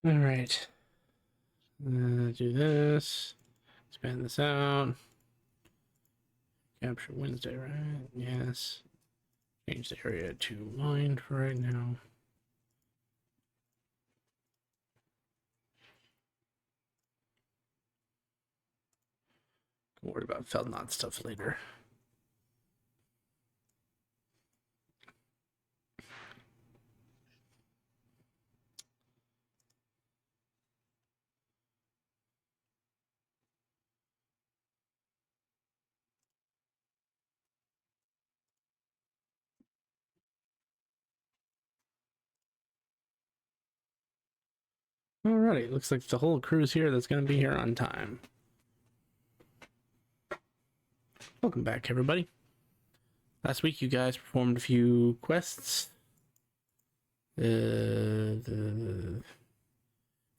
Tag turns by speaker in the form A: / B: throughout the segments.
A: All right. Do this. Expand this out. Capture Wednesday, right? Yes. Change the area to mine for right now. Don't worry about Feldnot stuff later. Alrighty, looks like the whole crew's here that's going to be here on time. Welcome back, everybody. Last week, you guys performed a few quests. The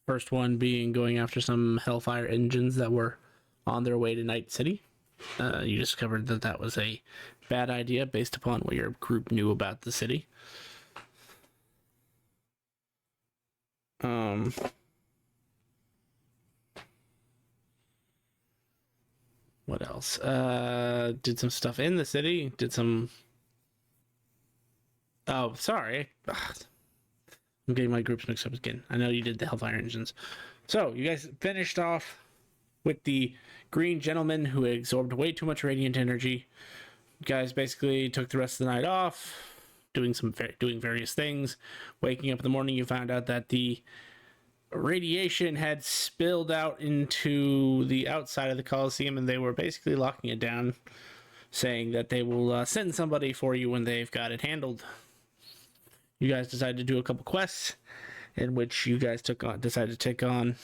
A: first one being going after some Hellfire engines that were on their way to Night City. You discovered that that was a bad idea based upon what your group knew about the city. What else? Did some stuff in the city. Did some. Oh, sorry. Ugh. I'm getting my groups mixed up again. I know you did the Hellfire engines. So, you guys finished off with the green gentleman who absorbed way too much radiant energy. You guys basically took the rest of the night off, doing various things. Waking up in the morning, you found out that the radiation had spilled out into the outside of the Coliseum, and they were basically locking it down, saying that they will send somebody for you when they've got it handled. You guys decided to do a couple quests, in which you guys decided to take on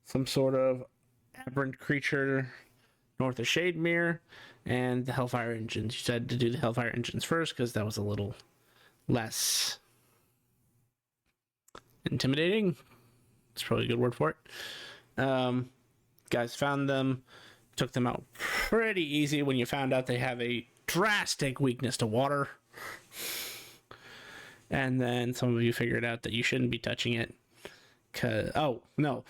A: some sort of aberrant creature north of Shademere and the Hellfire engines. You decided to do the Hellfire engines first because that was a little less intimidating. That's probably a good word for it. Guys found them, took them out pretty easy when you found out they have a drastic weakness to water. And then some of you figured out that you shouldn't be touching it. Oh no!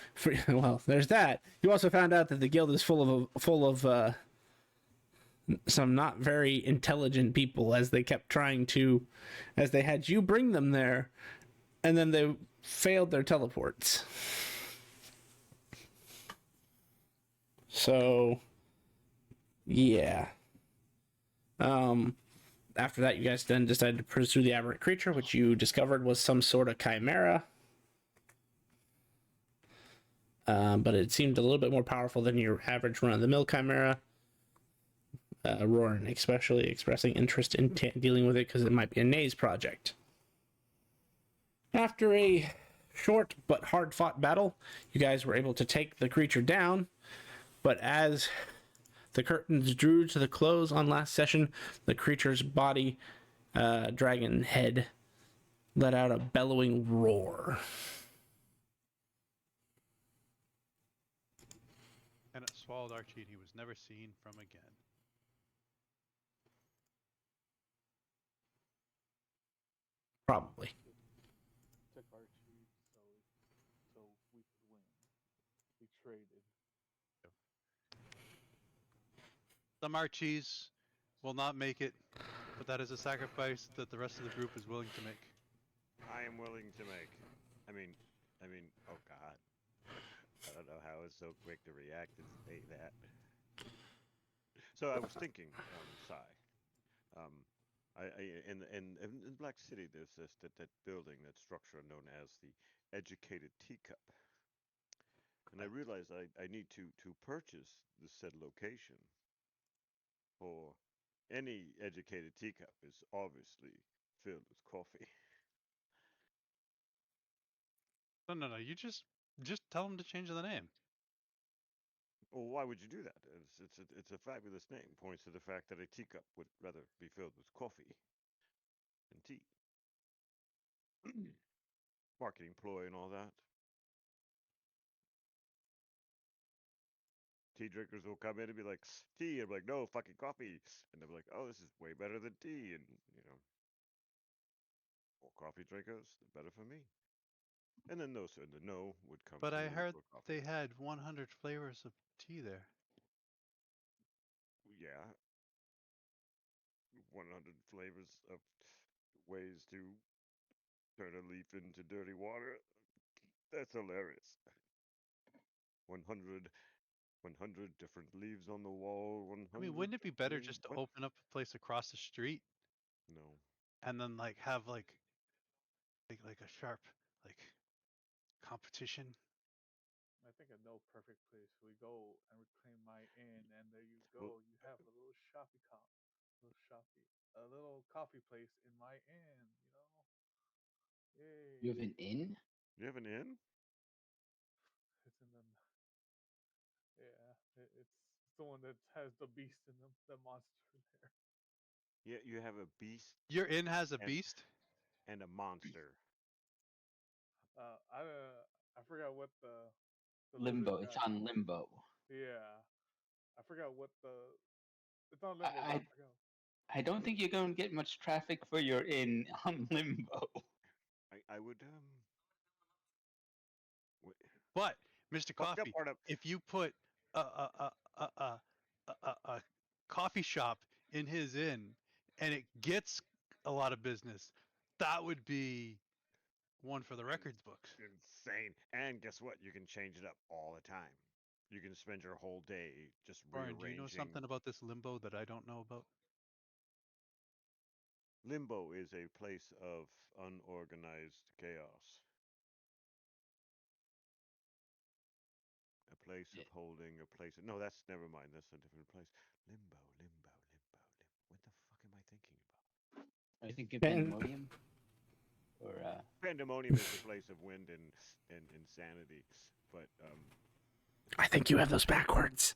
A: Well, there's that. You also found out that the guild is full of some not very intelligent people, as they kept trying to, as they had you bring them there, and then they failed their teleports. So, yeah. After that, you guys then decided to pursue the aberrant creature, which you discovered was some sort of chimera. But it seemed a little bit more powerful than your average run-of-the-mill chimera. Roran especially expressing interest in dealing with it because it might be a Naze project. After a short but hard-fought battle, you guys were able to take the creature down, but as the curtains drew to the close on last session, the creature's body, dragon head, let out a bellowing roar.
B: And it swallowed Archie, and he was never seen from again.
A: Probably.
C: Took Archie so we could win. We traded.
B: Some Archies will not make it, but that is a sacrifice that the rest of the group is willing to make.
D: I am willing to make. I mean, oh God. I don't know how I was so quick to react and say that. So I was thinking, Sai. In Black City, there's that building, that structure known as the Educated Teacup, and I realized I need to purchase the said location. For any educated teacup is obviously filled with coffee.
B: No. You just tell them to change the name.
D: Well, why would you do that? It's a fabulous name. Points to the fact that a teacup would rather be filled with coffee than tea. Marketing ploy and all that. Tea drinkers will come in and be like, tea. I'm like, no, fucking coffee. And they're like, oh, this is way better than tea. And, more coffee drinkers, the better for me. And then those in the know would come
B: But
D: to
B: I heard
D: Limbo Coffee.
B: they had 100 flavors of tea there.
D: Yeah, 100 flavors of ways to turn a leaf into dirty water. That's hilarious. 100, 100 different leaves on the wall. 100.
B: I mean, wouldn't it be better
D: mean,
B: just to
D: what?
B: open up a place across the street
D: No.
B: and then like have like a sharp like competition?
C: I think I know perfect place. We go and reclaim my inn, and there you
D: Well,
C: go. You have a little a little coffee place in my inn.
E: You have
C: Yay!
E: an inn?
D: you have an inn?
C: It's in the yeah. It's the one that has the beast in them, the monster there.
D: Yeah, you have a beast
B: Your inn has a
D: and
B: beast?
D: and a monster.
C: I forgot what the lizard
E: Limbo. It's
C: guy.
E: on Limbo.
C: Yeah, I forgot what the. It's on
E: I
C: limbo, but I
E: I,
C: forgot.
E: I don't think you're going to get much traffic for your inn on Limbo.
D: I would
B: But Mr.
D: fuck that
B: Coffee,
D: part up.
B: if you put a coffee shop in his inn and it gets a lot of business, that would be one for the records books.
D: Insane. And guess what? You can change it up all the time. You can spend your whole day just
B: Brian, do you know
D: rearranging.
B: something about this limbo that I don't know about?
D: Limbo is a place of unorganized chaos. A place of holding, a place of, no, that's never mind. That's a different place. Limbo, limbo, limbo, limbo. What the fuck am I thinking about?
E: I think of
A: And
E: Pandemonium or
D: Pandemonium is the place of wind and insanity. But
A: I think you have those backwards.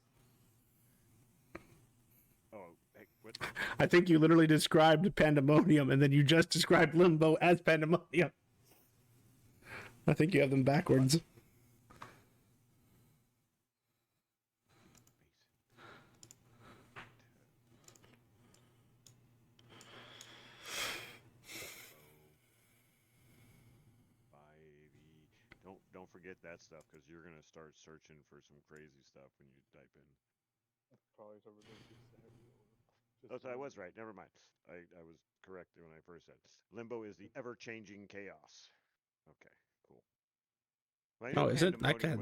D: oh, hey, what?
A: I think you literally described pandemonium and then you just described limbo as pandemonium. I think you have them backwards.
D: Don't forget that stuff because you're gonna start searching for some crazy stuff when you type in.
C: Probably a religious area or
D: Oh,
C: just
D: so I was
C: weird.
D: right. Never mind. I was correct when I first said limbo is the ever-changing chaos. Okay, cool. Well, I knew
A: Oh, is it? I can't.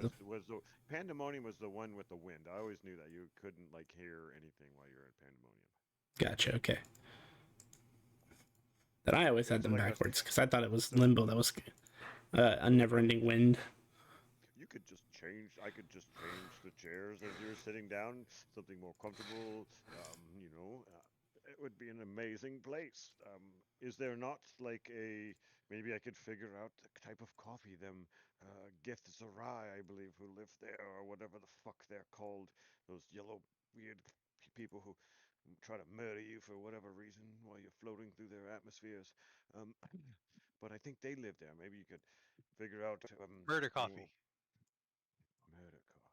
D: Pandemonium was the one with the wind. I always knew that you couldn't like hear anything while you're in Pandemonium.
A: Gotcha. Okay. Then I always had
D: So
A: them
D: like I was,
A: backwards because I thought it was
D: so,
A: limbo. That was a
D: so like I was,
A: never-ending wind.
D: you could just change. I could just change the chairs as you're sitting down, something more comfortable. It would be an amazing place. Is there not like a maybe I could figure out the type of coffee them Gith Zerai, I believe, who live there or whatever the fuck they're called. Those yellow weird people who try to murder you for whatever reason while you're floating through their atmospheres. Um, but I think they live there. Maybe you could figure out
B: Murder
D: you know,
B: coffee.
D: murder coffee.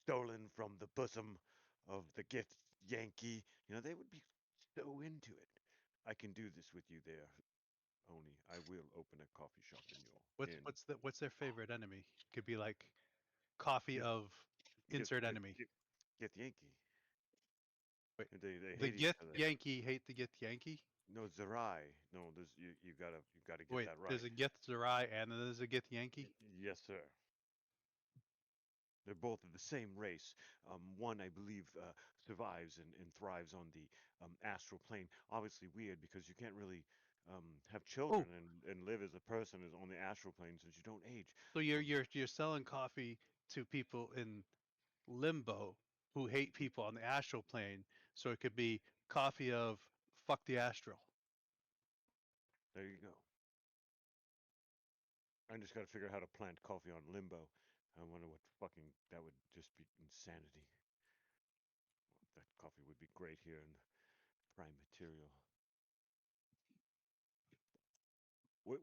D: Stolen from the bosom of the gift Yankee. They would be so into it. I can do this with you there, Oni. I will open a coffee shop in your inn.
B: What's their favorite enemy? Could be like coffee
D: Gift,
B: of
D: gift,
B: insert
D: gift,
B: enemy.
D: gift, gift Yankee.
B: Wait,
D: They
B: the
D: hate each
B: Gith
D: other.
B: Yankee hate the Gith Yankee?
D: No, Zerai. No, there's you gotta get
B: Wait,
D: that
B: there's
D: right.
B: a Gith Zerai and then there's a Gith Yankee?
D: Yes, sir. They're both of the same race. One, I believe, survives and thrives on the astral plane. Obviously, weird because you can't really have
B: Oh,
D: children and live as a person is on the astral plane since you don't age.
B: so you're
D: Um,
B: you're you're selling coffee to people in limbo who hate people on the astral plane, so it could be coffee of fuck the astral.
D: there you go. I just got to figure out how to plant coffee on limbo. I wonder what fucking that would just be insanity. That coffee would be great here in prime material.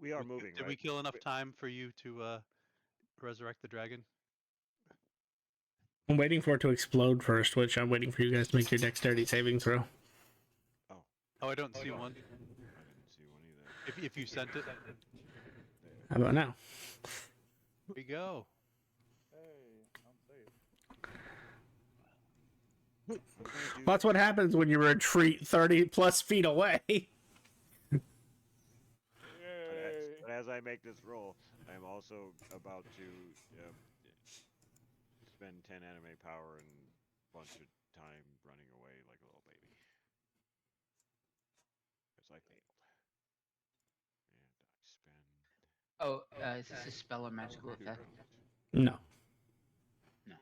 D: We are moving,
B: Did we
D: right?
B: kill enough time for you to resurrect the dragon?
A: I'm waiting for it to explode first, which I'm waiting for you guys to make your dexterity saving throw.
D: Oh,
B: Oh, I don't see one.
D: I didn't see one either.
B: If you sent it,
A: How about now?
B: there you go.
C: Hey, I'm safe.
D: I'm gonna do
A: Well, that's what happens when you retreat 30+ feet away.
C: Yay!
D: But as I make this roll, I am also about to spend 10 anime power and bunch of time running away like a little baby. Because I failed. And I spend
E: Oh, is this a spell or magical
D: 2
E: effect?
D: rounds.
A: No.
E: No.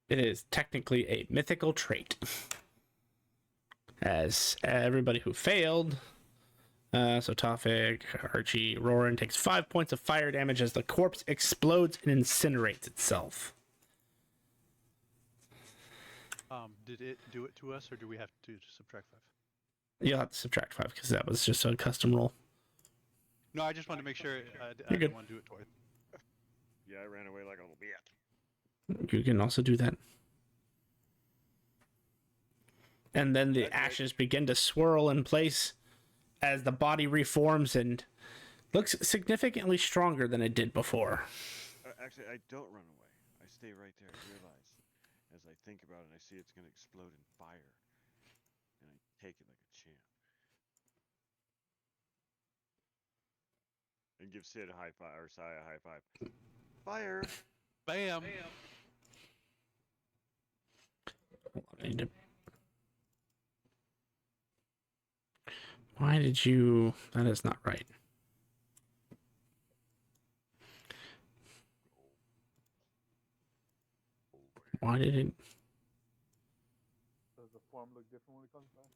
A: It is technically a mythical trait. As everybody who failed, so Tofik, Archie, Roran takes 5 points of fire damage as the corpse explodes and incinerates itself.
B: Did it do it to us, or do we have to subtract 5?
A: You'll have to subtract 5 because that was just a custom roll.
B: No, I just wanted to make sure I
A: You're
B: didn't
A: good.
B: want to do it twice.
D: Yeah, I ran away like a little bitch.
A: You can also do that. And then the ashes begin to swirl in place as the body reforms and looks significantly stronger than it did before.
D: Actually, I don't run away. I stay right there. I realize, as I think about it, I see it's going to explode in fire. And I take it like a champ. And give Sid a high five, or Sai a high five. Fire!
B: Bam!
A: I need to... Why did you... That is not right. Why did it...
C: Does the form look different when it comes back?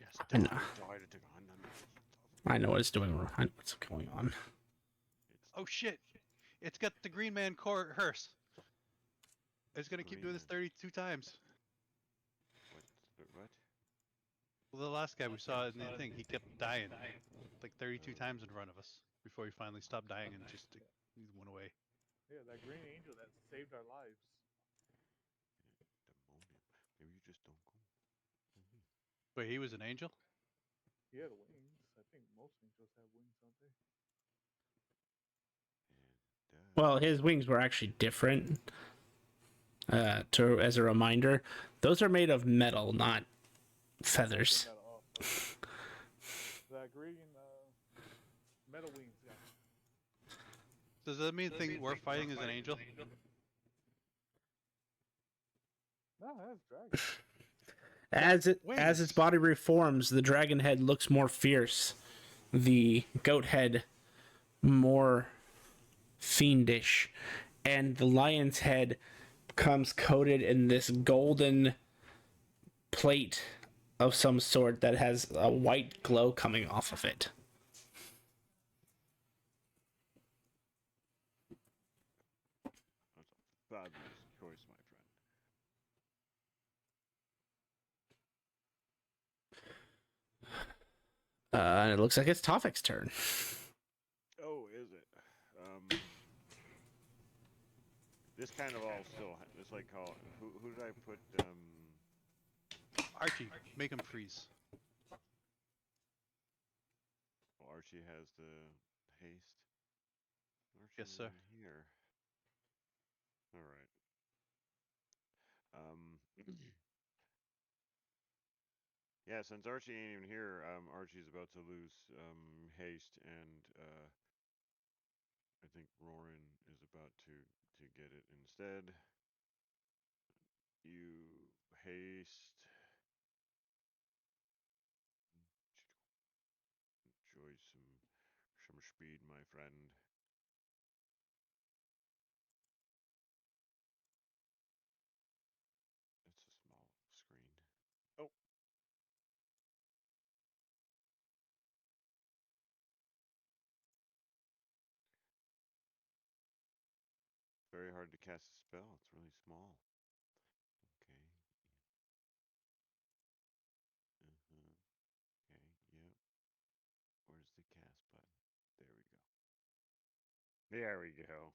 D: Yes,
A: I know.
D: died. It took 100.
A: I know what it's doing wrong. I know what's going on.
D: It's
B: Oh shit! It's got the Green Man core hearse. It's gonna keep doing
D: Green
B: this
D: Man.
B: 32 times.
D: What?
B: Well, the last guy we saw in the thing, he kept dying like 32 times in front of us before he finally stopped dying and just he went away.
C: Yeah, that green angel that saved our lives.
D: Demonium. Maybe you just don't go.
B: But he was an angel.
C: He had wings. I think most angels have wings, don't they?
A: Well, his wings were actually different. As a reminder, those are made of metal, not feathers.
C: That off. Okay. That green metal wings, yeah.
B: Does that mean the thing we're fighting is an angel?
C: No, that's dragon.
A: As its body reforms, the dragon head looks more fierce. The goat head more fiendish, and the lion's head comes coated in this golden plate of some sort that has a white glow coming off of it.
D: That's a fabulous choice, my friend.
A: And it looks like it's Tofik's turn.
D: Oh, is it? This kind of all still. It's like who did I put?
B: Archie, make him freeze.
D: Well, Archie has the haste. Archie
B: Yes, sir.
D: in here. All right. Yeah, since Archie ain't even here, Archie's about to lose haste, and I think Roran is about to get it instead. You haste. Enjoy some speed, my friend. It's a small screen. Oh. Very hard to cast a spell. It's really small. Okay. Okay. Yep. Where's the cast button? There we go. There we go.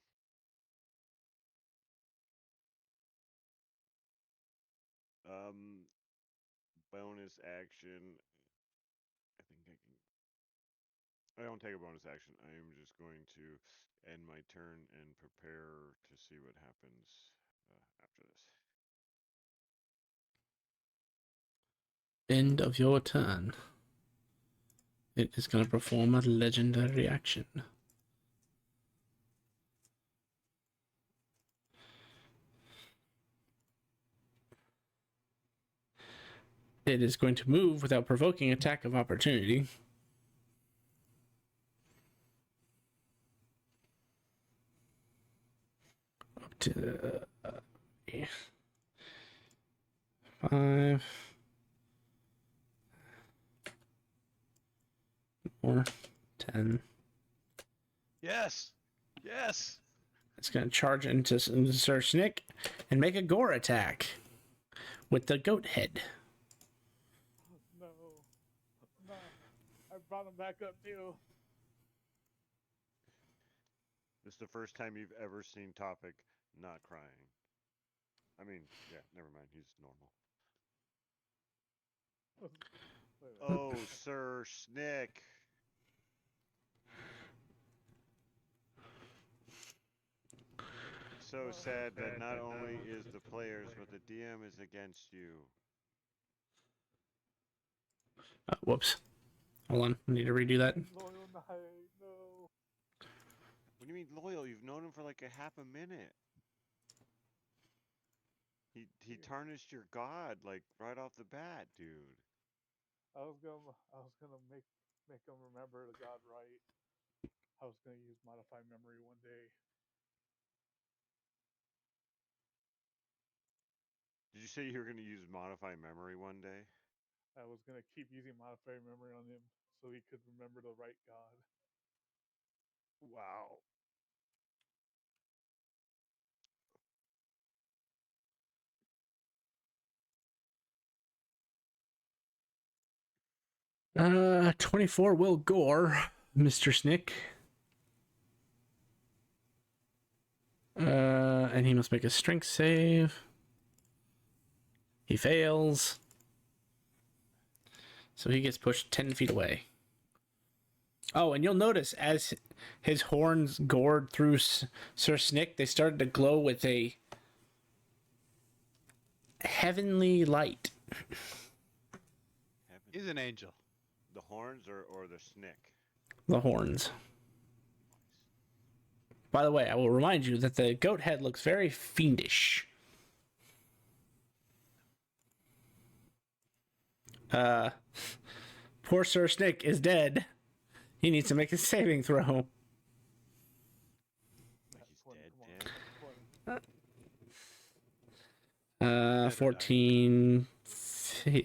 D: Um, bonus action. I think I can. I don't take a bonus action. I am just going to end my turn and prepare to see what happens after this.
A: End of your turn. It is going to perform a legendary action. It is going to move without provoking attack of opportunity. Up to 5 or 10.
B: Yes. Yes.
A: It's going to charge into Sir Snick and make a gore attack with the goat head.
C: No. No. I brought him back up too.
D: This is the first time you've ever seen Topic not crying. I mean, yeah, never mind. He's normal.
C: Wait a minute.
D: Oh, Sir Snick. So sad that not only is the players, but the DM is against you.
A: Whoops. Hold on. I need to redo that.
C: Loyal Knight, no.
D: What do you mean loyal? You've known him for like a half a minute. He tarnished your god like right off the bat, dude.
C: I was gonna make him remember the god right. I was gonna use modify memory one day.
D: Did you say you were going to use modify memory one day?
C: I was gonna keep using modify memory on him so he could remember the right god.
D: Wow.
A: 24 will gore Mr. Snick. And he must make a strength save. He fails. So he gets pushed 10 feet away. Oh, and you'll notice as his horns gored through Sir Snick, they started to glow with a heavenly light.
B: He's an angel.
D: The horns or the Snick?
A: The horns. By the way, I will remind you that the goat head looks very fiendish. Poor Sir Snick is dead. He needs to make a saving throw.
D: Like he's
C: 20,
D: dead,
C: come on,
D: dead.
C: 20.
A: 14.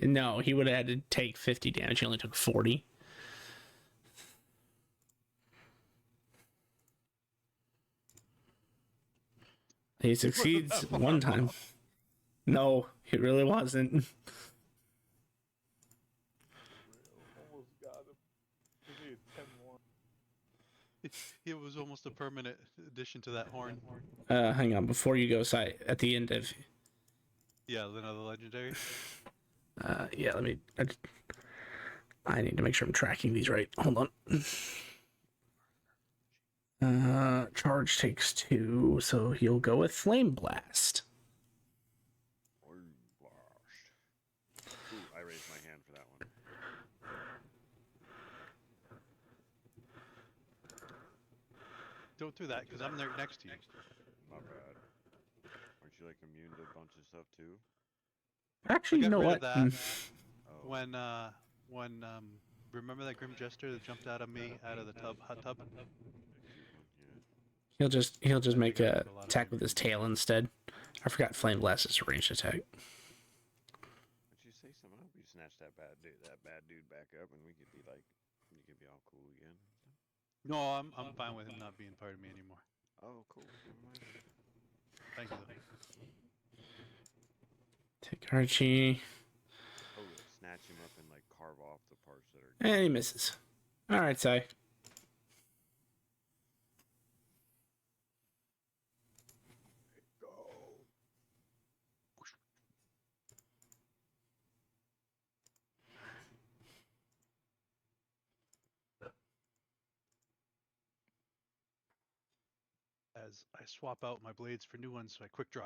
A: No, he would have had to take 50 damage. He only took 40. He succeeds one time. No, he really wasn't.
C: Almost got him. He needed 10 more.
B: It was almost a permanent addition to that horn.
A: Hang on, before you go, Si, at the end of...
B: Yeah, another legendary.
A: yeah, let me... I need to make sure I'm tracking these right. Hold on. Charge takes 2, so he'll go with Flame Blast.
D: Ooh, I raised my hand for that one.
B: Don't do that, because I'm there next to you.
D: My bad. Aren't you like immune to a bunch of stuff too?
A: Actually,
B: I
A: you
B: got
A: know
B: rid
A: what?
B: of that
D: Oh.
B: when remember that Grim Jester that jumped out of me out of the hot tub?
D: The cute one, yeah.
A: He'll just
B: I
A: make
B: think I
A: a
B: took a lot of
A: attack with his tail instead. I forgot Flame Blast is a ranged attack.
D: Why'd you say something? I hope you snatch that bad dude back up, and we could be like, you could be all cool again.
B: No, I'm fine with him not being part of me anymore.
D: Oh, cool. Never mind.
B: Thank you.
A: Take Archie.
D: Oh, yeah. Snatch him up and like carve off the parts that are.
A: And he misses. Alright, Si.
D: Go.
B: as I swap out my blades for new ones, so I quick draw.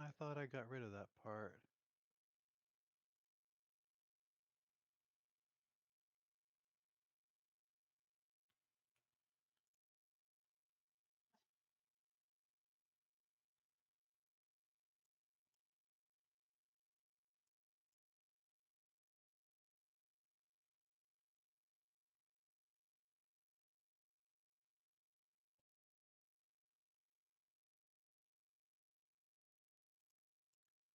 B: I thought I got rid of that part.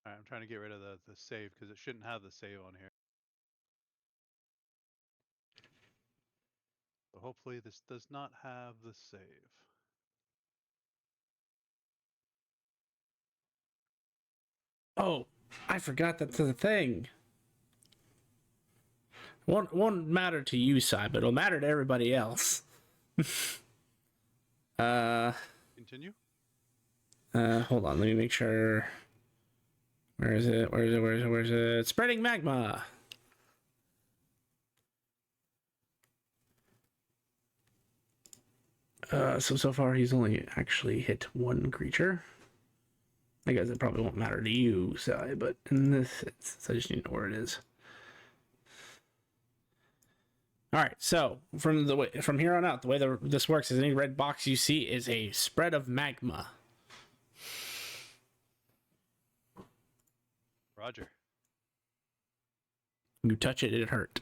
B: Alright, I'm trying to get rid of the save because it shouldn't have the save on here. So hopefully this does not have the save.
A: Oh, I forgot that's the thing. Won't matter to you, Si, but it'll matter to everybody else.
B: Continue?
A: Hold on, let me make sure. Where is it? Where is it? Where is it? Where is it? Spreading magma. So far he's only actually hit one creature. I guess it probably won't matter to you, Si, but in this instance, I just need to know where it is. All right, so from here on out, the way this works is any red box you see is a spread of magma.
B: Roger.
A: You touch it, it hurt.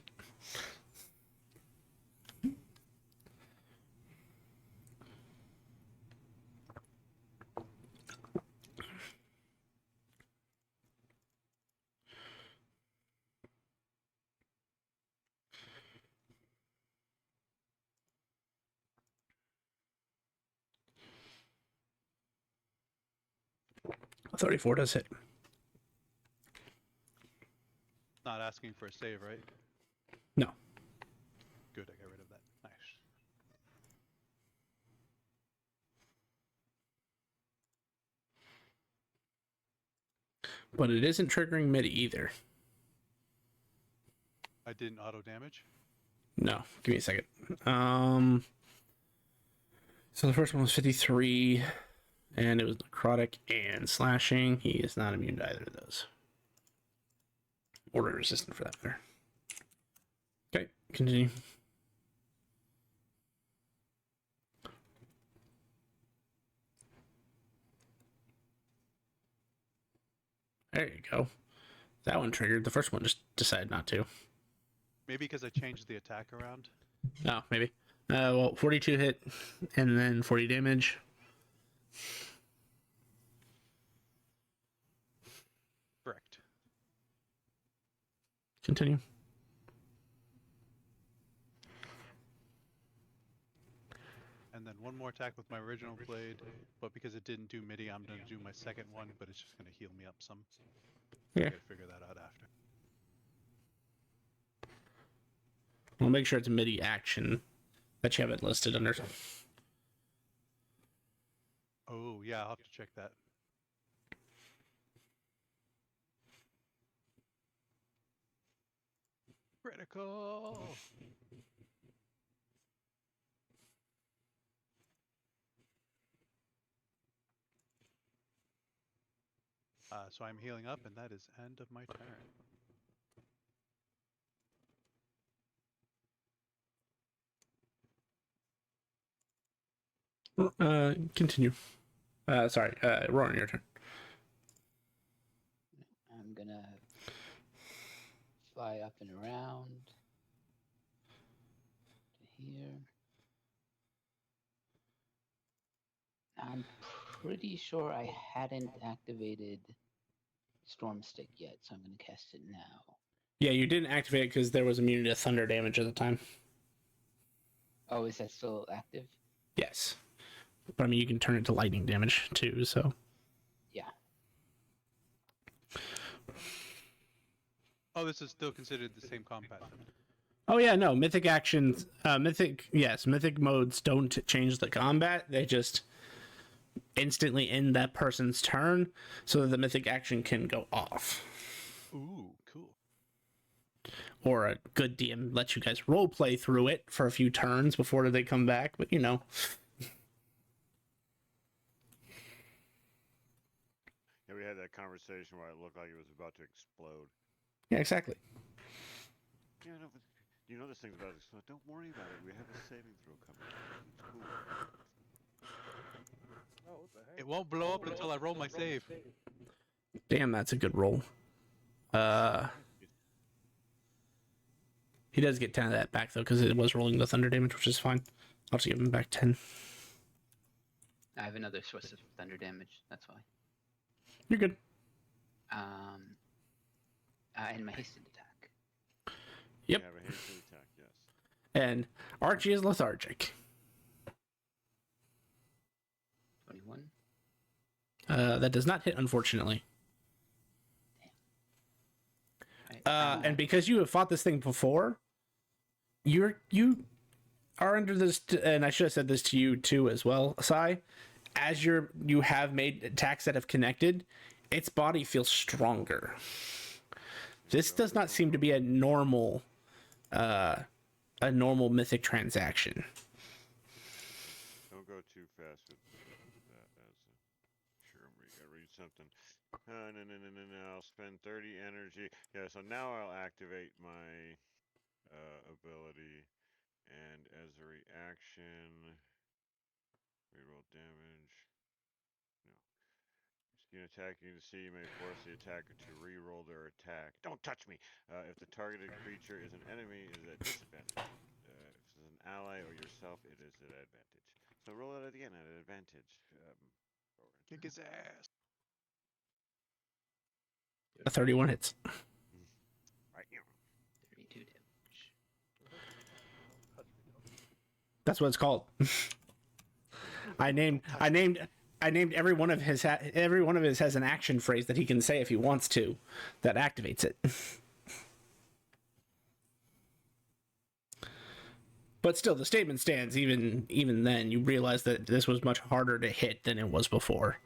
A: A 34 does hit.
B: Not asking for a save, right?
A: No.
B: Good, I got rid of that. Nice.
A: But it isn't triggering MIDI either.
B: I didn't auto damage.
A: No, give me a second. So the first one was 53, and it was necrotic and slashing. He is not immune to either of those. Or resistant for that matter. Okay, continue. There you go. That one triggered. The first one just decided not to.
B: Maybe because I changed the attack around.
A: Oh, maybe. Well, 42 hit, and then 40 damage.
B: Correct.
A: Continue.
B: And then one more attack with my original blade, but because it didn't do MIDI, I'm going to do my second one, but it's just going to heal me up some.
A: Yeah.
B: I gotta figure that out after.
A: We'll make sure it's a MIDI action that you have it listed under.
B: Oh, yeah, I'll have to check that. Critical! So I'm healing up, and that is end of my turn.
A: Continue. Sorry, Roran, your turn.
E: I'm gonna fly up and around to here. I'm pretty sure I hadn't activated Storm Stick yet, so I'm gonna cast it now.
A: Yeah, you didn't activate it because there was immunity to thunder damage at the time.
E: Oh, is that still active?
A: Yes. But I mean, you can turn it to lightning damage too, so.
E: Yeah.
B: Oh, this is still considered the same combat then.
A: Oh yeah, no, mythic actions, mythic modes don't change the combat. They just instantly end that person's turn so that the mythic action can go off.
B: Ooh, cool.
A: Or a good DM lets you guys role play through it for a few turns before they come back, but you know.
D: Yeah, we had that conversation where it looked like it was about to explode.
A: Yeah, exactly.
D: Yeah, no, but you know this thing's about to explode. Don't worry about it. We have a saving throw coming. It's cool.
C: Oh, what the heck?
B: It won't blow up until I roll my save.
A: Damn, that's a good roll. He does get 10 of that back though, because it was rolling the thunder damage, which is fine. I'll just give him back 10.
E: I have another source of thunder damage. That's why.
A: You're good.
E: And my hasted attack.
A: Yep.
D: You have a hasted attack, yes.
A: And Archie is lethargic.
E: 21.
A: That does not hit, unfortunately.
E: Right.
A: And because you have fought this thing before, you are under this, and I should have said this to you too as well, Sai. As you have made attacks that have connected, its body feels stronger. This does not seem to be a normal mythic transaction.
D: Don't go too fast with that. Sure, we gotta read something. No. I'll spend 30 energy. Yeah, so now I'll activate my ability, and as a reaction, reroll damage. No. Skin attacking the sea may force the attacker to re-roll their attack. Don't touch me! If the targeted creature is an enemy, it is at disadvantage. If it's an ally or yourself, it is at advantage. So roll it again at advantage.
B: Kick his ass.
A: A 31 hits.
D: Right here.
E: 32 damage.
A: That's what it's called. I named every one of his has an action phrase that he can say if he wants to, that activates it. But still, the statement stands. Even then, you realize that this was much harder to hit than it was before.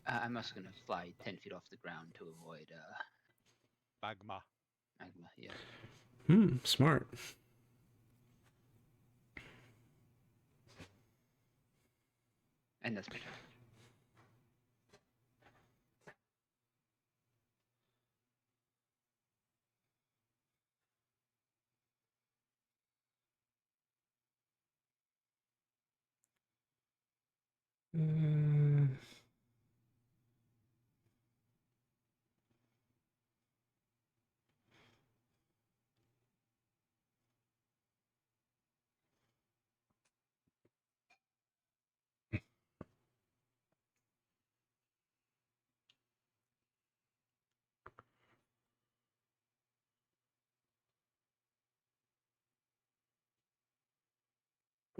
E: I'm also going to fly 10 feet off the ground to avoid
B: Magma.
E: magma. Yeah.
A: Smart.
E: And that's my turn.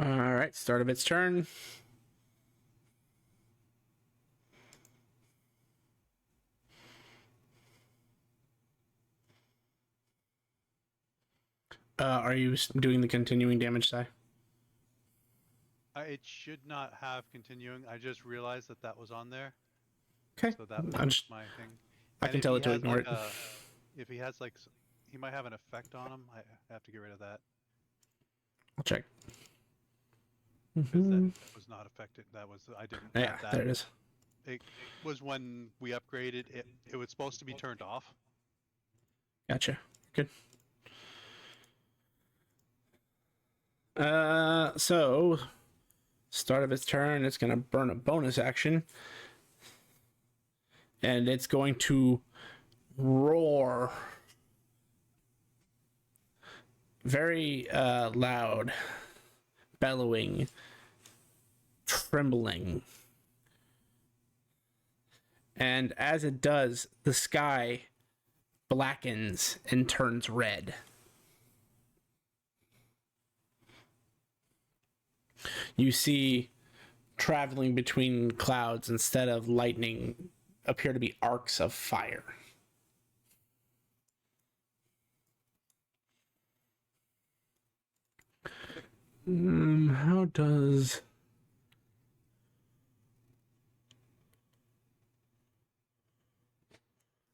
A: All right, start of its turn. Are you doing the continuing damage, Si?
B: It should not have continuing. I just realized that was on there.
A: Okay.
B: So that was my thing.
A: I
B: And
A: can
B: if
A: tell
B: he
A: it to
B: has,
A: ignore
B: like,
A: it.
B: If he has he might have an effect on him. I have to get rid of that.
A: I'll check.
B: Because that was not affected. I didn't
A: Yeah,
B: add that.
A: there it is.
B: It was when we upgraded it. It was supposed to be turned off.
A: Gotcha. Good. So start of its turn, it's gonna burn a bonus action. And it's going to roar very loud, bellowing, trembling. And as it does, the sky blackens and turns red. You see traveling between clouds instead of lightning appear to be arcs of fire. How does...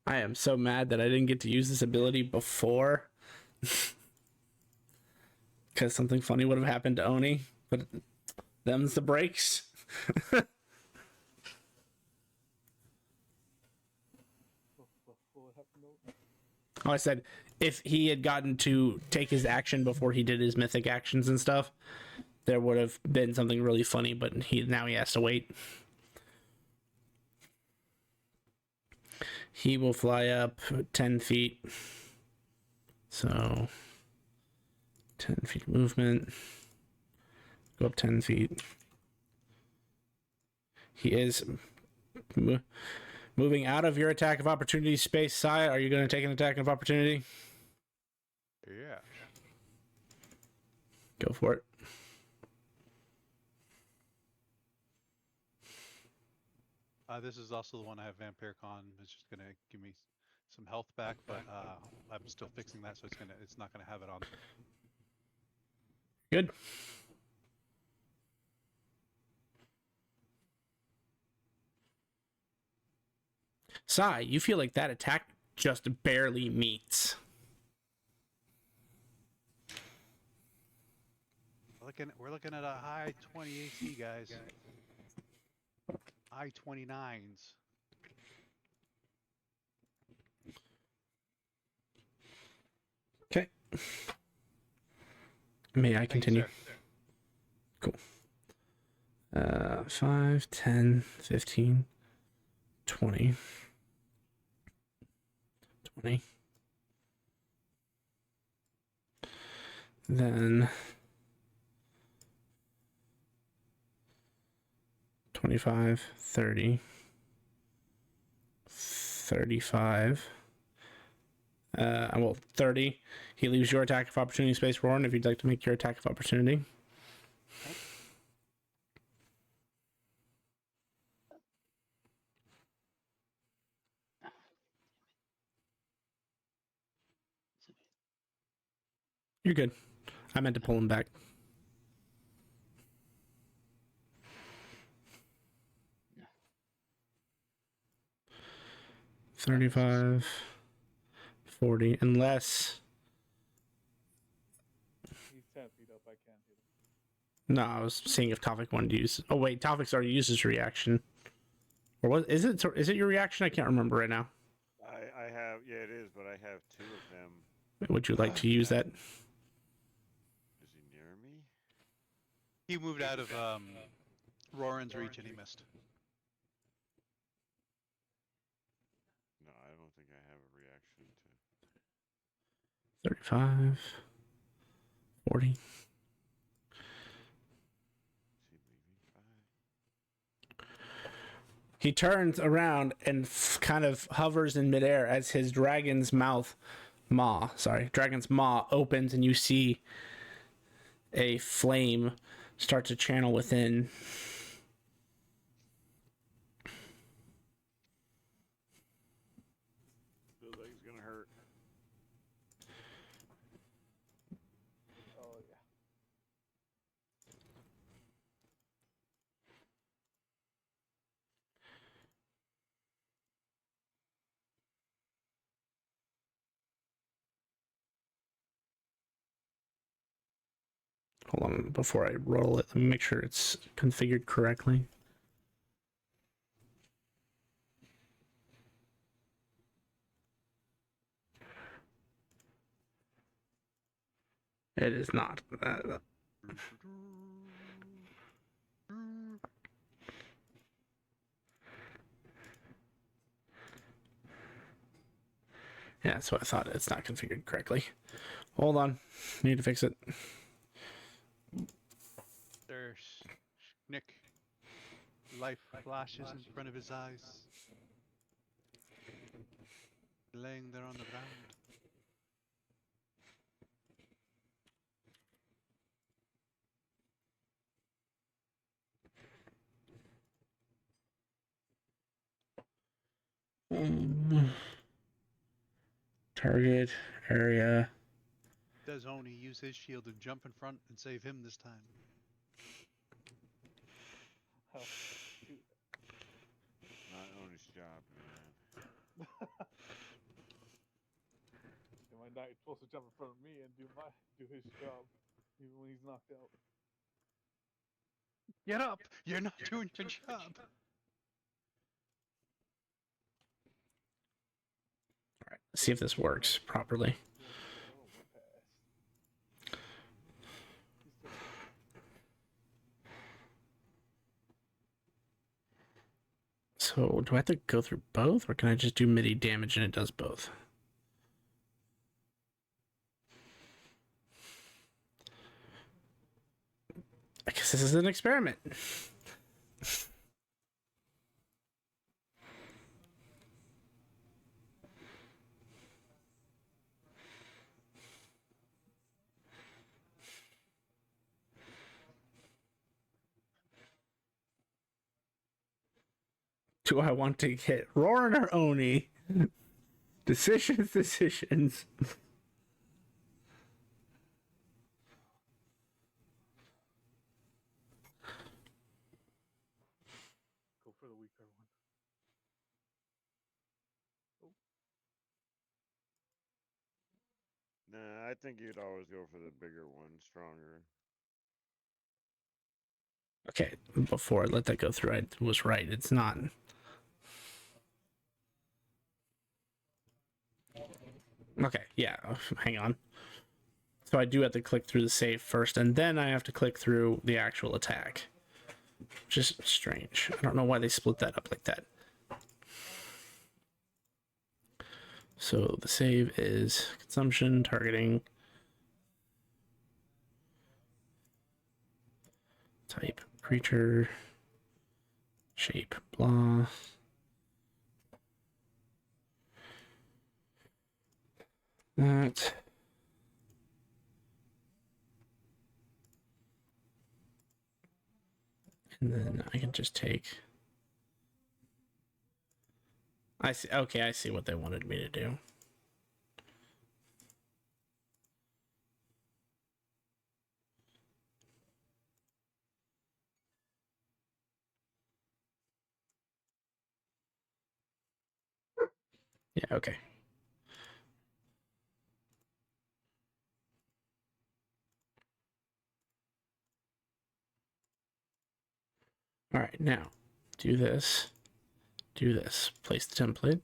A: I am so mad that I didn't get to use this ability before. Because something funny would have happened to Oni. But them's the breaks.
C: What happened though?
A: Oh, I said if he had gotten to take his action before he did his mythic actions and stuff, there would have been something really funny, but now he has to wait. He will fly up 10 feet. So 10 feet movement. Go up 10 feet. He is moving out of your attack of opportunity space. Sai, are you going to take an attack of opportunity?
B: Yeah.
A: Go for it.
B: This is also the one I have Vampire Con. It's just gonna give me some health back, but I'm still fixing that, so it's not gonna have it on.
A: Good. Sai, you feel like that attack just barely meets.
B: We're looking at a high 20 AC, guys. High 29s.
A: Okay. May I continue?
B: Sir.
A: Cool. 5, 10, 15, 20. 20. Then 25, 30, 35. Well, 30. He leaves your attack of opportunity space, Roran, if you'd like to make your attack of opportunity. You're good. I meant to pull him back.
E: No.
A: 35, 40, unless...
C: He's 10 feet up. I can't hit him.
A: No, I was seeing if Tavik wanted to use... Oh, wait, Tavik's already used his reaction. Or was is it your reaction? I can't remember right now.
D: I have, yeah, it is, but I have 2 of them.
A: Would you like to use that?
D: Is he near me?
B: He moved out of Roran's reach and he missed.
D: No, I don't think I have a reaction to.
A: 35, 40.
D: Is he leaving? 5.
A: He turns around and kind of hovers in midair as his dragon's maw opens, and you see a flame start to channel within.
D: Feels like it's gonna hurt.
C: Oh yeah.
A: Hold on, before I roll it, let me make sure it's configured correctly. It is not. Yeah, that's what I thought. It's not configured correctly. Hold on. Need to fix it.
B: There's Nick. Life flashes in front of his eyes. Laying there on the ground.
A: Target area.
B: Does Oni use his shield and jump in front and save him this time?
C: Oh, dude.
D: Not Oni's job, man.
C: My knight's supposed to jump in front of me and do his job, even when he's knocked out.
B: Get up! You're not doing your job.
A: All right, let's see if this works properly.
C: Oh, we're past. He's still-
A: So, do I have to go through both, or can I just do MIDI damage and it does both? I guess this is an experiment. Do I want to get Roarin or Oni? Decisions.
C: Go for the weaker one.
D: Nah, I think you'd always go for the bigger one, stronger.
A: Okay, before I let that go through, I was right. It's not. Okay, yeah, hang on. So I do have to click through the save first, and then I have to click through the actual attack. Just strange. I don't know why they split that up like that. So the save is consumption, targeting, type, creature, shape, blah. That. And then I can just take. I see. Okay, I see what they wanted me to do. Yeah, okay. All right, now do this. Do this. Place the template.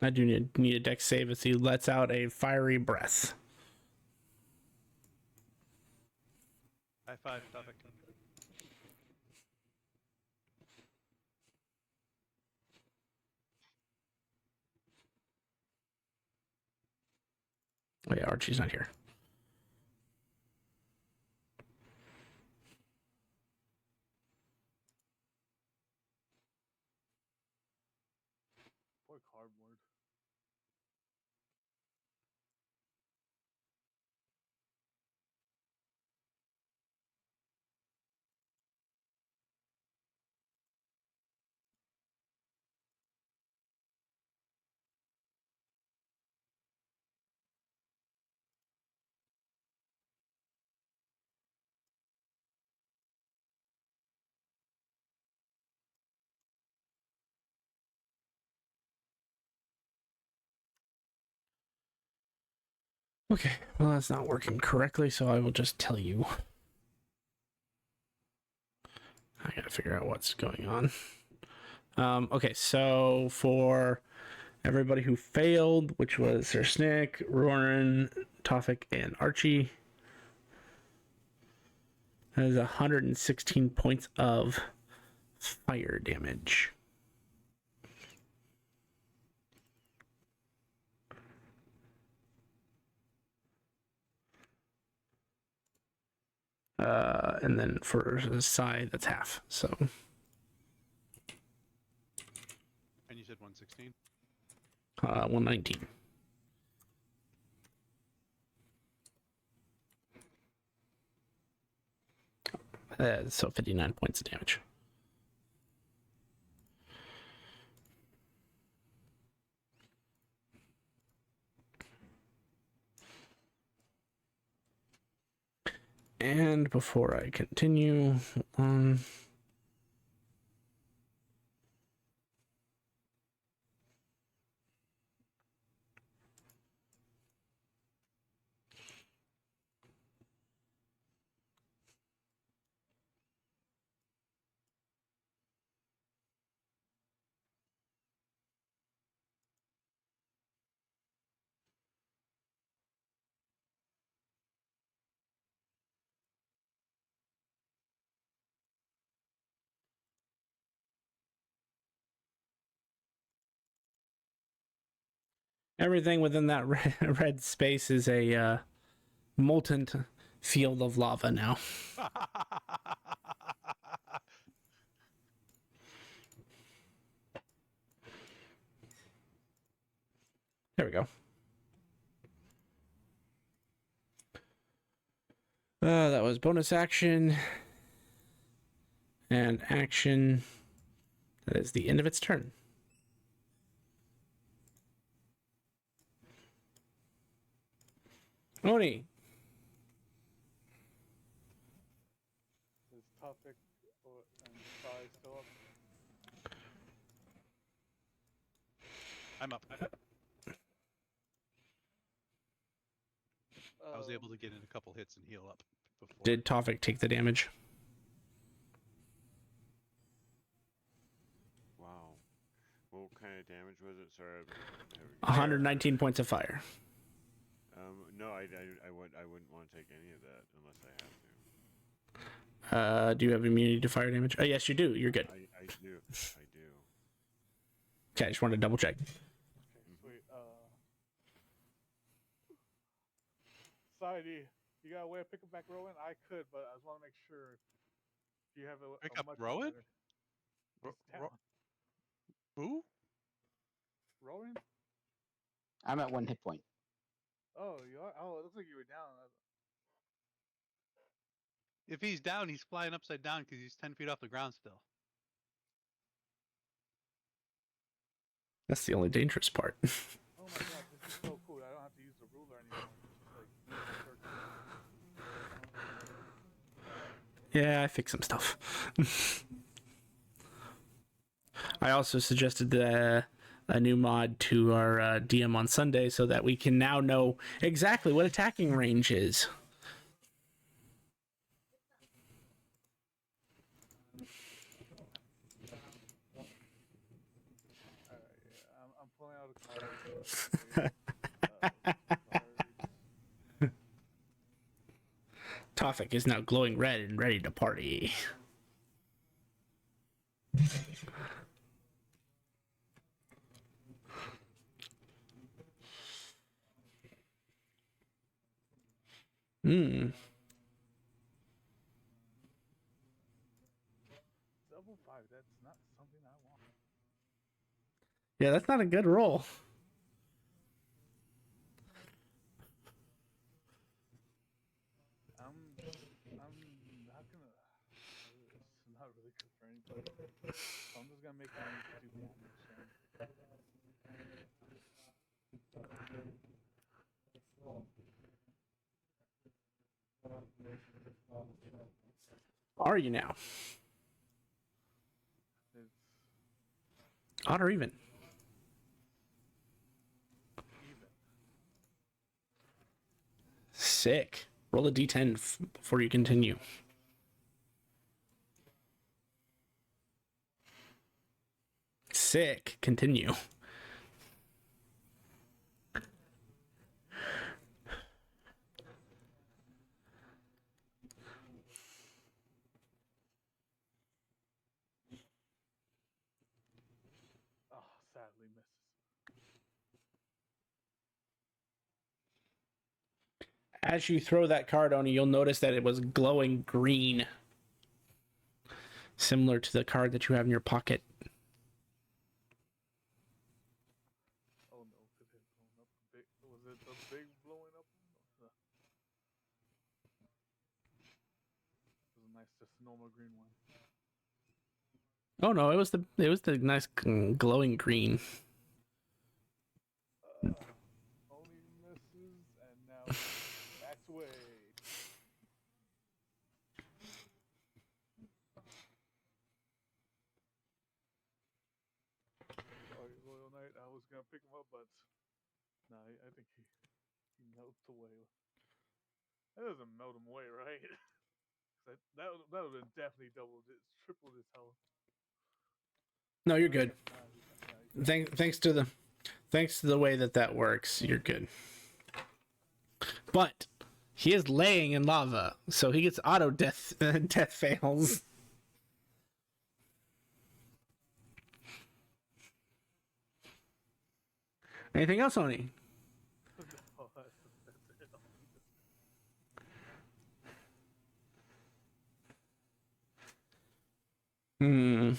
A: I do need a deck save as he lets out a fiery breath.
B: High five, topic.
A: Oh yeah, Archie's not here.
C: Or cardboard.
A: Okay, well that's not working correctly, so I will just tell you. I gotta figure out what's going on. Okay, so for everybody who failed, which was Sir Snick, Roran, Tofik, and Archie, that is 116 points of fire damage. And then for the side, that's half. So
B: And you said 116?
A: 119. So 59 points of damage. And before I continue on, everything within that red space is a molten field of lava now. There we go. That was bonus action and action. That is the end of its turn. Oni.
C: Is topic and size still up?
B: I'm up. I was able to get in a couple hits and heal up before.
A: Did Tofik take the damage?
D: Wow. What kind of damage was it? Sorry.
A: 119 points of fire.
D: No, I wouldn't want to take any of that unless I have to.
A: Do you have immunity to fire damage? Oh, yes, you do. You're good.
D: I do. I do.
A: Okay, I just wanted to double check.
C: Okay, sweet. Society, you got a way of picking back Rowan? I could, but I just want to make sure. Do you have
B: Pick
C: a
B: up
C: much
B: Rowan?
C: better- He's
B: Ro-
C: down.
B: Who?
C: Rowan?
E: I'm at 1 hit point.
C: Oh, you are? Oh, it looks like you were down.
B: If he's down, he's flying upside down because he's 10 feet off the ground still.
A: That's the only dangerous part.
C: Oh my god, this is so cool. I don't have to use the ruler anymore. It's just like use the circle.
A: Yeah, I fixed some stuff. I also suggested a new mod to our DM on Sunday so that we can now know exactly what attacking range is.
C: I'm pulling out a card.
A: Tofik is now glowing red and ready to party.
C: Double 5, that's not something I want.
A: Yeah, that's not a good roll.
C: I'm not gonna. It's not really good for anybody. So I'm just gonna make mine do damage.
A: Are you now?
C: It's
A: Odd or even?
C: even.
A: Sick. Roll a d10 before you continue. Sick. Continue.
C: Oh, sadly misses.
A: As you throw that card, Oni, you'll notice that it was glowing green. Similar to the card that you have in your pocket.
C: Oh no.
A: Oh no, it was the nice glowing green.
C: Only misses, and now he backs away. Sorry, Royal Knight. I was gonna pick him up, but no, I think he melts away. That doesn't melt him away, right? that would have definitely tripled his health.
A: No, you're good.
C: He's fine.
A: Thanks to the way that works, you're good. But he is laying in lava, so he gets auto death death fails. Anything else, Oni?
C: No, that's it.
A: Hmm.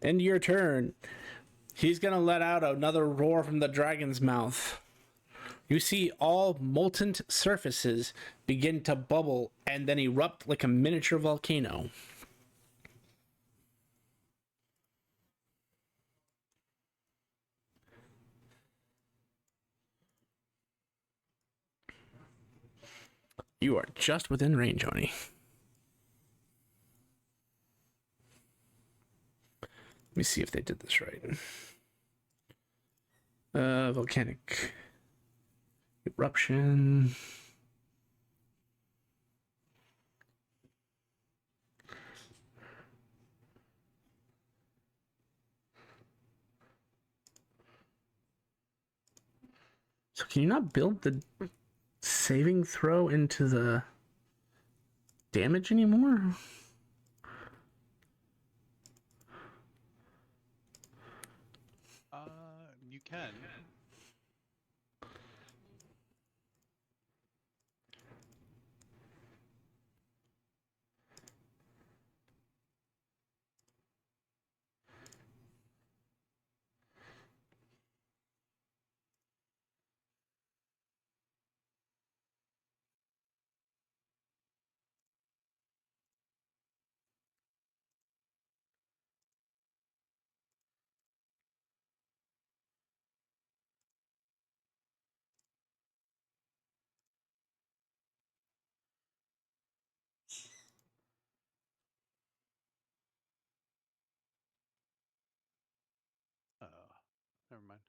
A: End your turn. He's gonna let out another roar from the dragon's mouth. You see all molten surfaces begin to bubble and then erupt like a miniature volcano. You are just within range, Oni. Let me see if they did this right. Volcanic eruption. So can you not build the saving throw into the damage anymore?
B: You can. Oh, never mind.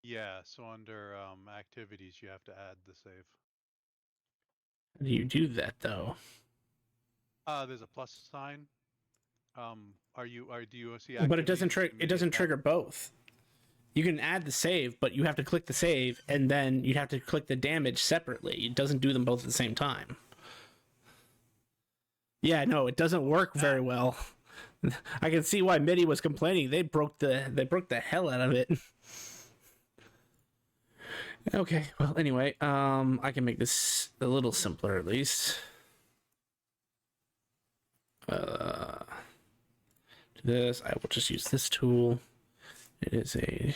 B: Yeah, so under activities, you have to add the save.
A: How do you do that though?
B: There's a plus sign. Do you see
A: But it doesn't
B: activities?
A: it doesn't trigger both. You can add the save, but you have to click the save and then you'd have to click the damage separately. It doesn't do them both at the same time. Yeah, no, it doesn't work very well. I can see why Mitty was complaining. They broke the hell out of it. Okay, well anyway, I can make this a little simpler at least. This, I will just use this tool. It is a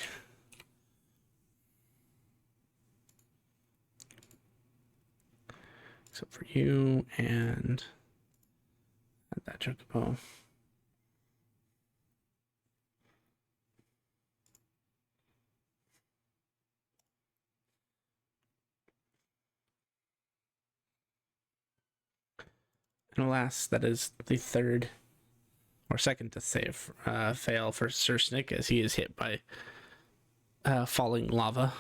A: except for you and that chocobo. And alas, that is the third or second to save fail for Sir Snick as he is hit by falling lava.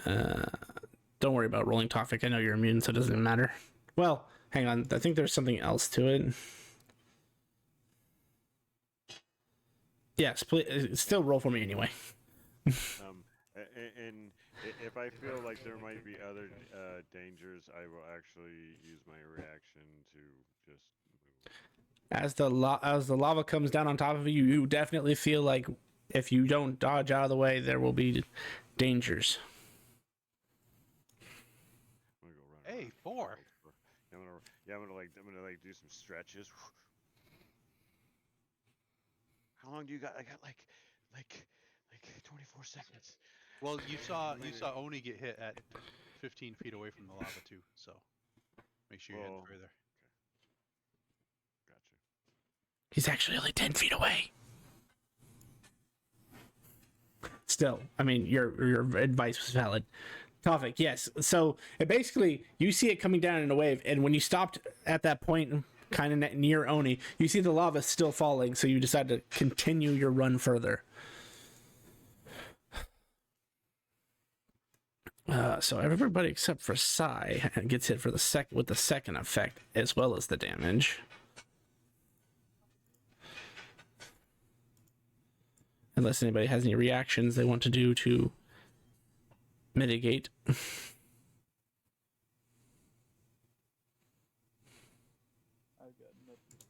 A: Don't worry about rolling toxic. I know you're immune, so it doesn't matter. Well, hang on. I think there's something else to it. Yes, please, still roll for me anyway.
D: And if I feel like there might be other dangers, I will actually use my reaction to just
A: As the lava comes down on top of you, you definitely feel like if you don't dodge out of the way, there will be dangers.
D: I'm gonna go run
B: Hey,
D: around.
B: 4.
D: I'm gonna like do some stretches. How long do you got? I got like 24 seconds.
B: Well, you saw Oni get hit at 15 feet away from the lava too, so make sure you're heading
D: Oh,
B: further.
D: gotcha.
A: He's actually only 10 feet away. Still, I mean, your advice was valid. Tofik, yes. So it basically, you see it coming down in a wave, and when you stopped at that point, kind of near Oni, you see the lava still falling, so you decide to continue your run further. So everybody except for Sai gets hit for with the second effect as well as the damage. Unless anybody has any reactions they want to do to mitigate.
C: I've got nothing.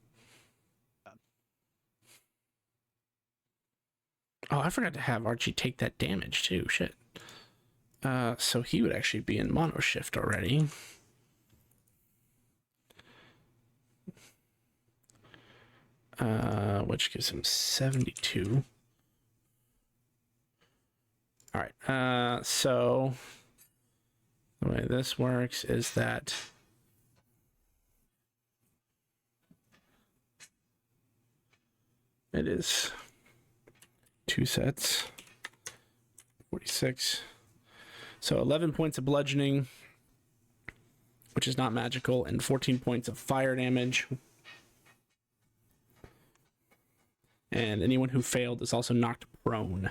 A: Oh, I forgot to have Archie take that damage too. Shit. So he would actually be in mono shift already. Which gives him 72. All right. So the way this works is that it is 2 sets, 46. So 11 points of bludgeoning, which is not magical, and 14 points of fire damage. And anyone who failed is also knocked prone.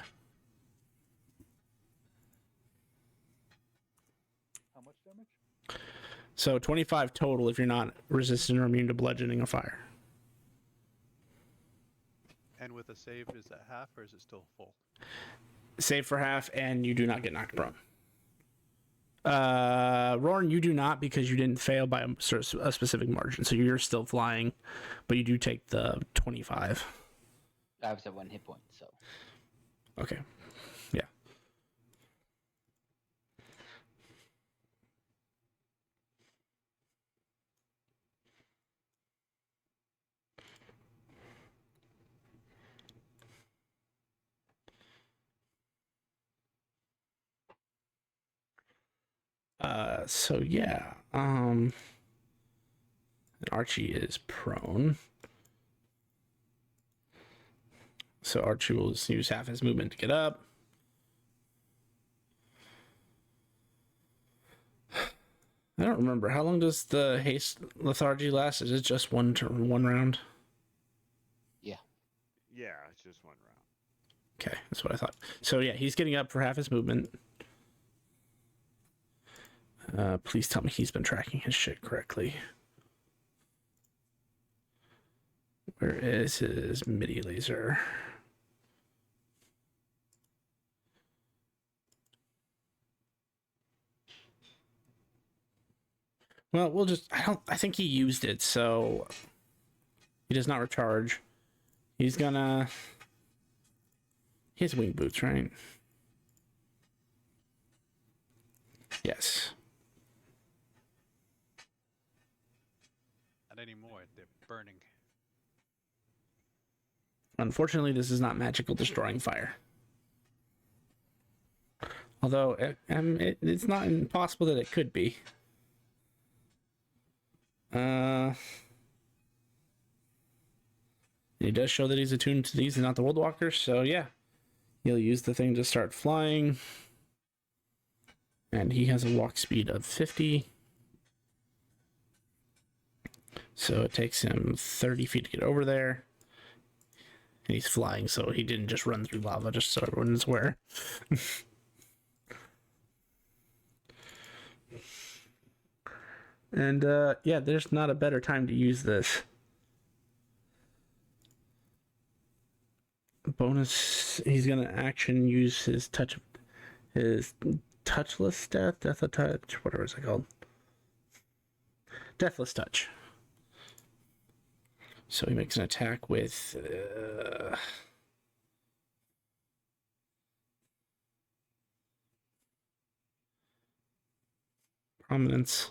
C: How much damage?
A: So 25 total if you're not resistant or immune to bludgeoning or fire.
B: And with a save, is that half or is it still full?
A: Save for half, and you do not get knocked prone. Roran, you do not because you didn't fail by a specific margin, so you're still flying, but you do take the 25.
E: I was at 1 hit point, so.
A: Okay. Yeah. So yeah. Archie is prone. So Archie will use half his movement to get up. I don't remember. How long does the haste lethargy last? Is it just one round?
D: Yeah, it's just one round.
A: Okay, that's what I thought. So yeah, he's getting up for half his movement. Please tell me he's been tracking his shit correctly. Where is his MIDI laser? Well, we'll just I think he used it, so he does not recharge. He's gonna he has wing boots, right? Yes.
B: Not anymore. They're burning.
A: Unfortunately, this is not magical destroying fire. Although it's not impossible that it could be. He does show that he's attuned to these and not the World Walkers, so yeah. He'll use the thing to start flying. And he has a walk speed of 50. So it takes him 30 feet to get over there. And he's flying, so he didn't just run through lava, just so everyone's aware. And yeah, there's not a better time to use this. Bonus, he's gonna action use his touchless death of touch, whatever it's called. Deathless touch. So he makes an attack with prominence.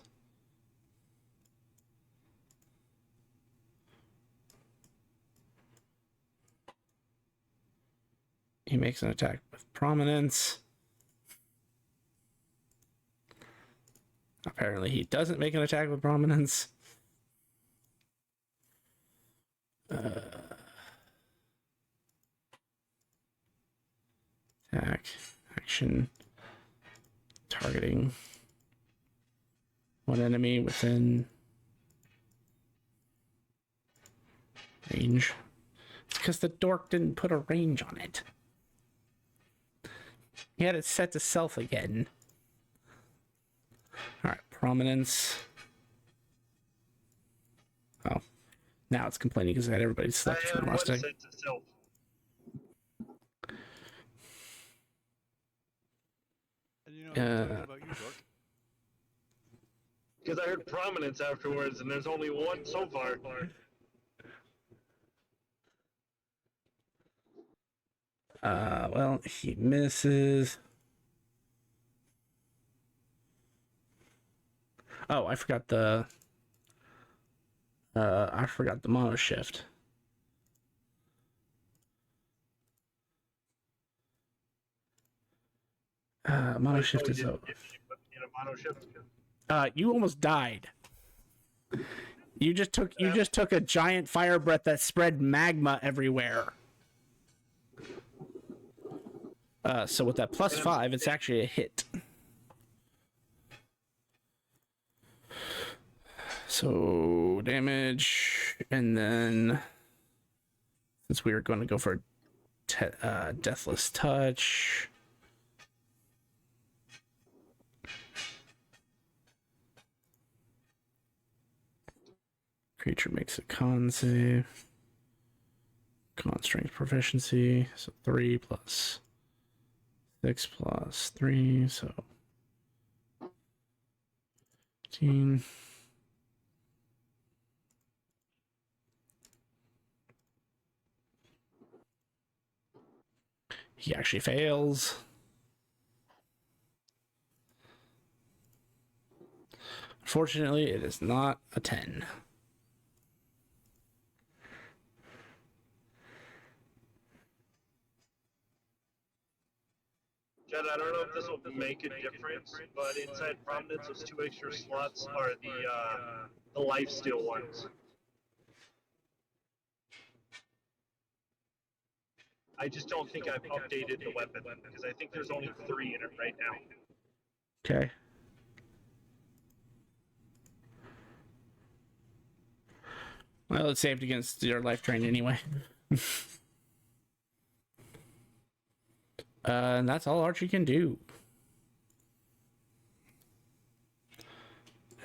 A: He makes an attack with prominence. Apparently he doesn't make an attack with prominence. Attack, action, targeting one enemy within range. It's because the dork didn't put a range on it. He had it set to self again. Alright, prominence. Oh. Now it's complaining because I had everybody selected from last time.
B: And you know, I'm talking about you, Dork.
F: Because I heard prominence afterwards, and there's only one so far.
A: Well, he misses. Oh, I forgot the mono shift. Mono shift is over.
F: In a mono shift.
A: You almost died. You just took a giant fire breath that spread magma everywhere. So with that +5, it's actually a hit. So damage, and then since we were going to go for Deathless Touch. Creature makes a con save. Con strength proficiency. So 3 plus 6 plus 3. So 15. He actually fails. Unfortunately, it is not a 10.
F: Jed, I don't know if this will make a difference, but inside prominence, those 2 extra slots are the lifesteal ones. I just don't think I've updated the weapon, because I think there's only 3 in it right now.
A: Okay. Well, it's saved against your life drain anyway. And that's all Archie can do.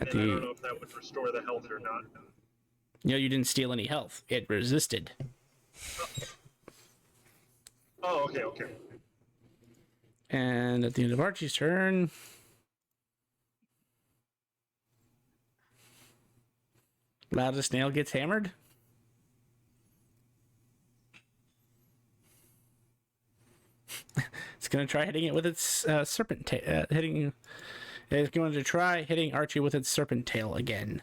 F: And I don't know if that would restore the health or not.
A: You know, you didn't steal any health. It resisted.
F: Oh, okay.
A: And at the end of Archie's turn, loudest nail gets hammered. It's going to try hitting it with its serpent tail. It's going to try hitting Archie with its serpent tail again.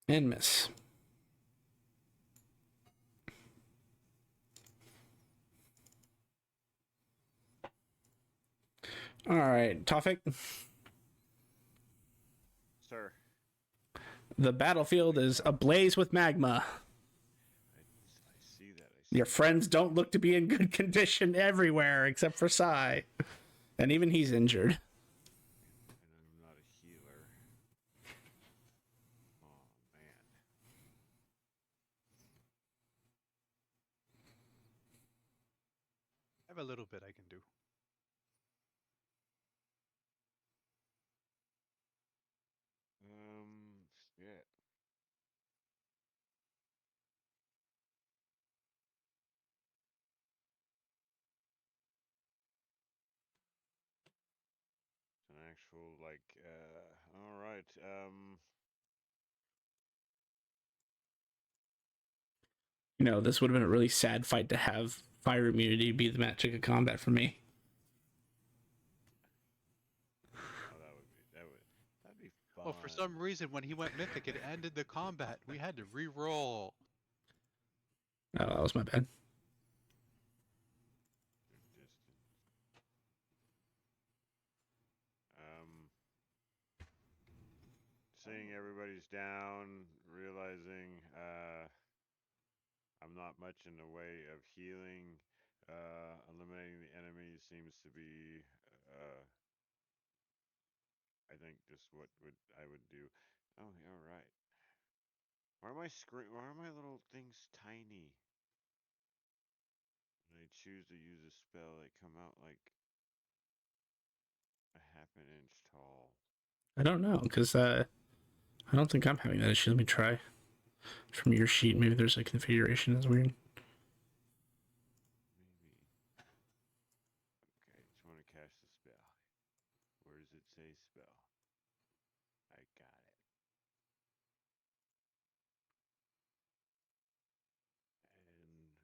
A: And miss. All right, Tofik.
D: Sir.
A: The battlefield is ablaze with magma.
D: I see that. I see
A: Your friends don't look to be in good condition everywhere except for Sai. And even he's injured.
D: And I'm not a healer. Oh, man.
B: I have a little bit I can do.
D: Shit. cool. Like, all right.
A: You know, this would have been a really sad fight to have fire immunity be the magic of combat for me.
D: Oh, that'd be fun.
B: Well, for some reason, when he went mythic, it ended the combat. We had to re-roll.
A: Oh, that was my bad.
D: Distance. Seeing everybody's down, realizing I'm not much in the way of healing. Eliminating the enemy seems to be, I think, just what I would do. Oh, yeah, all right. Why are my screen? Why are my little things tiny? When I choose to use a spell, they come out like a half an inch tall.
A: I don't know, because I don't think I'm having that issue. Let me try. From your sheet, maybe there's a configuration that's weird.
D: Maybe. Okay, just want to cast the spell. Where does it say spell? I got it. And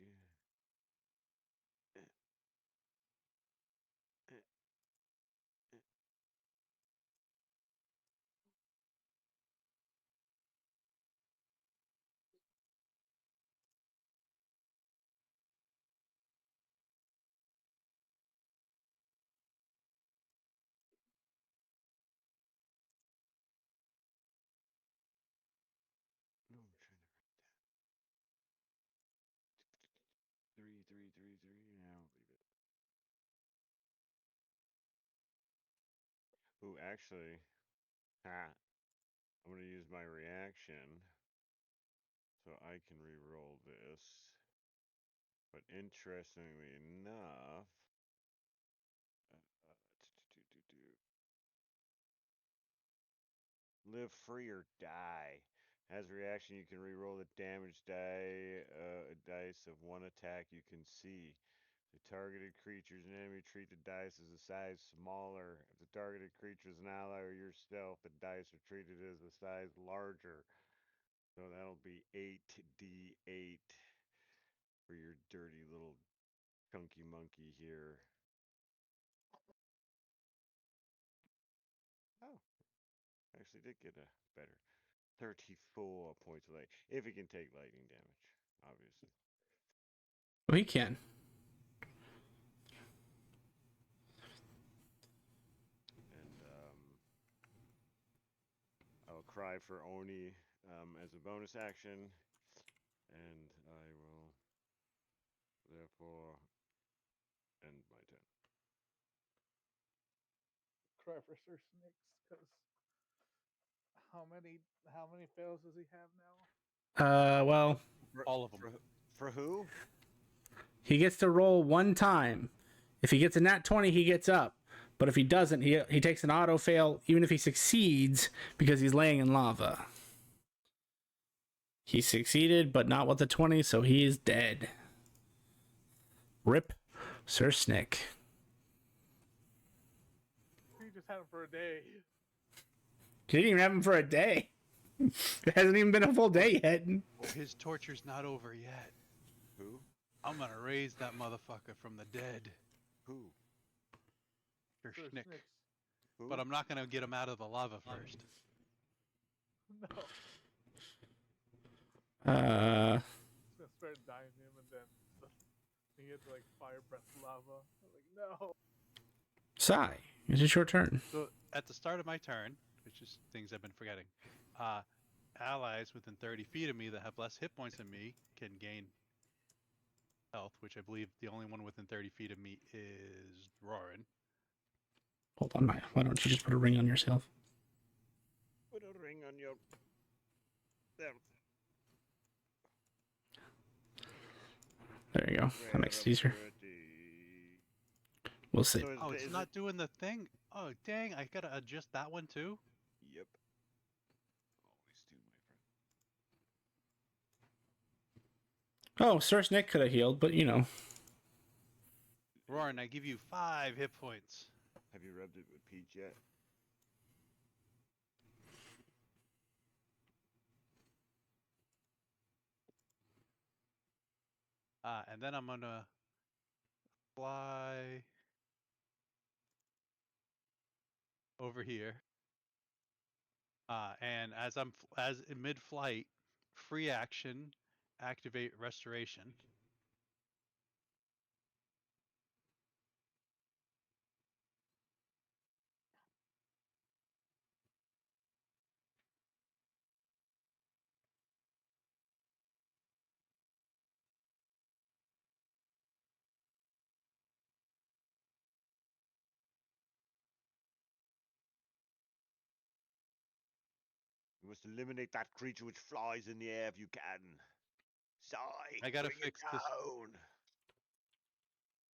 D: do. Eh, eh. No, I'm trying to write that. 3. Now leave it. Ooh, actually, I'm gonna use my reaction so I can re-roll this. But interestingly enough, live free or die. As a reaction, you can re-roll the damage dice of one attack you can see. The targeted creatures and enemy treat the dice as a size smaller. If the targeted creature is an ally or yourself, the dice are treated as a size larger. So that'll be 8d8 for your dirty little chunky monkey here. Oh, actually did get a better 34 points of light. If he can take lightning damage, obviously.
A: Well, he can.
D: And I'll cry for Oni as a bonus action. And I will therefore end my turn.
C: Cry for Sir Snakes, because how many fails does he have now?
A: Well,
B: All of them.
D: For who?
A: he gets to roll one time. If he gets a nat 20, he gets up. But if he doesn't, he takes an auto fail, even if he succeeds, because he's laying in lava. He succeeded, but not with the 20, so he is dead. Rip Sir Snick.
C: He just had him for a day.
A: You didn't even have him for a day. It hasn't even been a full day yet.
B: His torture's not over yet.
D: Who?
B: I'm gonna raise that motherfucker from the dead.
D: Who?
B: Your
C: Sir
B: schnick.
C: Snakes.
D: Who?
B: But I'm not gonna get him out of the lava first.
C: No. He's gonna start dying him, and then he hits like fire breath lava. I'm like, no.
A: Sai, it's just your turn.
B: So at the start of my turn, which is things I've been forgetting, allies within 30 feet of me that have less hit points than me can gain health, which I believe the only one within 30 feet of me is Roarin.
A: Hold on, Maya. Why don't you just put a ring on yourself?
D: Put a ring on your. There.
A: There you go. That makes it easier. We'll see.
D: So
B: Oh, it's not doing the thing. Oh, dang! I gotta adjust that one too.
D: Yep. Always do, my friend.
A: Oh, Sir Snick could have healed, but you know.
B: Roarin, I give you 5 hit points.
D: Have you rubbed it with peach yet?
B: And then I'm gonna fly over here. And as in mid-flight, free action, activate restoration.
D: You must eliminate that creature which flies in the air if you can. Sigh,
B: I gotta
D: bring
B: fix
D: it
B: this.
D: down.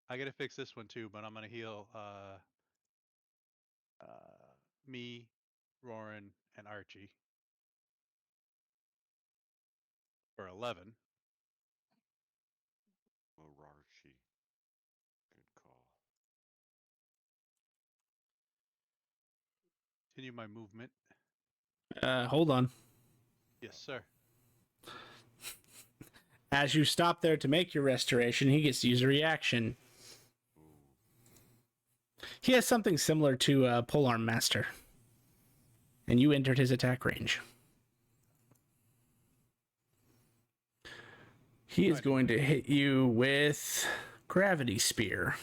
B: I gotta fix this one too, but I'm gonna heal me, Roran, and Archie for 11.
D: Ararchi. Good call.
B: Continue my movement.
A: Hold on.
B: Yes, sir.
A: As you stop there to make your restoration, he gets to use a reaction.
D: Ooh.
A: He has something similar to Polearm Master. And you entered his attack range. He is going to hit you with Gravity Spear.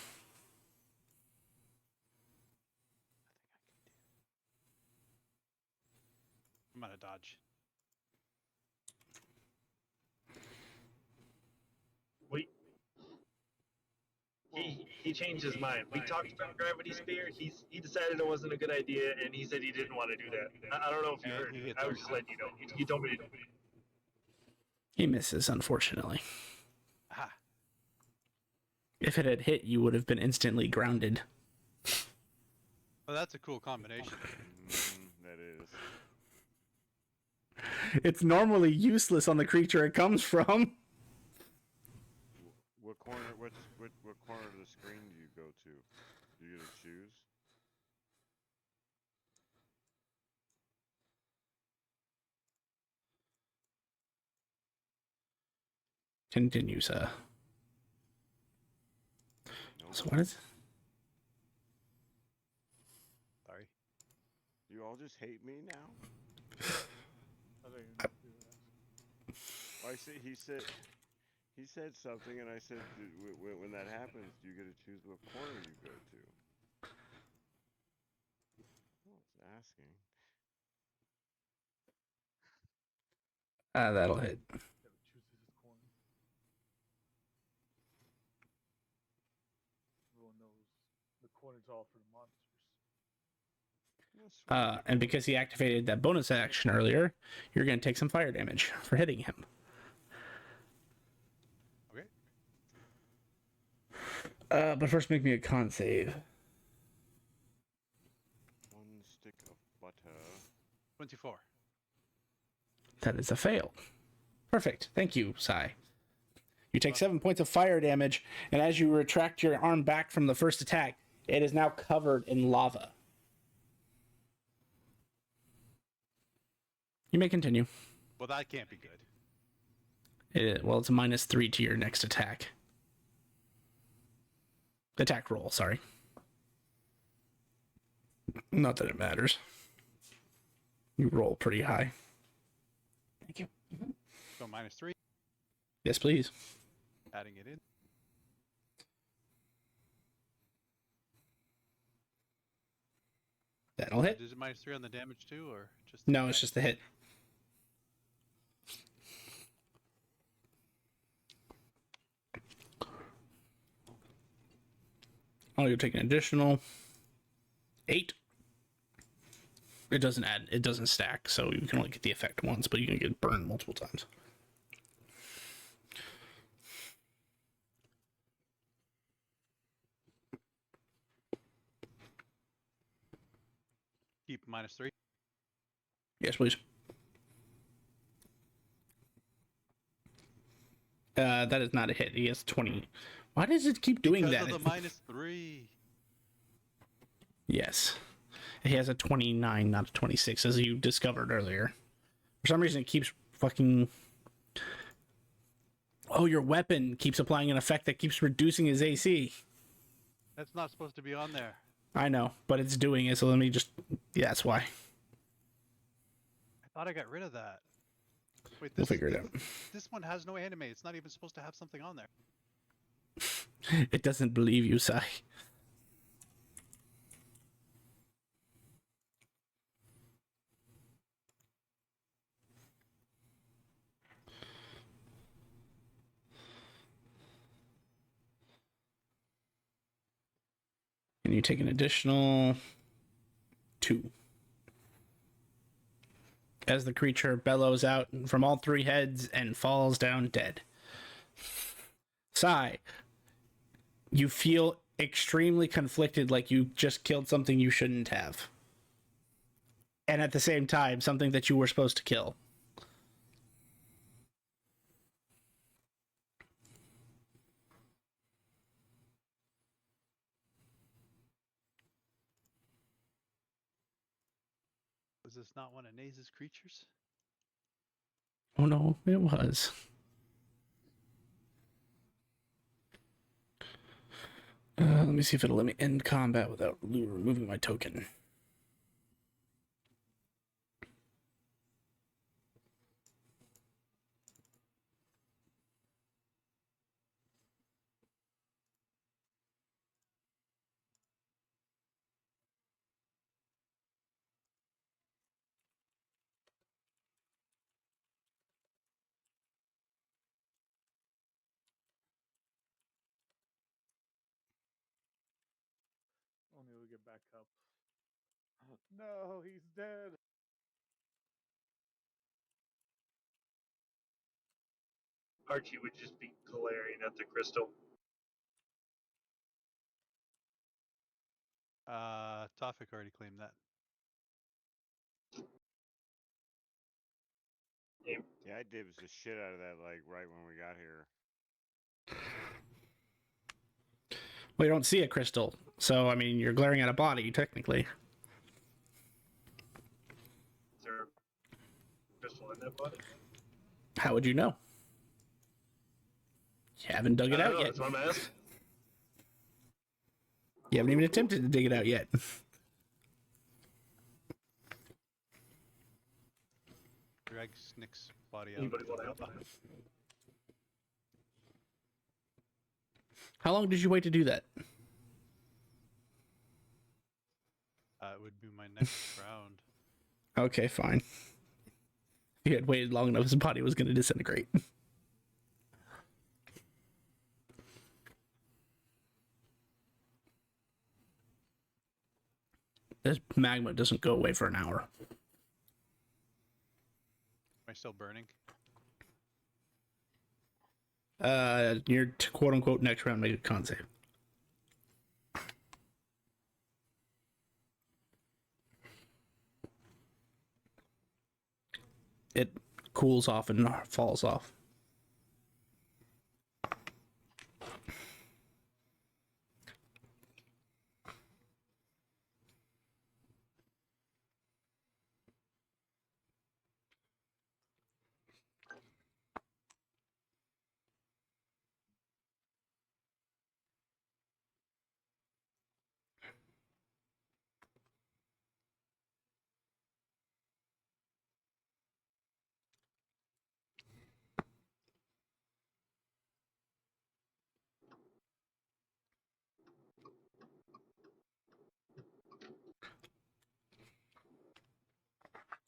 B: I'm gonna dodge.
F: He changed his mind. We talked about gravity spear. He decided it wasn't a good idea, and he said he didn't want to do that. I don't know if you
B: And
F: heard.
B: he hits
F: I was
B: also.
F: just letting you know. He told me to.
A: He misses, unfortunately.
B: Aha.
A: If it had hit, you would have been instantly grounded.
B: Well, that's a cool combination.
D: That is.
A: It's normally useless on the creature it comes from.
D: What corner? What corner of the screen do you go to? Do you get to choose?
A: Continue, sir.
D: Nope.
A: So what is...
B: Sorry.
D: You all just hate me now?
C: I think you can do that.
D: Well, he said something, and I said, when that happens, you get to choose what corner you go to. I was asking.
A: That'll hit.
C: Gotta choose his corner. Everyone knows the corner's all for the monsters.
A: And because he activated that bonus action earlier, you're going to take some fire damage for hitting him.
B: Okay.
A: But first, make me a con save.
D: 1 stick of butter.
B: 24.
A: That is a fail. Perfect. Thank you, Sai. You take 7 points of fire damage, and as you retract your arm back from the first attack, it is now covered in lava. You may continue.
B: Well, that can't be good.
A: Well, it's a -3 to your next attack. Attack roll, sorry. Not that it matters. You roll pretty high. Thank you.
B: So -3.
A: Yes, please.
B: Adding it in.
A: That'll hit.
B: Is it -3 on the damage too, or just?
A: No, it's just the hit. Oh, you'll take an additional 8. It doesn't add. It doesn't stack, so you can only get the effect once, but you can get burned multiple times.
B: Keep -3.
A: Yes, please. That is not a hit. He has 20. Why does it keep doing
B: Because
A: that?
B: of the -3.
A: Yes. He has a 29, not a 26, as you discovered earlier. For some reason, it keeps fucking... Oh, your weapon keeps applying an effect that keeps reducing his AC.
B: That's not supposed to be on there.
A: I know, but it's doing it, so let me just... Yeah, that's why.
B: I thought I got rid of that. Wait,
A: We'll figure it out.
B: This one has no anime. It's not even supposed to have something on there.
A: It doesn't believe you, Sai. And you take an additional 2. As the creature bellows out from all 3 heads and falls down dead. Sai, you feel extremely conflicted, like you just killed something you shouldn't have. And at the same time, something that you were supposed to kill.
B: Was this not one of Naze's creatures?
A: Oh no, it was. Let me see if it'll let me end combat without removing my token.
C: Only we get back up. No, he's dead.
F: Archie would just be glaring at the crystal.
B: Tofik already claimed that.
D: Yeah, I dibs the shit out of that, like, right when we got here.
A: Well, you don't see a crystal, so, I mean, you're glaring at a body, technically.
F: Is there a crystal in that body?
A: How would you know? You haven't dug it
F: I
A: out
F: don't know,
A: yet.
F: that's what I'm asking.
A: You haven't even attempted to dig it out yet.
B: Drag Snick's body out.
F: Anybody want to help?
A: How long did you wait to do that?
B: It would be my next round.
A: Okay, fine. If you had waited long enough, his body was going to disintegrate. This magma doesn't go away for an hour.
B: Am I still burning?
A: Your quote unquote next round, make a con save. It cools off and falls off.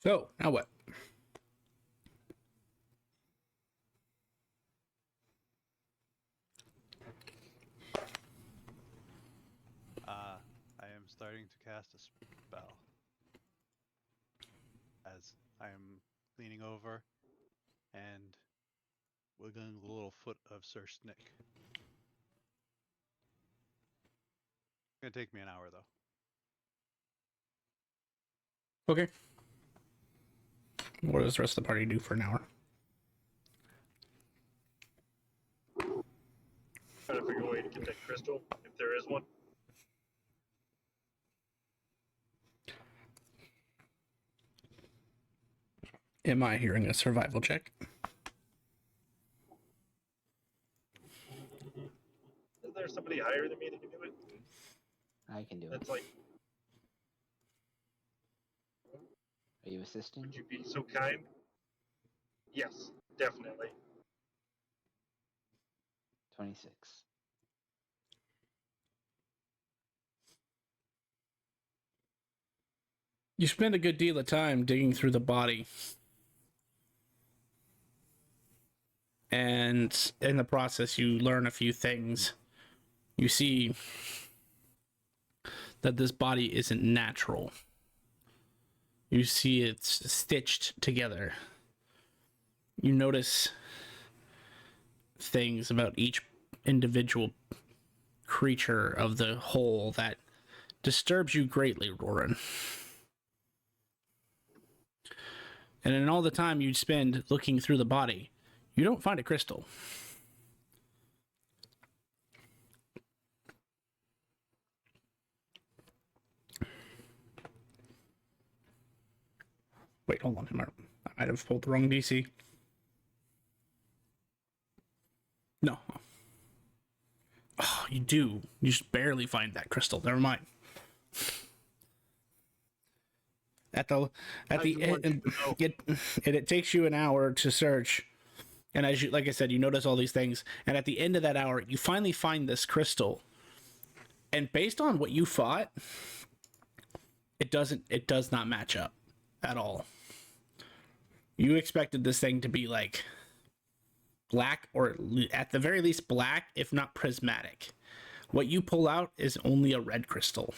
A: So, now what?
B: I am starting to cast a spell. As I am leaning over and wiggling the little foot of Sir Snick. It's gonna take me an hour though.
A: Okay. What does the rest of the party do for an hour?
F: Trying to figure a way to get that crystal, if there is one.
A: Am I hearing a survival check?
F: Is there somebody higher than me that can do it?
E: I can do it.
F: That's like,
E: Are you assisting?
F: would you be so kind? Yes, definitely.
E: 26.
A: You spend a good deal of time digging through the body. And in the process, you learn a few things. You see that this body isn't natural. You see it's stitched together. You notice things about each individual creature of the whole that disturbs you greatly, Roran. And in all the time you spend looking through the body, you don't find a crystal. Wait, hold on. I might have pulled the wrong DC. No. Oh, you do. You just barely find that crystal. Never mind. At the end, it takes you an hour to search, and as you, like I said, you notice all these things, and at the end of that hour, you finally find this crystal. And based on what you fought, it does not match up at all. You expected this thing to be like black, or at the very least black, if not prismatic. What you pull out is only a red crystal.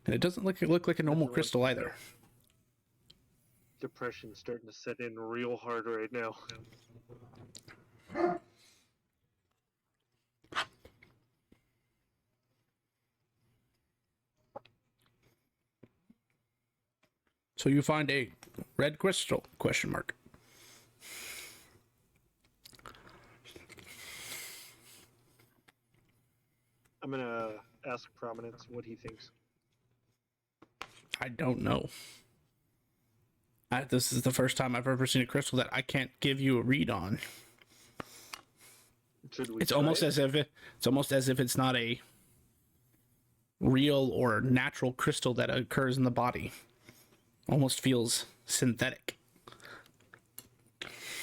A: And it doesn't look like a normal crystal either.
F: Depression's starting to set in real hard right now.
A: So you find a red crystal? Question mark.
F: I'm gonna ask Prominence what he thinks.
A: I don't know. This is the first time I've ever seen a crystal that I can't give you a read on.
F: Should we
A: It's
F: try
A: almost
F: it?
A: as if it's not a real or natural crystal that occurs in the body. Almost feels synthetic.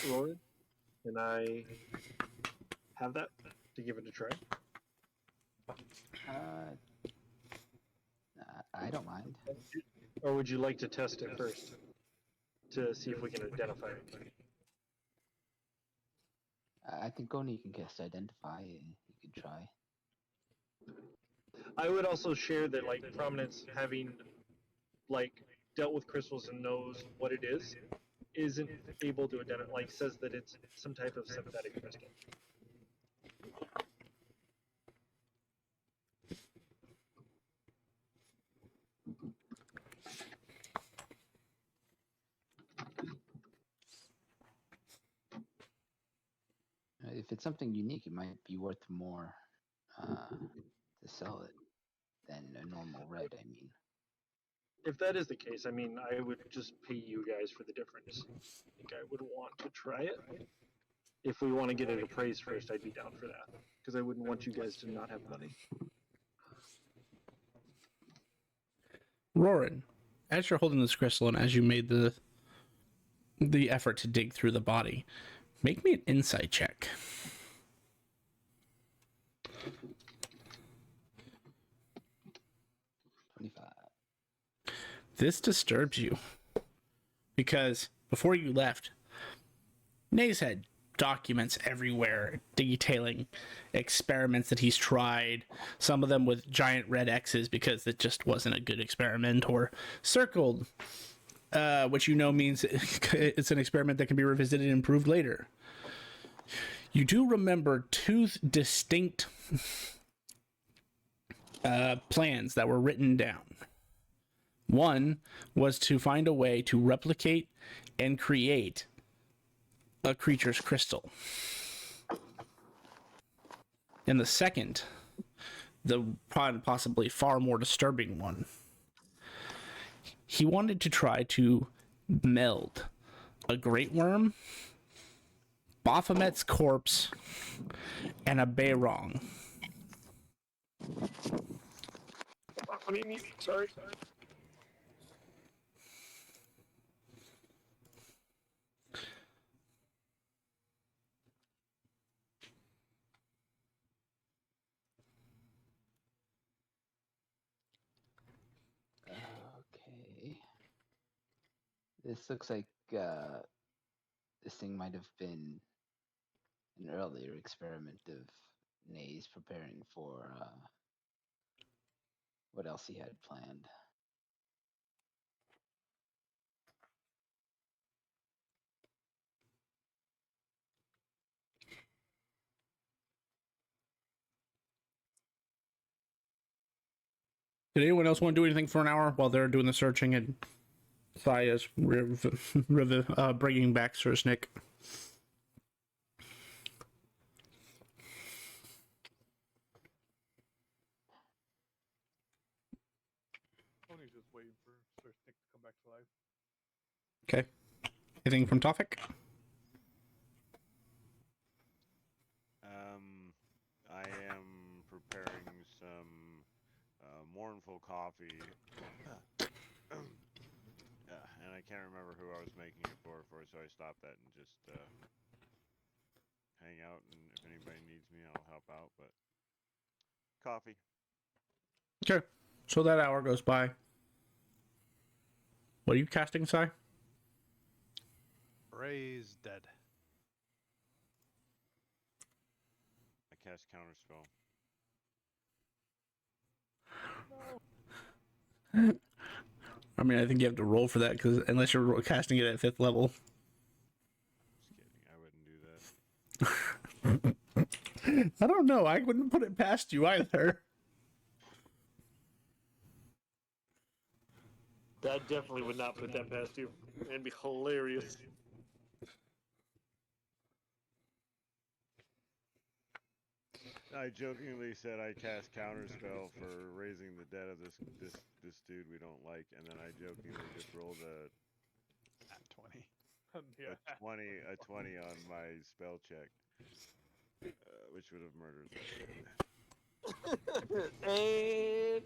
F: Lauren, can I have that to give it a try?
E: I don't mind.
F: Or would you like to test it first to see if we can identify it?
E: I think only you can cast Identify. You can try.
F: I would also share that, like, Prominence, having like dealt with crystals and knows what it is, isn't able to identify. Like, says that it's some type of synthetic crystal.
E: If it's something unique, it might be worth more to sell it than a normal red. I mean,
F: If that is the case, I mean, I would just pay you guys for the difference. I think I would want to try it. If we want to get it appraised first, I'd be down for that. Because I wouldn't want you guys to not have money.
A: Roran, as you're holding this crystal and as you made the effort to dig through the body, make me an insight check. This disturbs you because before you left, Nays had documents everywhere detailing experiments that he's tried, some of them with giant red X's because it just wasn't a good experiment, or circled, which you know means it's an experiment that can be revisited and improved later. You do remember two distinct plans that were written down. One was to find a way to replicate and create a creature's crystal. And the second the possibly far more disturbing one. He wanted to try to meld a great worm, Baphomet's corpse, and a Beirong.
F: What do you mean? Sorry.
E: Okay. This looks like this thing might have been an earlier experiment of Nay's preparing for what else he had planned.
A: Did anyone else want to do anything for an hour while they're doing the searching and Saya's bringing back Sir Snick?
C: Tony's just waiting for Sir Snick to come back to life.
A: Okay. Anything from Tofik?
D: I am preparing some mournful coffee. And I can't remember who I was making it for, so I stopped that and just hang out. And if anybody needs me, I'll help out. But coffee.
A: Okay. So that hour goes by. What are you casting, Sai?
B: Ray's dead.
D: I cast counterspell.
A: I mean, I think you have to roll for that because unless you're casting it at 5th level.
D: Just kidding. I wouldn't do that.
A: I don't know. I wouldn't put it past you either.
F: That definitely would not put that past you. It'd be hilarious.
D: I jokingly said I cast counterspell for raising the dead of this dude we don't like, and then I jokingly just rolled a
B: At 20.
C: Yeah.
D: 20 on my spell check, which would have murdered that dude.
G: And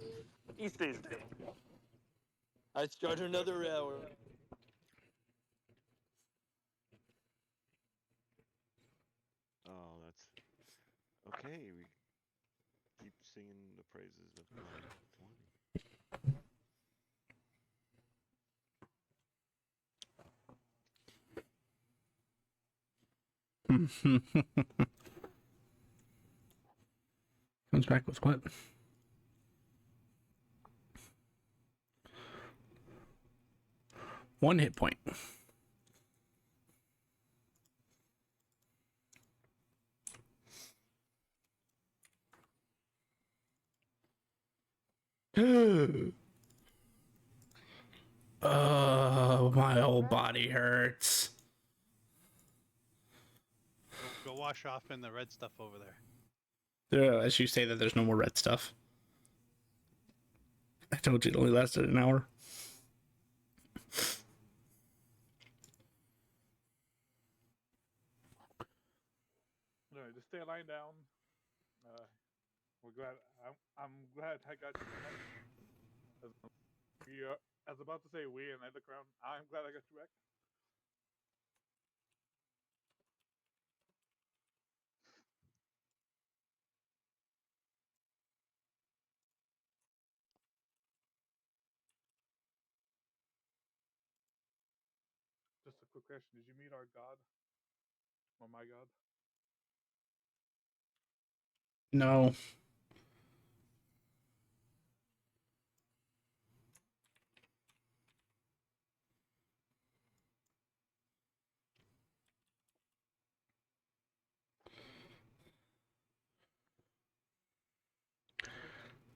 G: he stays dead. I start another hour.
D: Oh, that's okay. We keep singing the praises of my 20.
A: Comes back with what? One hit point. Oh, my whole body hurts.
B: Go wash off in the red stuff over there.
A: As you say that there's no more red stuff. I told you it only lasted an hour.
C: No, just stay lying down. We're glad. I'm glad I got you back. I was about to say we, and I look around. I'm glad I got you back. Just a quick question: did you meet our god, or my god?
A: No.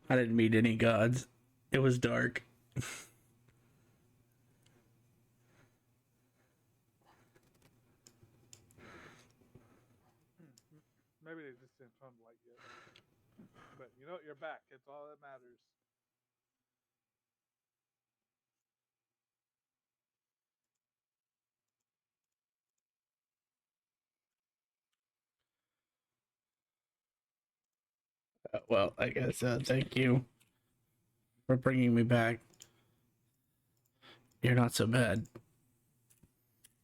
A: I didn't meet any gods. It was dark.
C: Maybe they just didn't turn the light yet. But you know, you're back. It's all that matters.
A: Well, I guess thank you for bringing me back. You're not so bad.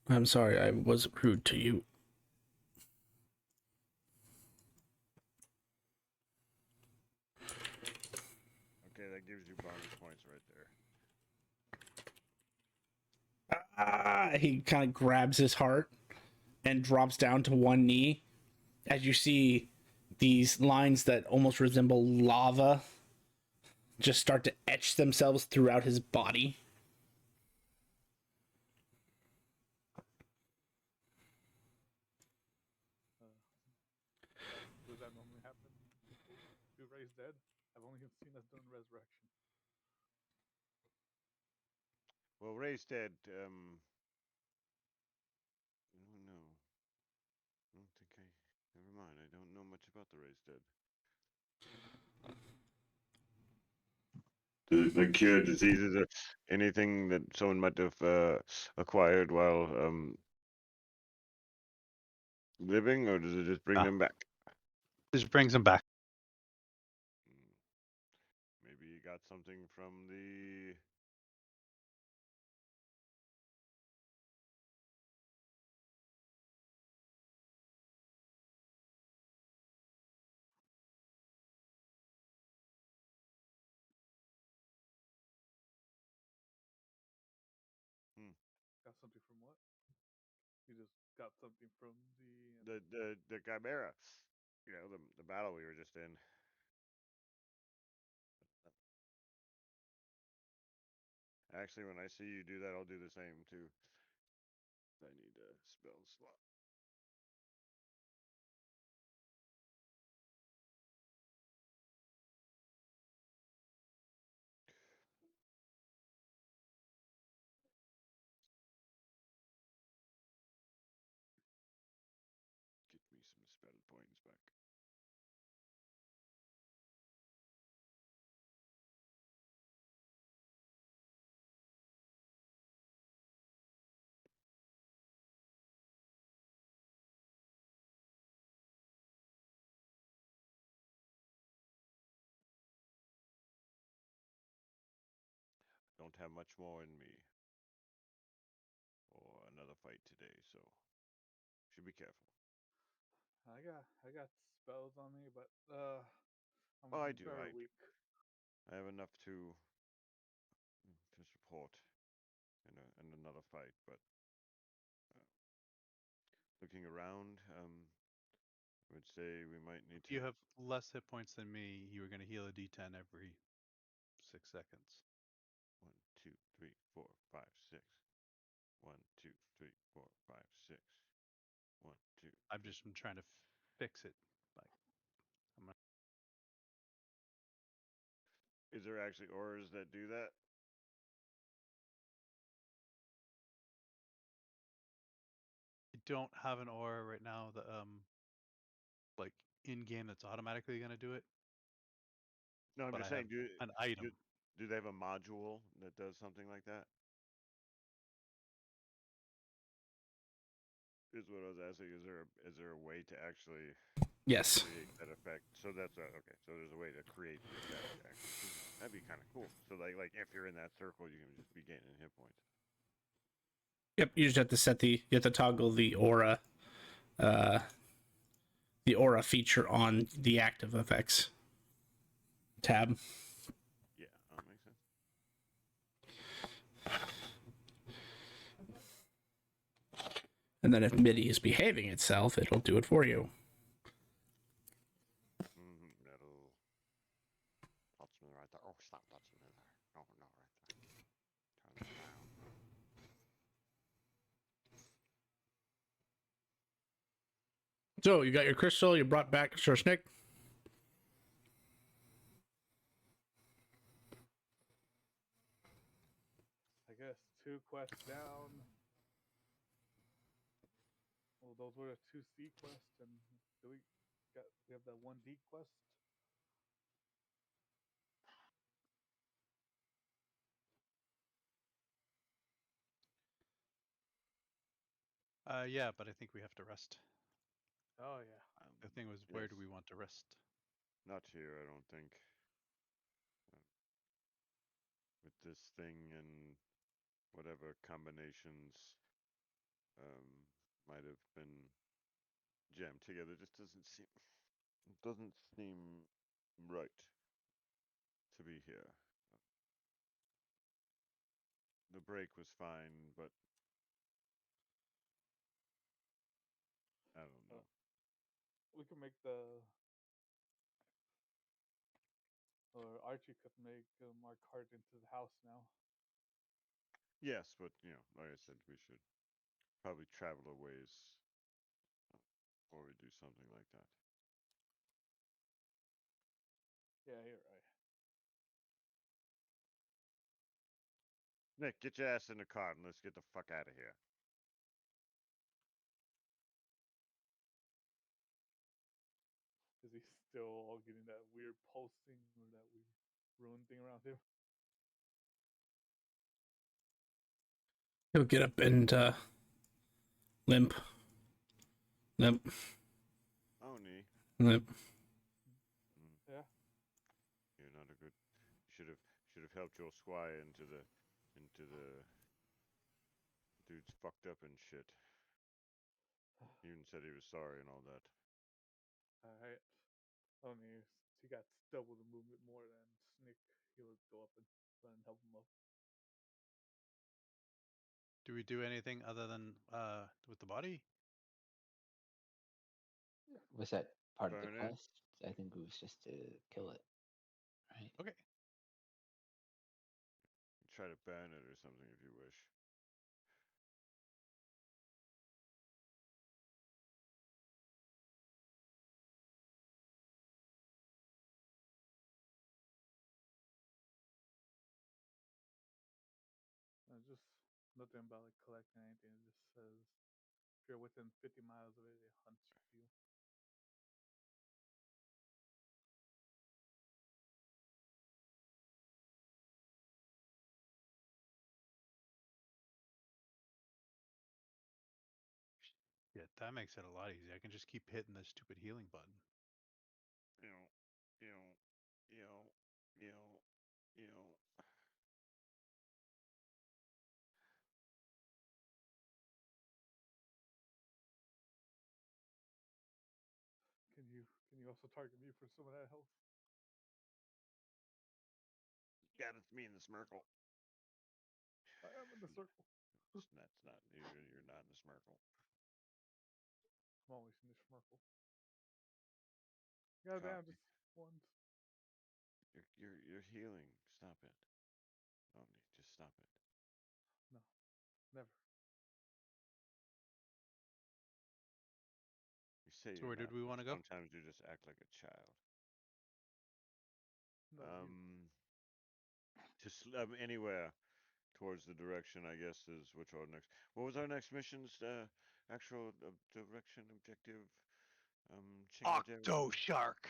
A: I'm sorry I was rude to you.
D: Okay, that gives you bonus points right there.
A: He kind of grabs his heart and drops down to one knee as you see these lines that almost resemble lava just start to etch themselves throughout his body.
C: Does that normally happen? To raise dead? I've only seen that done in resurrection.
D: Well, Ray's dead. I don't know. I don't think I. Never mind. I don't know much about the Ray's dead. The cure diseases or anything that someone might have acquired while living, or does it just bring
B: Ah.
D: them back?
B: Just brings him back.
D: Hmm. Maybe you got something from the.
C: Got something from what? You just got something from
D: The Chimera. You know, the battle we were just in. Actually, when I see you do that, I'll do the same too. I need a spell slot. Get me some spell points back. Don't have much more in me for another fight today, so should be careful.
C: I got spells on me, but I'm
D: Oh, I do.
C: very weak.
D: I have enough to support in another fight, but looking around, I would say we might need
B: If you
D: to.
B: have less hit points than me, you are going to heal a D10 every 6 seconds.
D: 1, 2, 3, 4, 5, 6. 1, 2, 3, 4, 5, 6. 1, 2.
B: I'm just trying to fix it. Like, I'm gonna,
D: Is there actually auras that do that?
B: I don't have an aura right now that like in game that's automatically going to do it,
D: No, I'm
B: but
D: just
B: I have
D: saying.
B: an item.
D: Do they have a module that does something like that? Is what I was asking. Is there a way to actually
A: Yes.
D: create that effect? So that's okay. So there's a way to create the effect actually. That'd be kind of cool. So like if you're in that circle, you can just be gaining hit points.
A: Yep, you just have to you have to toggle the aura feature on the active effects tab.
D: Yeah, makes sense.
A: And then if MIDI is behaving itself, it'll do it for you.
D: That'll touch me right there. Oh, stop touching me there. Oh, no, right there. Turn that down.
A: So you got your crystal, you brought back Sir Snick.
C: I guess 2 quests down. Well, those were the 2 C quests, and we have that 1 D quest.
B: Yeah, but I think we have to rest.
C: Oh yeah.
B: The thing was, where do
D: Yes.
B: we want to rest?
D: Not here, I don't think. Uh, with this thing and whatever combinations might have been jammed together, just doesn't seem right to be here. The break was fine, but I don't know.
C: We can make the, or Archie could make our cart into the house now.
D: Yes, but like I said, we should probably travel a ways before we do something like that.
C: Yeah, you're right.
D: Nick, get your ass in the car and let's get the fuck out of here.
C: Is he still all getting that weird pulsing or that weird ruin thing around him?
A: He'll get up and limp. Limp.
D: Oni,
A: Limp.
D: mm,
C: Yeah.
D: you're not a good. Should have helped your squire into the dude's fucked up and shit. He even said he was sorry and all that.
C: Alright. Only if he got double the movement more than Snick, he would go up and run and help him up.
B: Do we do anything other than with the body?
E: Was that part of the
D: Burn it.
E: quest? I think it was just to kill it, right?
B: Okay.
D: Try to burn it or something if you wish.
C: Just nothing about like collecting anything. It just says if you're within 50 miles of it, it hunts you.
B: Yeah, that makes it a lot easier. I can just keep hitting the stupid healing button.
D: You know, you know, you know, you know, you know.
C: Can you also target me for some of that health?
D: God, it's me in the Smirkle.
C: I am in the circle.
D: That's not. You're not in the Smirkle.
C: I'm always in the Schmerkle. Goddamn,
D: Copy.
C: just once.
D: You're healing. Stop it. Oni, just stop it.
C: No, never.
D: You say
B: So
D: you're
B: where did
D: not,
B: we
D: but
B: want to go?
D: sometimes you just act like a child.
C: No, you.
D: Just anywhere towards the direction, I guess, is which our next. What was our next mission's actual direction objective?
B: Octo
D: Chingadera?
B: shark.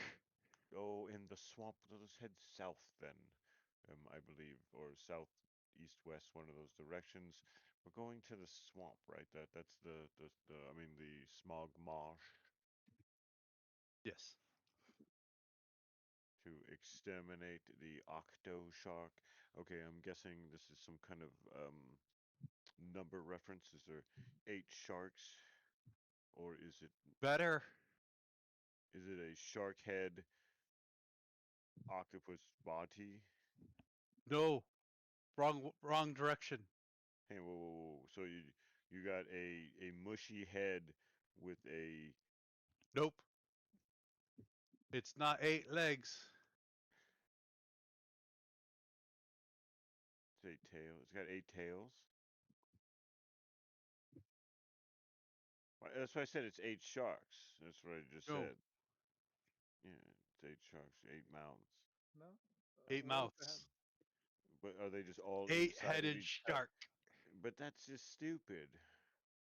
D: Oh, in the swamp. Let's head south then. I believe, or south, east, west, one of those directions. We're going to the swamp, right? That's the I mean the smog marsh
B: Yes.
D: to exterminate the octo shark. Okay, I'm guessing this is some kind of number reference. Is there 8 sharks, or
B: Better.
D: is it a shark head octopus body?
B: No. Wrong direction.
D: Hey, whoa, whoa, whoa. So you got a mushy head with a
B: Nope. It's not 8 legs.
D: say tail. It's got 8 tails. That's why I said it's 8 sharks. That's what I just
B: No.
D: said. Yeah, it's 8 sharks, 8 mouths.
C: No.
B: Eight
C: What else they have?
B: mouths.
D: But are they just all inside of
B: Eight-headed
D: each other?
B: shark.
D: But that's just stupid.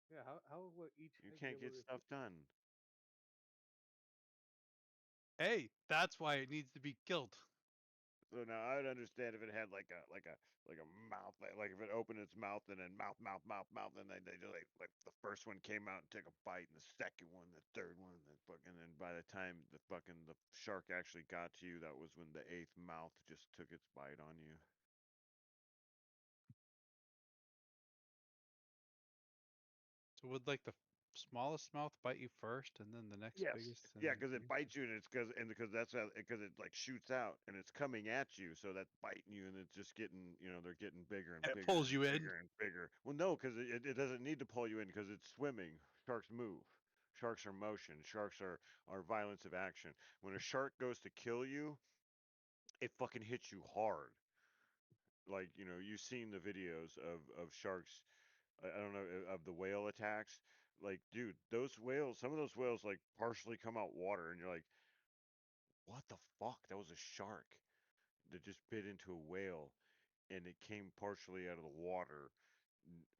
C: Yeah. How will each
D: You
C: head be
D: can't
C: able
D: get
C: to
D: stuff
C: hit?
D: done.
B: Hey, that's why it needs to be killed.
D: So now I would understand if it had like a mouth, like if it opened its mouth and then mouth, and they just like the first one came out and took a bite, and the second one, the third one, and then by the time the shark actually got to you, that was when the eighth mouth just took its bite on you.
B: So would like the smallest mouth bite you first, and then the next
D: Yes.
B: biggest? And
D: Yeah,
B: then
D: because it
B: biggest?
D: bites you, and it's because that's because it like shoots out, and it's coming at you, so that's biting you, and it's just getting they're getting bigger and
B: And it
D: bigger
B: pulls
D: and
B: you in?
D: bigger and bigger. Well, no, because it doesn't need to pull you in because it's swimming. Sharks move. Sharks are motion. Sharks are violence of action. When a shark goes to kill you, it fucking hits you hard. Like you've seen the videos of sharks. I don't know of the whale attacks. Like, dude, those whales. Some of those whales like partially come out water, and you're like, what the fuck? That was a shark that just bit into a whale, and it came partially out of the water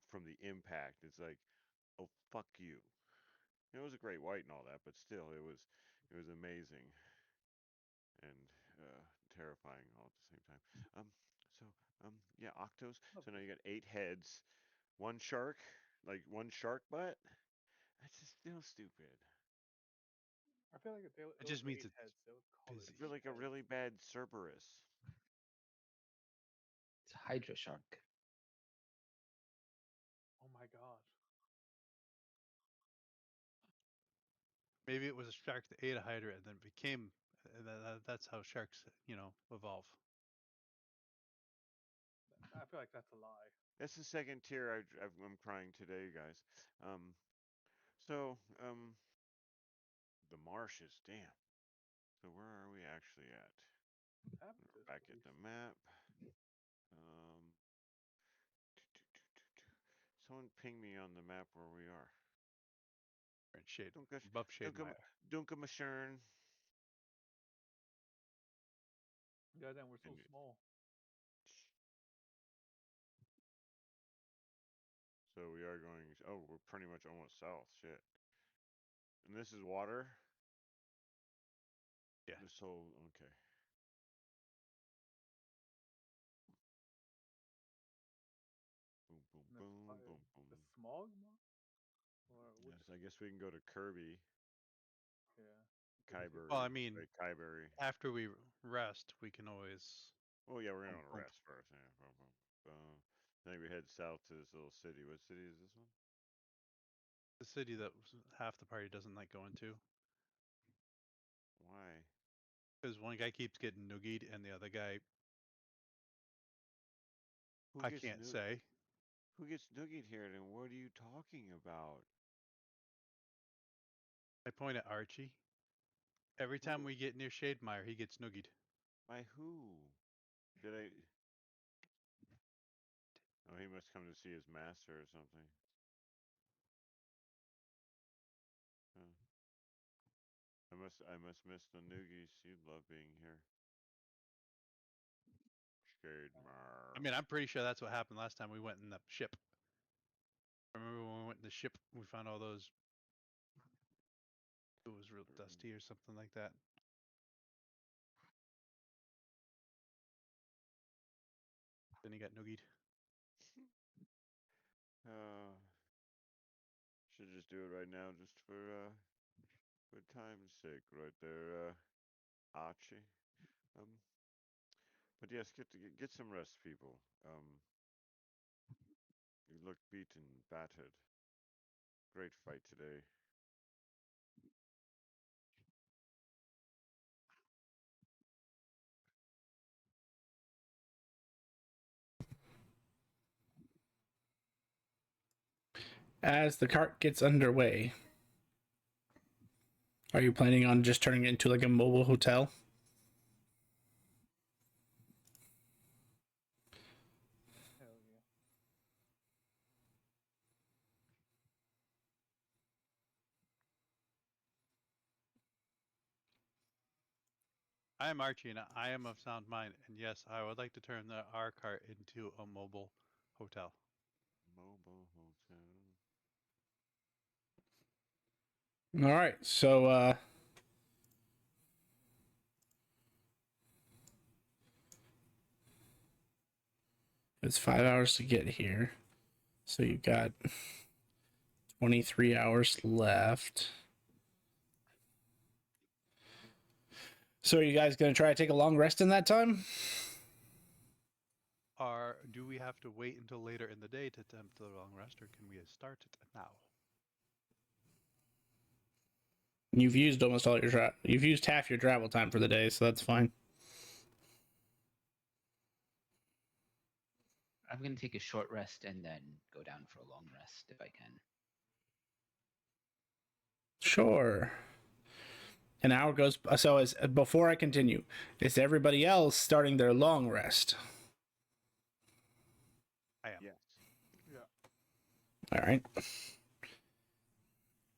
D: from the impact. It's like, oh fuck you. It was a great white and all that, but still, it was amazing and terrifying all at the same time. So yeah, octos. So now you got 8 heads, one shark, like one shark butt. That's just still stupid.
C: I feel like if
B: It just
C: was
B: means
C: 8
B: it's
C: heads, they would call
B: busy.
C: it
D: I feel like a
C: heads.
D: really bad Cerberus.
E: It's Hydra Shark.
C: Oh my gosh.
B: Maybe it was a shark that ate a hydra and then became. That's how sharks, evolve.
C: I feel like that's a lie.
D: That's the second tear I'm crying today, guys. Um, so the marshes, damn. So where are we actually at? We're
C: Amethyst,
D: back
C: at
D: at the
C: least.
D: map. Um, someone ping me on the map where we are.
B: We're in shade.
D: Dunka,
B: Above shade
D: Dunka,
B: Maya.
D: Dunka Mashern.
C: Goddamn, we're so
D: And
C: small.
D: so we are going. Oh, we're pretty much almost south. Shit. And this is water.
B: Yeah.
D: This whole okay. Boom, boom,
C: And that's
D: boom, boom, boom.
C: the smog month? Or which?
D: Yes, I guess we can go to Kirby,
C: Yeah.
B: Well, I
D: Kyberry,
B: mean,
D: right? Kyberry.
B: after we rest, we can always.
D: Oh yeah, we're
B: Boom,
D: gonna
B: boom.
D: rest first. Yeah, boom, boom, boom. Then we head south to this little city. What city is this one?
B: The city that half the party doesn't like going to,
D: Why?
B: because one guy keeps getting noogied and the other guy,
D: Who
B: I
D: gets
B: can't say.
D: Who gets noogied here? And what are you talking about?
B: I point at Archie. Every time
D: Who?
B: we get near Shademire, he gets noogied.
D: By who? Did I? Oh, he must come to see his master or something. Huh. I must miss the noogies. You'd love being here. Scared
B: I mean, I'm pretty sure that's what happened last time we went in the ship. Remember when we went in the ship, we found all those. It was real dusty or something like that. Then he got noogied.
D: Should just do it right now, just for time's sake, right there, Archie. Um, but yes, get some rest, people. You look beaten, battered. Great fight today.
A: As the cart gets underway, are you planning on just turning it into like a mobile hotel?
C: Hell yeah.
B: I am Archie, and I am of sound mind. And yes, I would like to turn our cart into a mobile hotel.
D: Mobile hotel.
A: All right, so It's 5 hours to get here. So you got 23 hours left. So are you guys going to try to take a long rest in that time?
B: Do we have to wait until later in the day to attempt the long rest, or can we start it now?
A: You've used almost all your you've used half your travel time for the day, so that's fine.
E: I'm gonna take a short rest and then go down for a long rest if I can.
A: Sure. An hour goes. So as before I continue, is everybody else starting their long rest?
B: I am.
D: Yes.
A: All right.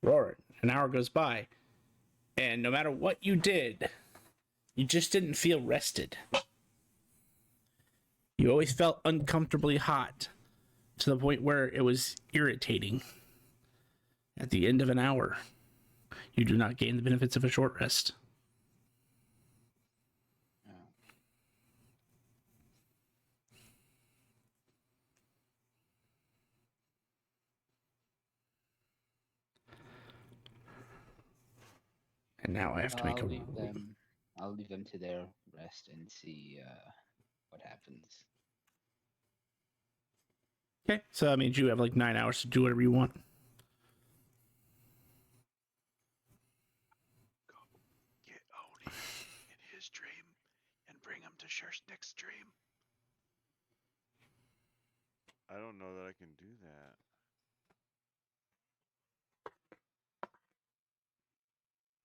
A: Roar. An hour goes by, and no matter what you did, you just didn't feel rested. You always felt uncomfortably hot to the point where it was irritating. At the end of an hour, you do not gain the benefits of a short rest.
E: Oh.
A: And now I have to make a.
E: I'll leave them to their rest and see what happens.
A: Okay, so that means you have like 9 hours to do whatever you want.
B: Get Oni in his dream and bring him to Shershnik's dream.
D: I don't know that I can do that.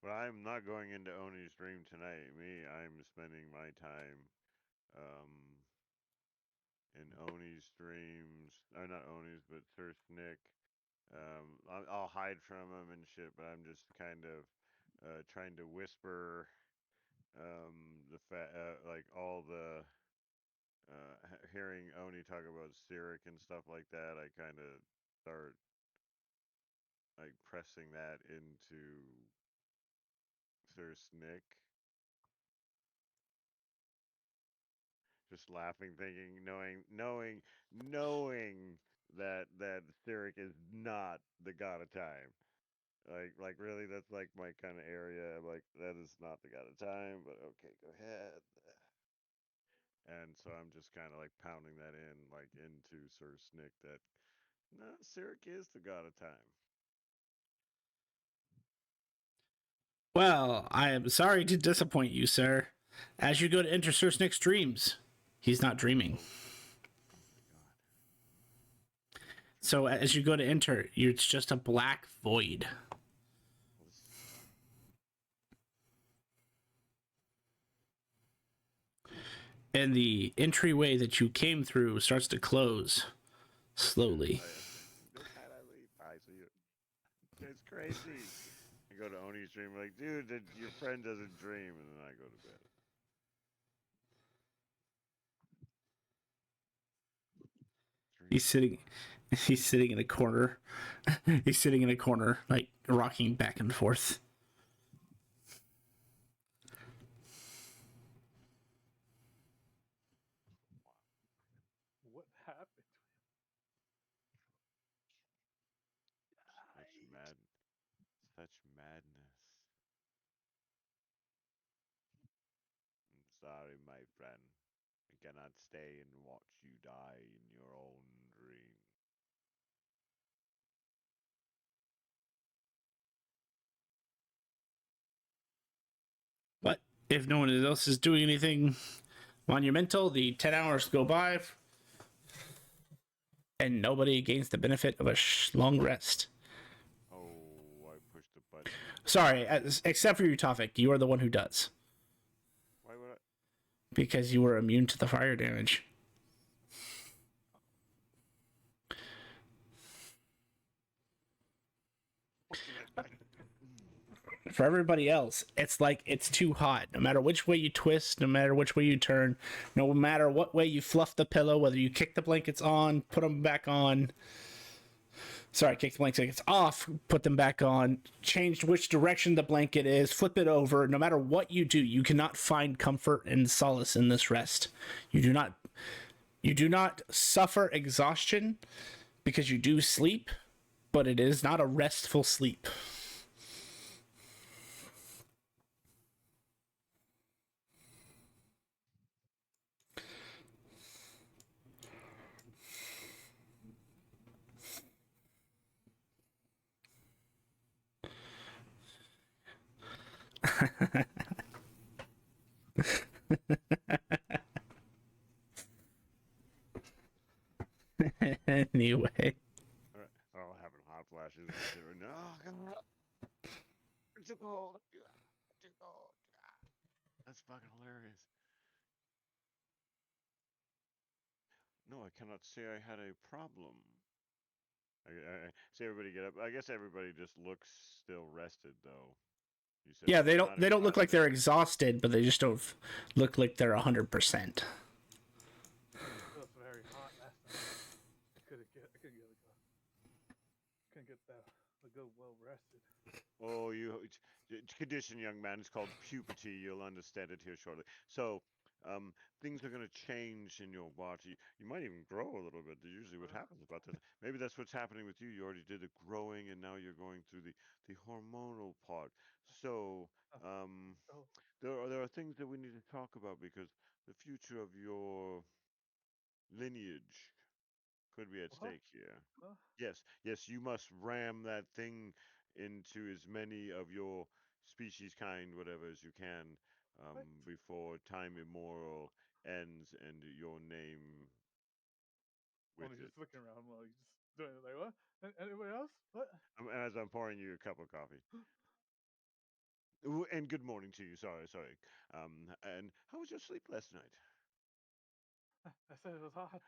D: But I'm not going into Oni's dream tonight. I'm spending my time in Oni's dreams. Not Oni's, but Sir Snick. I'll hide from him and shit, but I'm just kind of trying to whisper like all the hearing Oni talk about Cyric and stuff like that. I kind of start like pressing that into Sir Snick. Just laughing, thinking, knowing that Cyric is not the god of time. Like really, that's like my kind of area. Like that is not the god of time. But okay, go ahead. And so I'm just kind of like pounding that in, like into Sir Snick that no, Cyric is the god of time.
A: Well, I am sorry to disappoint you, sir. As you go to enter Sir Snick's dreams, he's not dreaming.
D: Oh my god.
A: So as you go to enter, it's just a black void.
D: Well, this is fun.
A: And the entryway that you came through starts to close slowly.
D: How did I leave? I see you. It's crazy. I go to Oni's dream, like, dude, your friend doesn't dream, and then I go to bed.
A: He's sitting in a corner. He's sitting in a corner, like rocking back and forth.
C: What happened?
D: Such madness. I'm sorry, my friend. I cannot stay and watch you die in your own dream.
A: But if no one else is doing anything monumental, the 10 hours go by, and nobody gains the benefit of a long rest.
D: Oh, I pushed the button.
A: Sorry, except for you, Tofik. You are the one who does.
D: Why would I?
A: Because you were immune to the fire damage. For everybody else, it's like it's too hot. No matter which way you twist, no matter which way you turn, no matter what way you fluff the pillow, whether you kick the blankets on, put them back on. Sorry, kick the blankets off, put them back on, change which direction the blanket is, flip it over. No matter what you do, you cannot find comfort and solace in this rest. You do not. You do not suffer exhaustion because you do sleep, but it is not a restful sleep. Anyway.
D: All right. Oh, having hot flashes and shit right now. Oh, God. It's too cold. Too cold. That's fucking hilarious. No, I cannot say I had a problem. I see everybody get up. I guess everybody just looks still rested, though. You said
A: Yeah,
D: it's
A: they
D: not
A: don't look like they're
D: exhausted.
A: exhausted, but they just don't look like they're 100%.
C: It was very hot last night. I couldn't get that a good well rested.
D: Oh, condition, young man. It's called puberty. You'll understand it here shortly. So, things are going to change in your body. You might even grow a little bit. That's usually what happens about this. Maybe that's what's happening with you. You already did the growing, and now you're going through the hormonal part. So, um,
C: Oh,
D: there are things that we need to talk about because the future of your lineage could be at
C: what?
D: stake here.
C: Huh?
D: Yes, you must ram that thing into as many of your species kind, whatever, as you can,
C: What?
D: before time immemorial ends and your name with
C: Only
D: it.
C: just looking around while he's just doing it. Like, what? Anybody else? What?
D: As I'm pouring you a cup of coffee. And good morning to you. Sorry. And how was your sleep last night?
C: I said it was hot.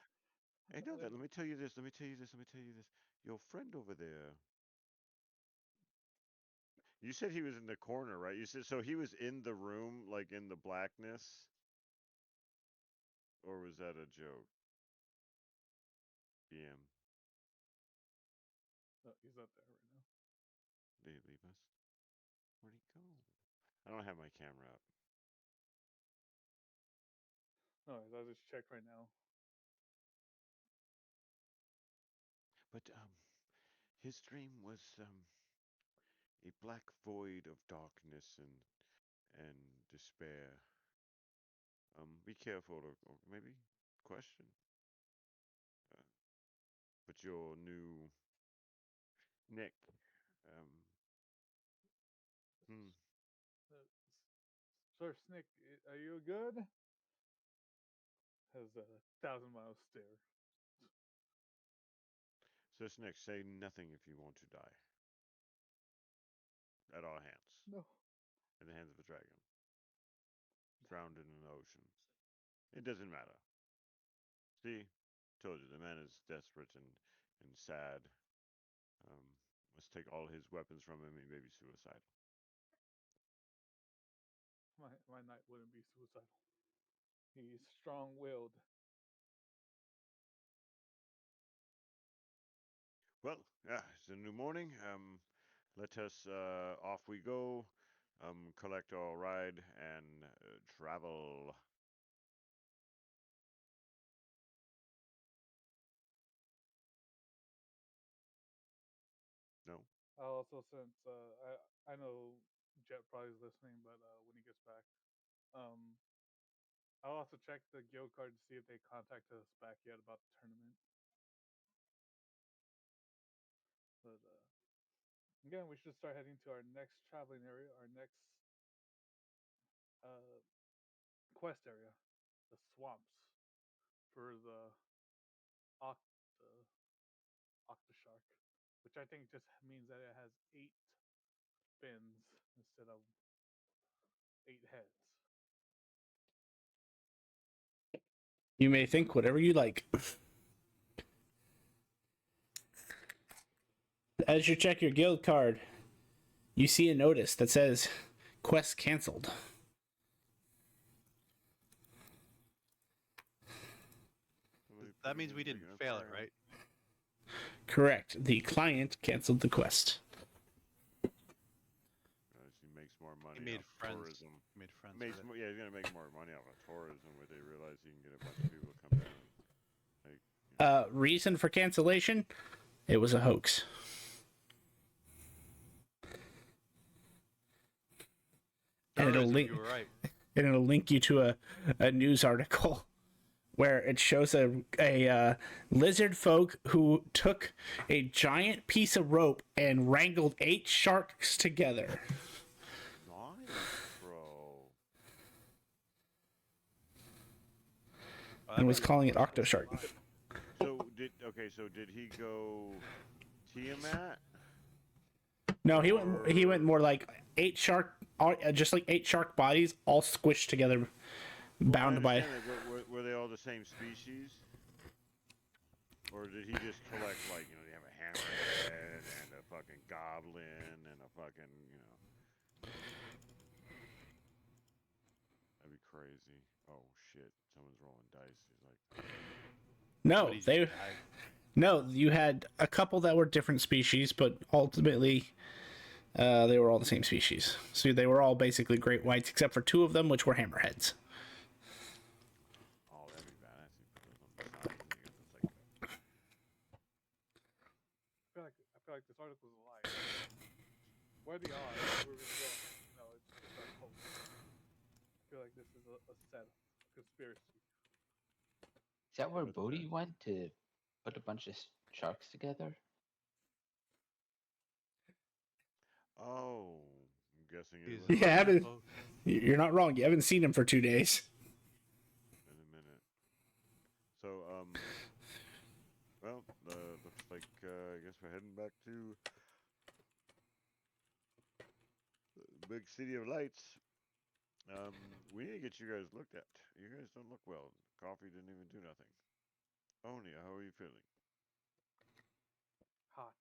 D: Hey, no, that. Let me tell you this. Let me tell you this. Let me tell you this. Your friend over there. You said he was in the corner, right? You said so he was in the room, like in the blackness, or was that a joke? DM,
C: No, he's not there right now.
D: did he leave us? Where'd he go? I don't have my camera up.
C: No, I'll just check right now.
D: But his dream was a black void of darkness and despair. Be careful, or maybe question. Uh, but your new Nick, um, hmm.
C: Uh, Sir Snick, are you good? Has a 1,000 mile stare.
D: So Nick, say nothing if you want to die. At all hands.
C: No.
D: In the hands of a dragon. Drowned in an ocean. It doesn't matter. See? Told you, the man is desperate and sad. Must take all his weapons from him. He may be suicidal.
C: My knight wouldn't be suicidal. He's strong-willed.
D: Well, yeah, it's a new morning. Let us, off we go. Collect our ride and travel. No?
C: Also, since I know Jet probably is listening, but when he gets back, um, I'll also check the guild card to see if they contacted us back yet about the tournament. But again, we should start heading to our next traveling area, our next uh, quest area, the swamps for the octoshark, which I think just means that it has 8 fins instead of 8 heads.
A: You may think whatever you like. As you check your guild card, you see a notice that says quest canceled.
B: That means we didn't fail it, right?
A: Correct. The client canceled the quest.
D: He makes more money
B: He made
D: off
B: friends.
D: tourism.
B: He made friends.
D: Makes
B: with it.
D: yeah, he's gonna make more money off of tourism where they realize he can get a bunch of people to come down.
A: Reason for cancellation? It was a hoax. And it'll
B: Terrorism,
A: link.
B: you were right.
A: And it'll link you to a news article where it shows a lizard folk who took a giant piece of rope and wrangled 8 sharks together.
D: Nice, bro.
A: And was calling it Octoshark.
D: So did he go Tiamat?
A: No, he went more like 8 shark, just like 8 shark bodies all squished together, bound by.
D: Were they all the same species? Or did he just collect, like, they have a hammerhead and a fucking goblin and a fucking, That'd be crazy. Oh shit! Someone's rolling dice. He's like,
A: No, no, you had a couple that were different species, but ultimately, they were all the same species. So they were all basically great whites, except for 2 of them, which were hammerheads.
D: oh, that'd be bad. I see. Put those on the side.
C: I feel like this article is a lie. What are the odds? We're really wrong. No, it's just a hoax. I feel like this is a setup, a conspiracy.
E: Is that where
D: What's
E: Bodhi
D: that?
E: went to put a bunch of sharks together?
D: Oh, I'm guessing it
B: He's
D: was
A: Yeah,
B: looking
A: but-
B: for-
A: You're not wrong. You haven't seen him for 2 days.
D: in a minute. So, well, looks like I guess we're heading back to the big city of lights. We need to get you guys looked at. You guys don't look well. Coffee didn't even do nothing. Oni, how are you feeling?
C: Hot.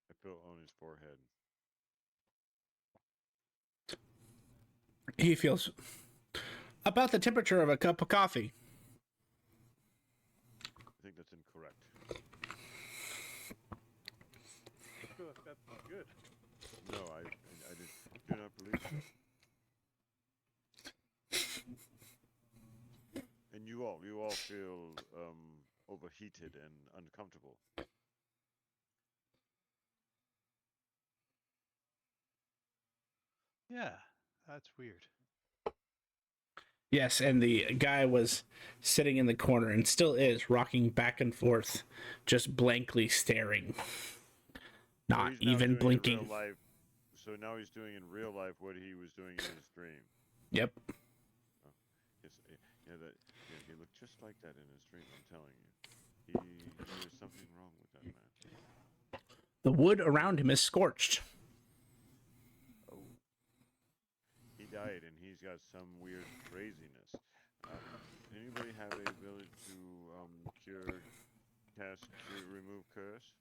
D: I feel Oni's forehead.
A: He feels about the temperature of a cup of coffee.
D: I think that's incorrect.
C: I feel like that's good.
D: No, I do not believe so. And you all feel overheated and uncomfortable.
B: Yeah, that's weird.
A: Yes, and the guy was sitting in the corner and still is, rocking back and forth, just blankly staring, not
D: he's now
A: even
D: doing
A: blinking.
D: In real life, so now he's doing in real life what he was doing in his dream.
A: Yep.
D: He looked just like that in his dream. I'm telling you, there's something wrong with that man.
A: The wood around him is scorched.
D: Oh, he died, and he's got some weird craziness. Anybody have a ability to cast cure, remove curse?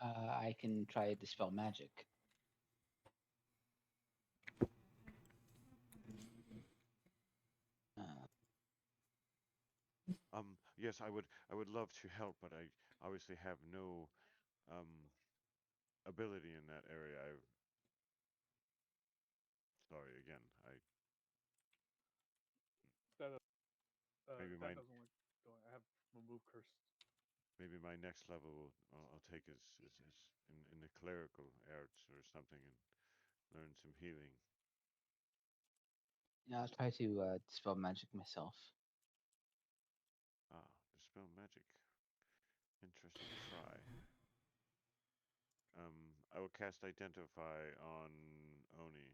E: I can try to dispel magic.
D: Yes, I would love to help, but I obviously have no ability in that area. Sorry again. Maybe
C: That doesn't look going. I have remove curse.
D: Maybe my next level I'll take is in the clerical arts or something and learn some healing.
E: Yeah, I'll try to dispel magic myself.
D: Ah, dispel magic. Interesting try. I will cast Identify on Oni.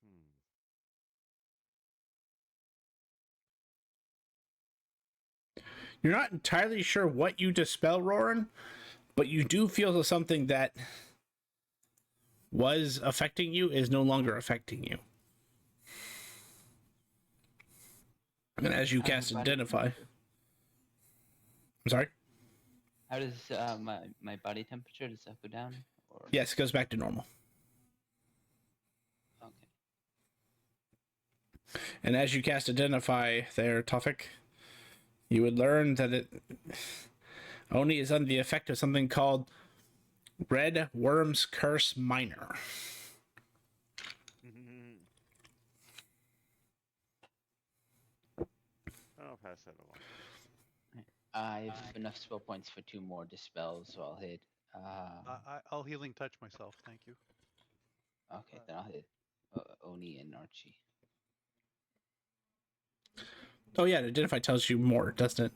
D: Hmm.
A: You're not entirely sure what you dispel, Roran, but you do feel that something that was affecting you is no longer affecting you. And as you cast Identify... I'm sorry?
E: How does my body temperature, does that go down? Or...
A: Yes, it goes back to normal.
E: Okay.
A: And as you cast Identify there, Tofik, you would learn that Oni is under the effect of something called Red Worm's Curse Minor.
D: I'll pass that along.
E: I have enough spell points for 2 more dispels, so I'll hit.
B: I'll healing touch myself. Thank you.
E: Okay, then I'll hit Oni and Archie.
A: Oh yeah, Identify tells you more, doesn't it?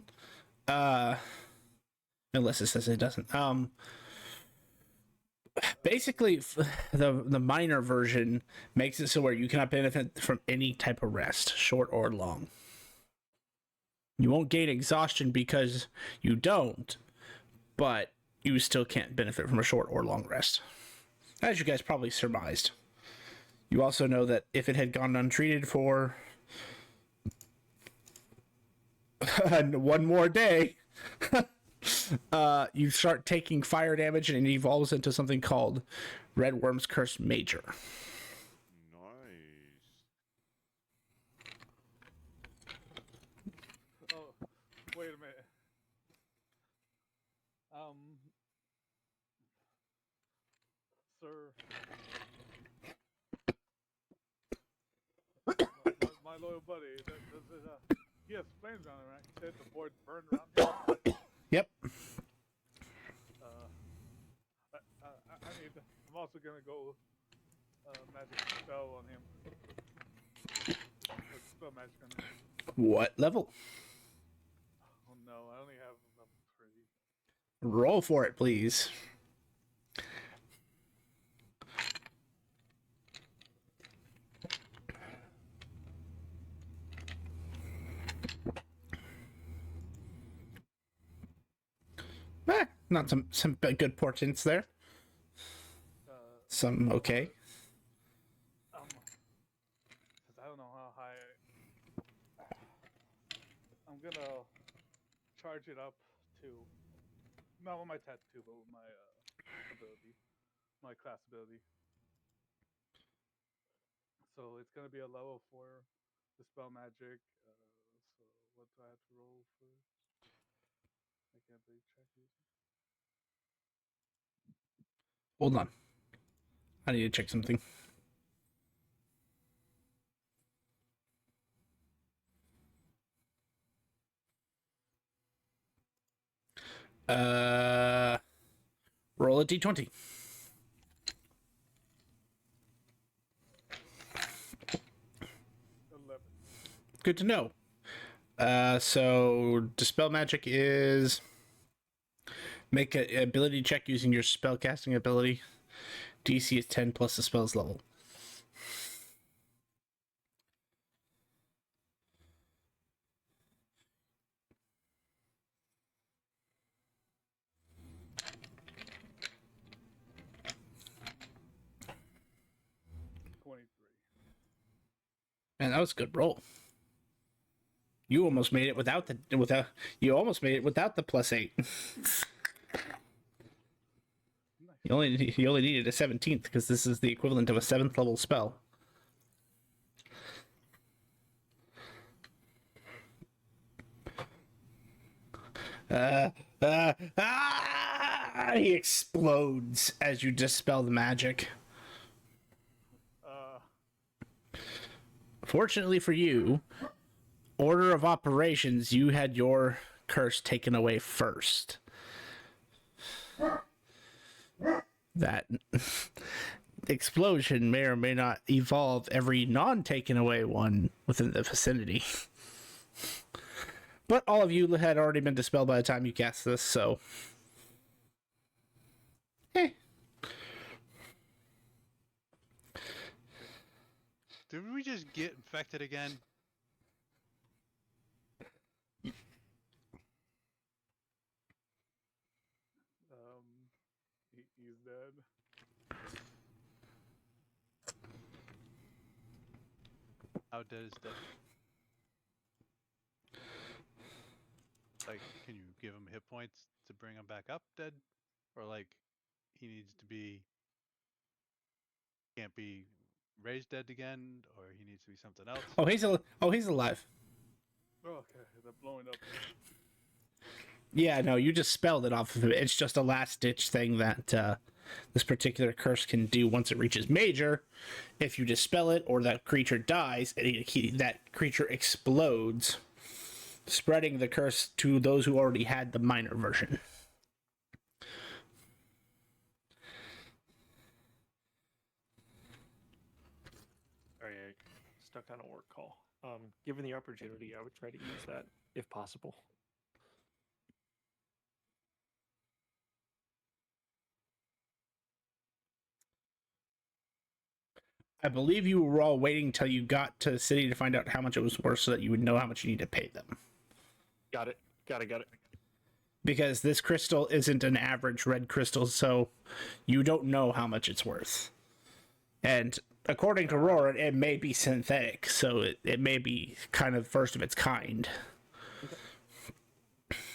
A: Unless it says it doesn't. Basically, the minor version makes it so where you cannot benefit from any type of rest, short or long. You won't gain exhaustion because you don't, but you still can't benefit from a short or long rest. As you guys probably surmised. You also know that if it had gone untreated for one more day, you start taking fire damage and it evolves into something called Red Worm's Curse Major.
D: Nice.
C: Oh, wait a minute. Sir. my loyal buddy. He has flames on him, right? He said the board burned around him.
A: Yep.
C: I'm also gonna go magic spell on him. Spell magic on him.
A: What level?
C: Oh no, I only have level 3.
A: Roll for it, please. Not some good portents there. Some okay.
C: Cause I don't know how high. I'm gonna charge it up to not with my tattoo, but with my ability, my class ability. So it's gonna be a level 4 dispel magic. So what do I have to roll first? I can't really check it.
A: Hold on. I need to check something. Roll a d20.
C: 11.
A: Good to know. So dispel magic is make an ability check using your spell casting ability. DC is 10 plus the spell's level. Man, that was a good roll. You almost made it without the +8. You only needed a 17th because this is the equivalent of a 7th level spell. He explodes as you dispel the magic. Fortunately for you, order of operations, you had your curse taken away first. That explosion may or may not evolve every non-taken away one within the vicinity. But all of you had already been dispelled by the time you cast this, so...
B: Did we just get infected again?
C: He's dead.
B: How dead is dead? Like, can you give him hit points to bring him back up dead? Or like, he needs to be... Can't be raised dead again, or he needs to be something else?
A: He's alive.
C: Oh, okay, they're blowing up.
A: Yeah, no, you just spelled it off of it. It's just a last ditch thing that this particular curse can do once it reaches major. If you dispel it or that creature dies, that creature explodes, spreading the curse to those who already had the minor version.
H: Sorry, I stuck on a work call. Given the opportunity, I would try to use that if possible.
A: I believe you were all waiting until you got to the city to find out how much it was worth so that you would know how much you need to pay them.
H: Got it.
A: Because this crystal isn't an average red crystal, so you don't know how much it's worth. And according to Roran, it may be synthetic, so it may be kind of first of its kind.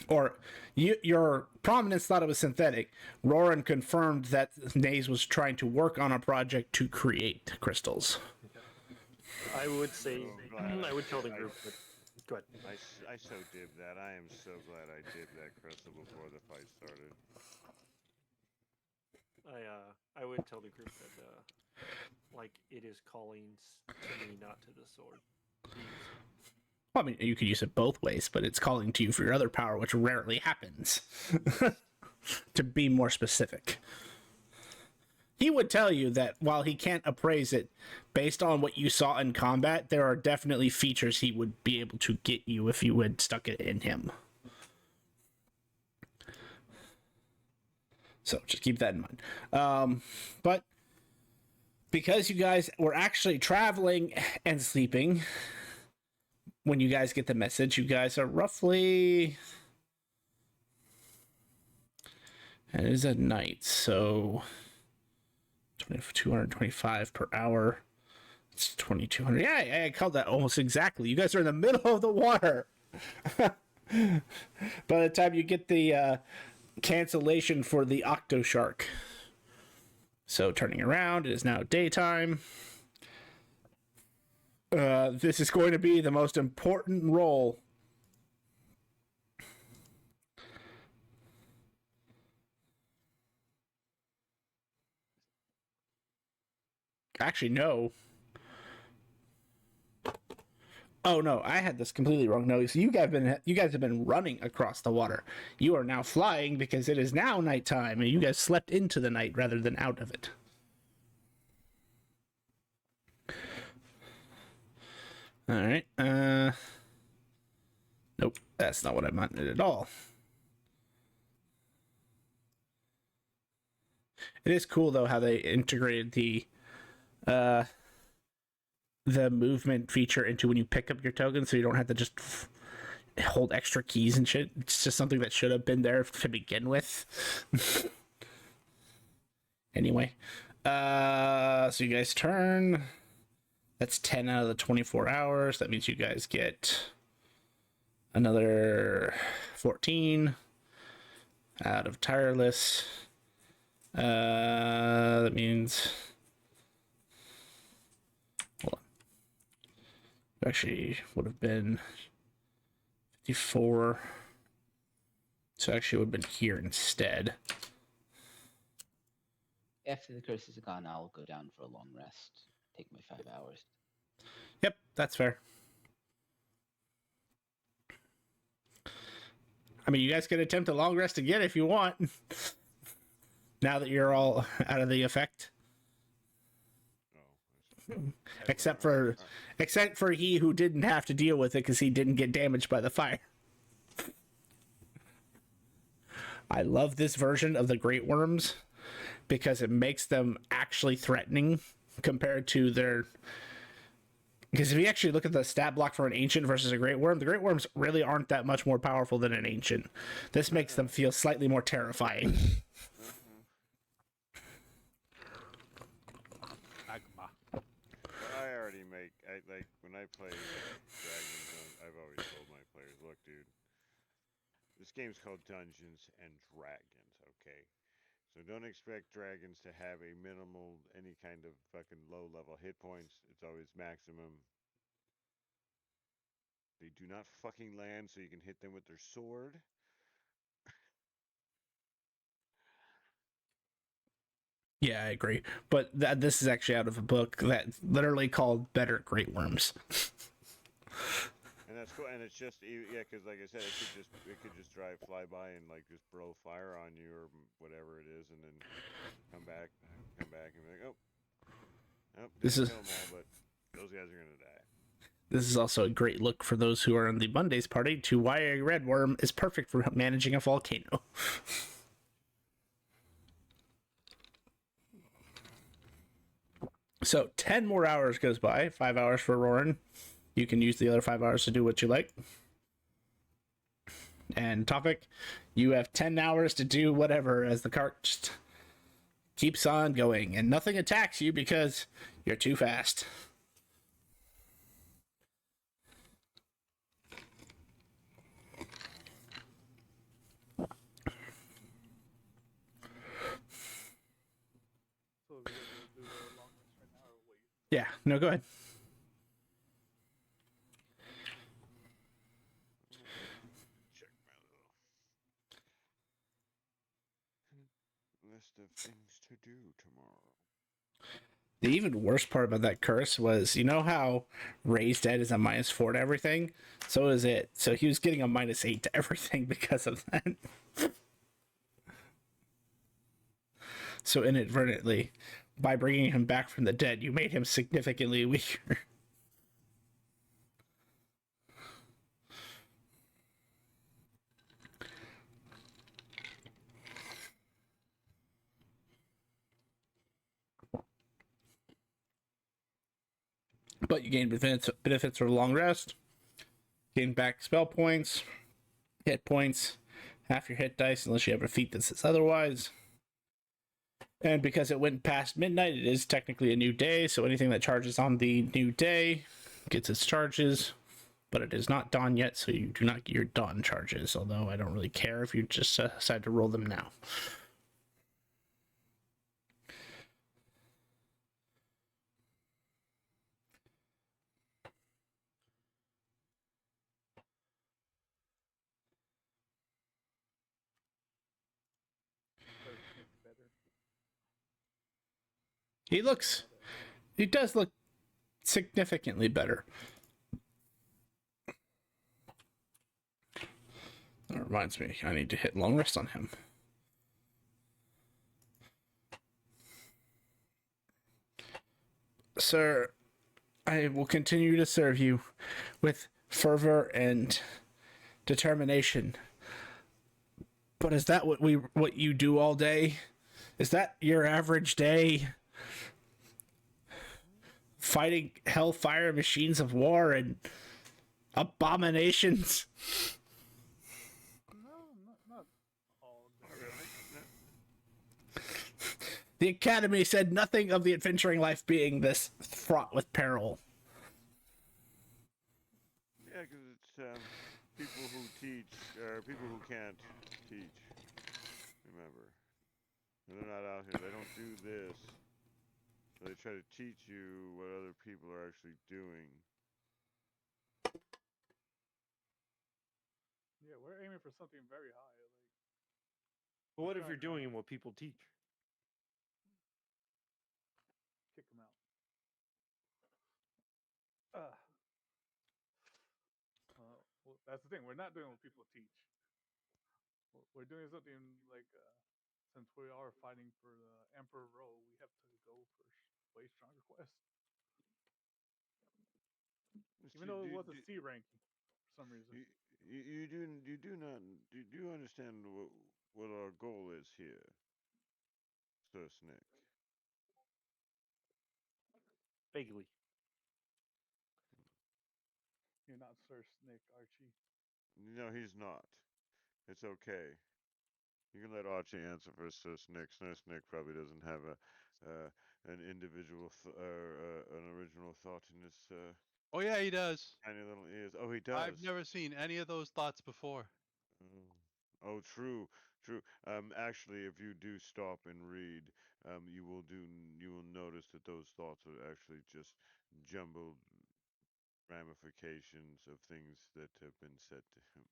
A: Or your prominence thought it was synthetic. Roran confirmed that Naze was trying to work on a project to create crystals.
H: I would say,
D: glad
H: I would tell the group, but go ahead.
D: I so did that. I am so glad I did that crystal before the fight started.
H: I would tell the group that, like, it is calling to me, not to the sword.
A: Well, I mean, you could use it both ways, but it's calling to you for your other power, which rarely happens. To be more specific. He would tell you that while he can't appraise it, based on what you saw in combat, there are definitely features he would be able to get you if you had stuck it in him. So just keep that in mind. But because you guys were actually traveling and sleeping, when you guys get the message, you guys are roughly... It is at night, so 225 per hour. It's 2,200. Yeah, I called that almost exactly. You guys are in the middle of the water. By the time you get the cancellation for the Octo Shark. So turning around, it is now daytime. This is going to be the most important roll. Actually, no. Oh no, I had this completely wrong. No, so you guys have been running across the water. You are now flying because it is now nighttime, and you guys slept into the night rather than out of it. All right. Nope, that's not what I meant at all. It is cool though how they integrated the movement feature into when you pick up your token, so you don't have to just hold extra keys and shit. It's just something that should have been there to begin with. Anyway, so you guys turn. That's 10 out of the 24 hours. That means you guys get another 14 out of tireless. That means... Hold on. It actually would have been 54. So actually it would have been here instead.
E: After the curse is gone, I'll go down for a long rest. Take my 5 hours.
A: Yep, that's fair. I mean, you guys can attempt a long rest again if you want. Now that you're all out of the effect. Except for he who didn't have to deal with it because he didn't get damaged by the fire. I love this version of the Great Worms because it makes them actually threatening compared to their... Because if you actually look at the stat block for an Ancient versus a Great Worm, the Great Worms really aren't that much more powerful than an Ancient. This makes them feel slightly more terrifying.
B: Magma.
D: I already make like when I play Dragons. I've always told my players, look, dude, this game's called Dungeons and Dragons. Okay, So don't expect dragons to have a minimal, any kind of fucking low level hit points. It's always maximum. They do not fucking land, so you can hit them with their sword.
A: Yeah, I agree. But this is actually out of a book that's literally called Better Great Worms.
D: And that's cool. And it's just yeah, because like I said, it could just drive fly by and like just blow fire on you or whatever it is, and then come back, and be like, oh,
A: This
D: didn't
A: is
D: kill them all, but those guys are gonna die.
A: this is also a great look for those who are in the Mondays party to why a red worm is perfect for managing a volcano. So 10 more hours goes by, 5 hours for Roran. You can use the other 5 hours to do what you like. And topic, you have 10 hours to do whatever as the cart just keeps on going and nothing attacks you because you're too fast.
C: So we guys will do the long rest right now, or wait?
A: Yeah, no, go ahead.
D: Check my little list of things to do tomorrow.
A: The even worse part about that curse was, you know how Ray's dead is a -4 to everything? So is it. So he was getting a -8 to everything because of that. So inadvertently, by bringing him back from the dead, you made him significantly weaker. But you gain benefits for a long rest, gain back spell points, hit points, half your hit dice unless you have a feat that says otherwise. And because it went past midnight, it is technically a new day, so anything that charges on the new day gets its charges, but it is not dawn yet, so you do not get your dawn charges, although I don't really care if you just decide to roll them now.
C: Does Nick better?
A: He does look significantly better. That reminds me, I need to hit long rest on him. Sir, I will continue to serve you with fervor and determination. But is that what you do all day? Is that your average day? Fighting hellfire machines of war and abominations?
C: No, not all.
H: Not really. No.
A: The Academy said nothing of the adventuring life being this fraught with peril.
D: Yeah, because it's people who teach, or people who can't teach. Remember, they're not out here. They don't do this. They try to teach you what other people are actually doing.
C: Yeah, we're aiming for something very high. Like,
H: But what if you're doing what people teach?
C: kick them out. Uh, well, that's the thing. We're not doing what people teach. We're doing something like, since we are fighting for the Emperor role, we have to go for way stronger quests. Even though it was a C ranking for some reason.
D: You do understand what our goal is here, Sir Snick.
H: Vaguely.
C: You're not Sir Snick, Archie.
D: No, he's not. It's okay. You can let Archie answer for Sir Snick. Sir Snick probably doesn't have an individual an original thought in his
B: Oh yeah, he does.
D: tiny little ears. Oh, he does.
B: I've never seen any of those thoughts before.
D: Oh. Oh, true, true. Actually, if you do stop and read, you will notice that those thoughts are actually just jumbled ramifications of things that have been said to him.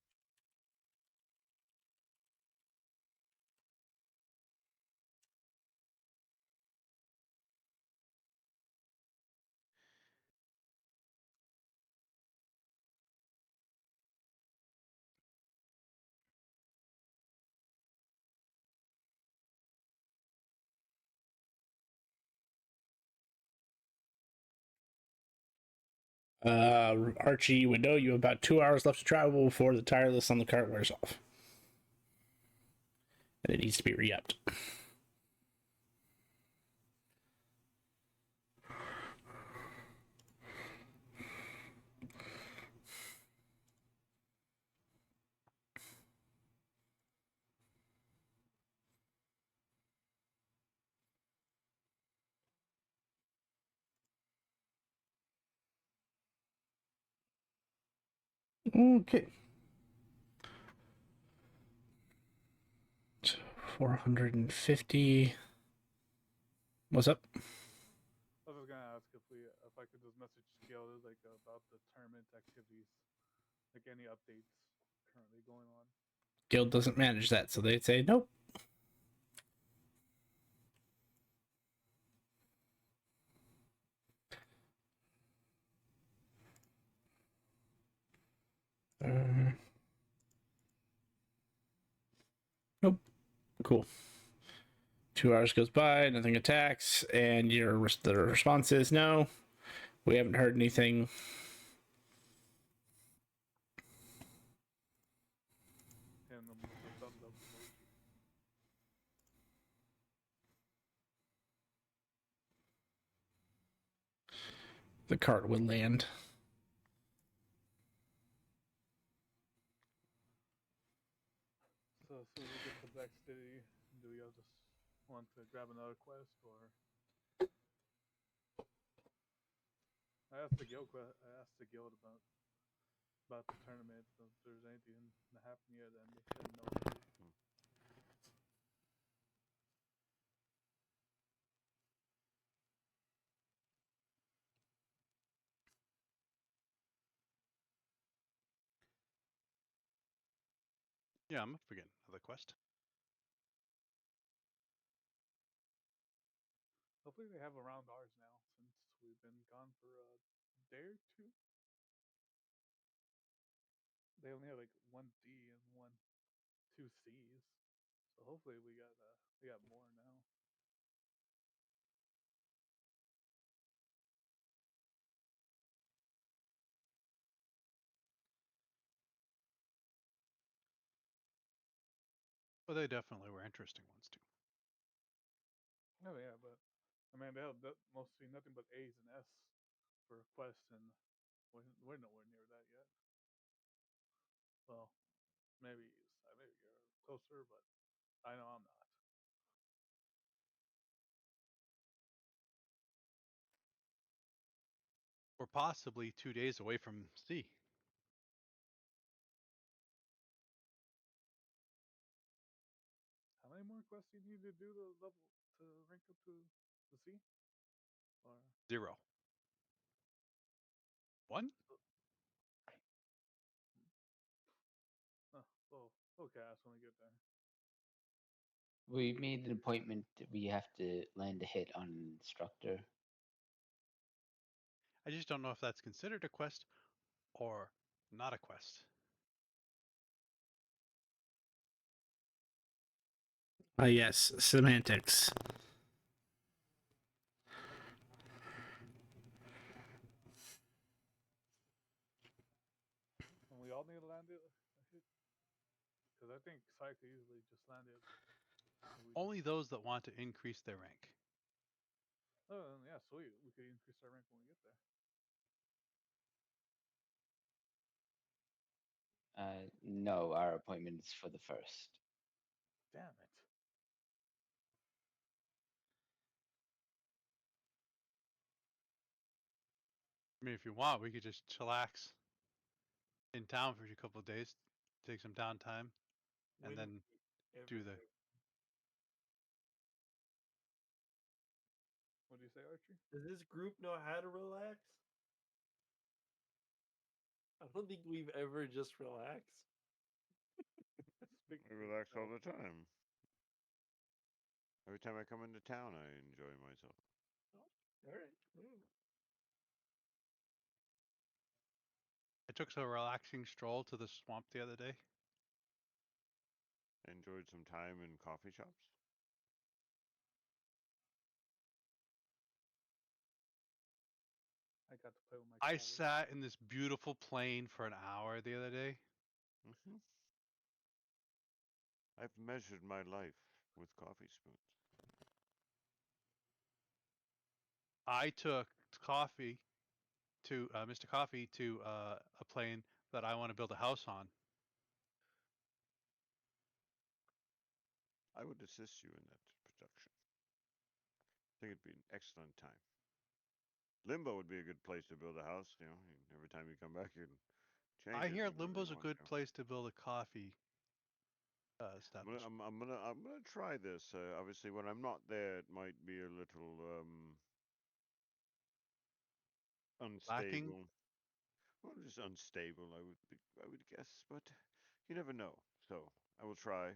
A: Archie would know you have about 2 hours left to travel before the tire list on the cart wears off. And it needs to be re-upped. Okay. 450. What's up?
C: I was just gonna ask if I could just message Gil like about the tournament activities, like any updates currently going on.
A: Guild doesn't manage that, so they'd say nope. Uh, nope. Cool. 2 hours goes by, nothing attacks, and the response is no. We haven't heard anything.
C: And the thumbs up emoji.
A: The cart would land.
C: So as soon as we get to Black City, do y'all just want to grab another quest, or I asked the guild about the tournament. So if there's anything that happened yet, then they said no.
B: Yeah, I'm up for getting another quest.
C: Hopefully they have around ours now, since we've been gone for a day or two. They only have like one D and two C's, so hopefully we got more now.
B: Well, they definitely were interesting ones too.
C: Oh yeah, but I mean they have mostly nothing but A's and S for a quest, and we're nowhere near that yet. Well, maybe you're closer, but I know I'm not.
B: We're possibly 2 days away from C.
C: How many more quests do you need to do to rank up to the C? Or
B: 0. 1?
C: oh, well, okay, that's when we get there.
E: We made an appointment. We have to land a hit on an instructor.
B: I just don't know if that's considered a quest or not a quest.
A: Yes, semantics.
C: And we all need to land it, because I think Psy could easily just land it.
B: Only those that want to increase their rank.
C: Oh yeah, sweet. We could increase our rank when we get there.
E: No, our appointment is for the first.
C: Damn it.
B: I mean, if you want, we could just chillax in town for a couple of days, take some downtime, and then do the.
C: What do you say, Archie?
H: Does this group know how to relax? I don't think we've ever just relaxed.
C: Speak
D: I
C: for
D: relax all
C: yourself.
D: the time. Every time I come into town, I enjoy myself.
H: All right.
B: I took a relaxing stroll to the swamp the other day.
D: I enjoyed some time in coffee shops.
C: I got to play with my
B: I
C: cat.
B: sat in this beautiful plain for an hour the other day.
D: Hmm. I've measured my life with coffee spoons.
B: I took coffee to Mr. Coffee to a plane that I want to build a house on.
D: I would assist you in that production. I think it'd be an excellent time. Limbo would be a good place to build a house. You know, every time you come back, you can change
B: I
D: it
B: hear
D: whenever you
B: Limbo's a
D: want
B: good
D: to.
B: place to build a coffee establishment.
D: I'm gonna try this. Obviously, when I'm not there, it might be a little
B: Lacking.
D: unstable. Well, just unstable, I would guess, but you never know. So I will try.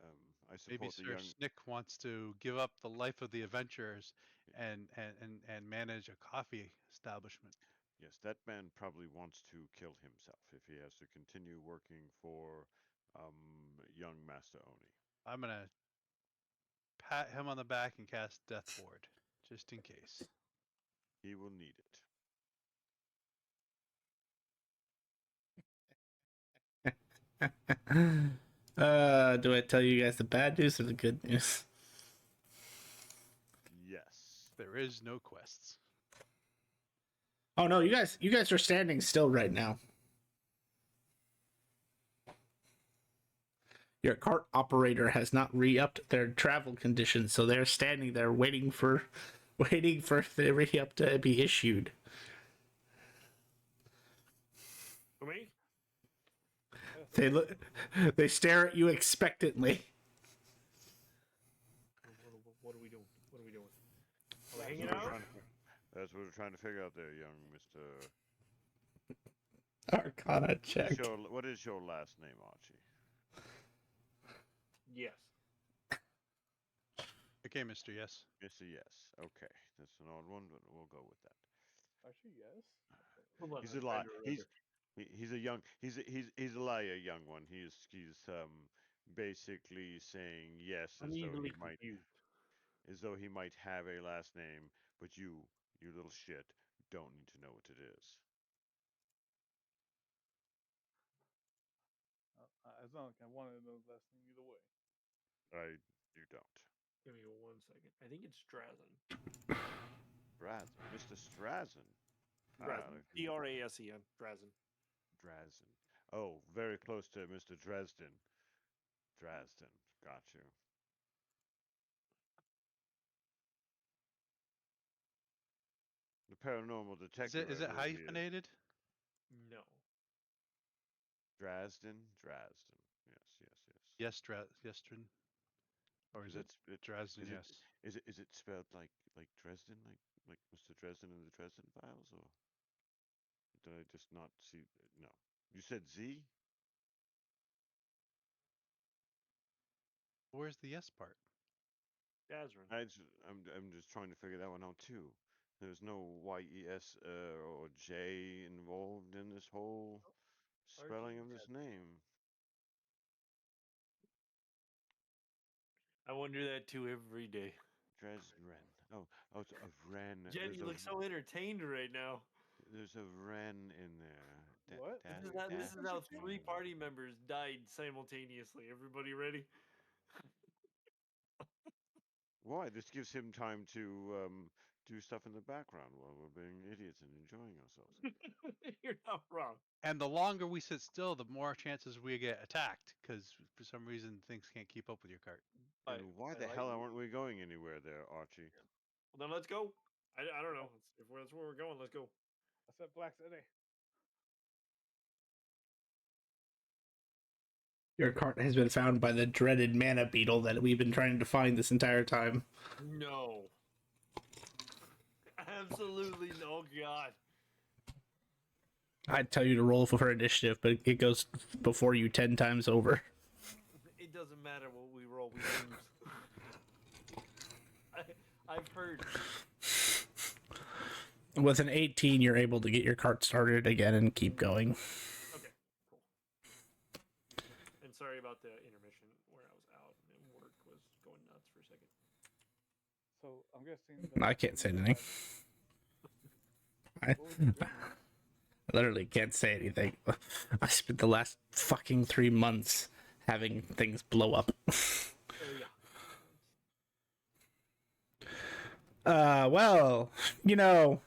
D: I
B: Maybe
D: support the
B: Sir
D: young.
B: Snick wants to give up the life of the adventurers and manage a coffee establishment.
D: Yes, that man probably wants to kill himself if he has to continue working for young Master Oni.
B: I'm gonna pat him on the back and cast Death Ward, just in case.
D: He will need it.
A: Do I tell you guys the bad news or the good news?
D: Yes.
B: There is no quests.
A: Oh no, you guys are standing still right now. Your cart operator has not re-upped their travel conditions, so they're standing there waiting for the re-up to be issued.
H: For me?
A: They look, they stare at you expectantly.
H: What are we doing? What are we doing? Are we
C: That's
H: hanging
D: That's what we're
H: out?
D: trying to, that's what we're trying to figure out there, young Mister.
A: Arcana check.
D: What is your last name, Archie?
H: Yes.
B: Okay, Mr. Yes.
D: Mister Yes. Okay, that's an odd one, but we'll go with that.
C: Archie, yes.
H: Hold on,
D: He's
H: I'm
D: a
H: trying
D: lie.
H: to remember.
D: He's a young. He's a liar, young one. He's basically saying yes
H: I'm easily confused.
D: as though he might have a last name, but you little shit, don't need to know what it is.
C: It's not like I wanted to know the last name either way.
D: You don't.
H: Give me 1 second. I think it's Drazen.
D: Strazen, Mister Strazen.
H: Drazen. Drasen. Drazen.
D: Drazen. Oh, very close to Mister Dresden. Dresden. Got you. The paranormal detective,
B: Is
D: I
B: it
D: believe he is.
B: hyphenated?
H: No.
D: Dresden. Dresden. Yes, yes, yes.
B: Yes, Yestrin. Or is it Dresden?
D: Is it
B: Yes.
D: is it spelled like Dresden, like Mr. Dresden in the Dresden Files, or did I just not see? No, you said Z.
B: Where's the yes part?
H: Dazrin.
D: I'm just trying to figure that one out too. There's no YES or J involved in this whole spelling of this name.
H: I wonder that too every day.
D: Dresden. Oh, it's a Ren.
H: Jen, you look so entertained right now.
D: There's a Ren in there.
C: What?
H: This is how 3 party members died simultaneously. Everybody ready?
D: Why? This gives him time to do stuff in the background while we're being idiots and enjoying ourselves.
H: You're not wrong.
B: And the longer we sit still, the more chances we get attacked, because for some reason things can't keep up with your cart.
D: And why the hell aren't we going anywhere there, Archie?
H: Well, then let's go. I don't know. If that's where we're going, let's go.
C: I said Black City.
A: Your cart has been found by the dreaded mana beetle that we've been trying to find this entire time.
H: No. Absolutely no. God.
A: I'd tell you to roll for initiative, but it goes before you 10 times over.
H: It doesn't matter what we roll. We lose. I've heard.
A: With an 18, you're able to get your cart started again and keep going.
H: Okay, cool. And sorry about the intermission where I was out and work was going nuts for a second.
C: So I'm guessing.
A: I can't say anything. I literally can't say anything. I spent the last fucking 3 months having things blow up.
H: Yeah.
A: Well, you know,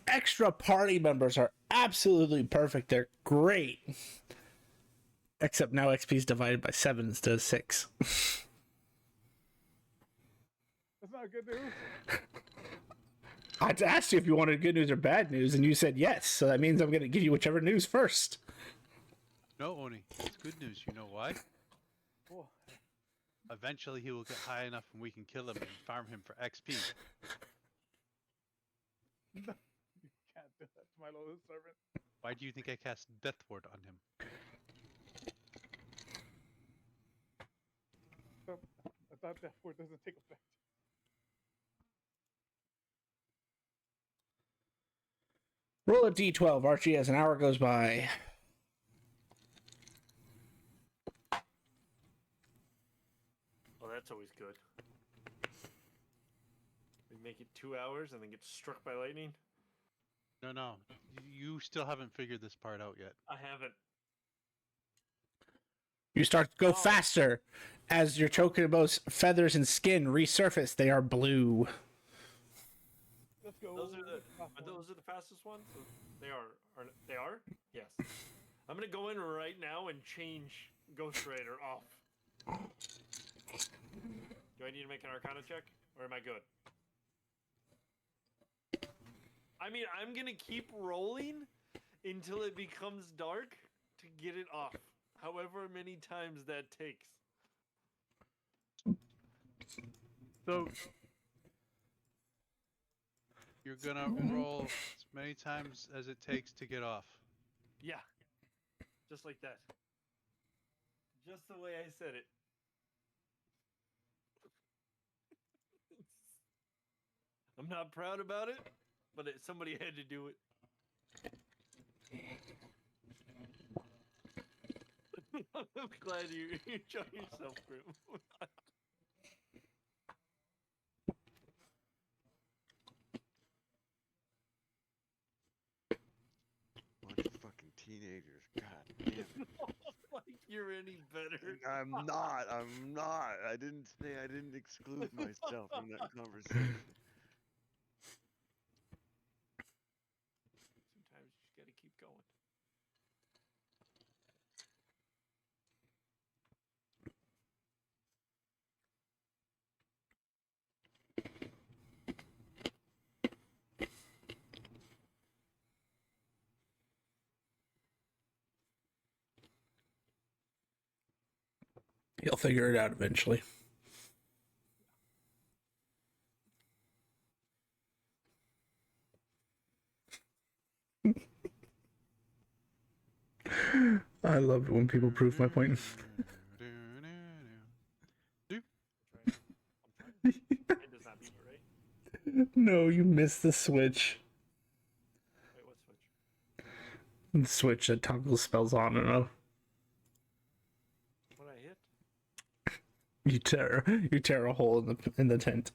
A: extra party members are absolutely perfect. They're great. Except now XP is divided by 7 instead of 6.
C: That's not good news.
A: I asked you if you wanted good news or bad news, and you said yes. So that means I'm going to give you whichever news first.
B: No, Oni, it's good news. You know why?
C: Oh,
B: Eventually, he will get high enough, and we can kill him and farm him for XP.
C: you can't do that to my loyal servant.
B: Why do you think I cast Death Ward on him?
C: I thought that word doesn't take effect.
A: Roll a d12, Archie, as an hour goes by.
H: Well, that's always good. We make it 2 hours and then get struck by lightning?
B: No. You still haven't figured this part out yet.
H: I haven't.
A: You start to go faster. As your chocobo's feathers and skin resurface, they are blue.
C: Let's go.
H: Those are the fastest ones? They are. They are? Yes. I'm going to go in right now and change Ghost Rider off. Do I need to make an Arcana check? Or am I good? I mean, I'm going to keep rolling until it becomes dark to get it off. However many times that takes.
C: So
B: You're gonna roll as many times as it takes to get off.
H: Yeah. Just like that. Just the way I said it. I'm not proud about it, but somebody had to do it. I'm glad you enjoy yourself, Grim.
D: Bunch of fucking teenagers. God damn it.
H: Like you're any better.
D: I'm not. I didn't exclude myself from that conversation.
H: Sometimes you just gotta keep going.
A: You'll figure it out eventually. I love it when people prove my point.
H: It does not beat it, right?
A: No, you missed the switch.
H: Wait, what switch?
A: The switch that toggles spells on and off.
H: What I hit?
A: You tear a hole in the tent.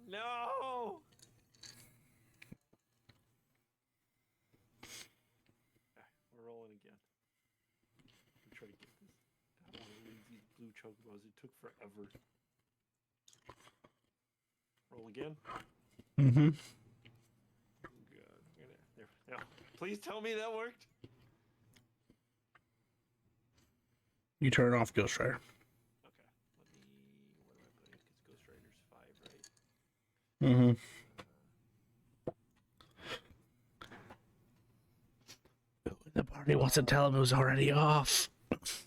H: No! We're rolling again. I'm trying to get this. I want to leave these blue chocobos. It took forever. Roll again.
A: Mm-hmm.
H: Good. There. Now, please tell me that worked.
A: You turn off Ghost Rider.
H: Okay. What do I put in? Because Ghost Rider's 5, right?
A: Mm-hmm. The bar Part of me wants to tell him it was already off.
H: Was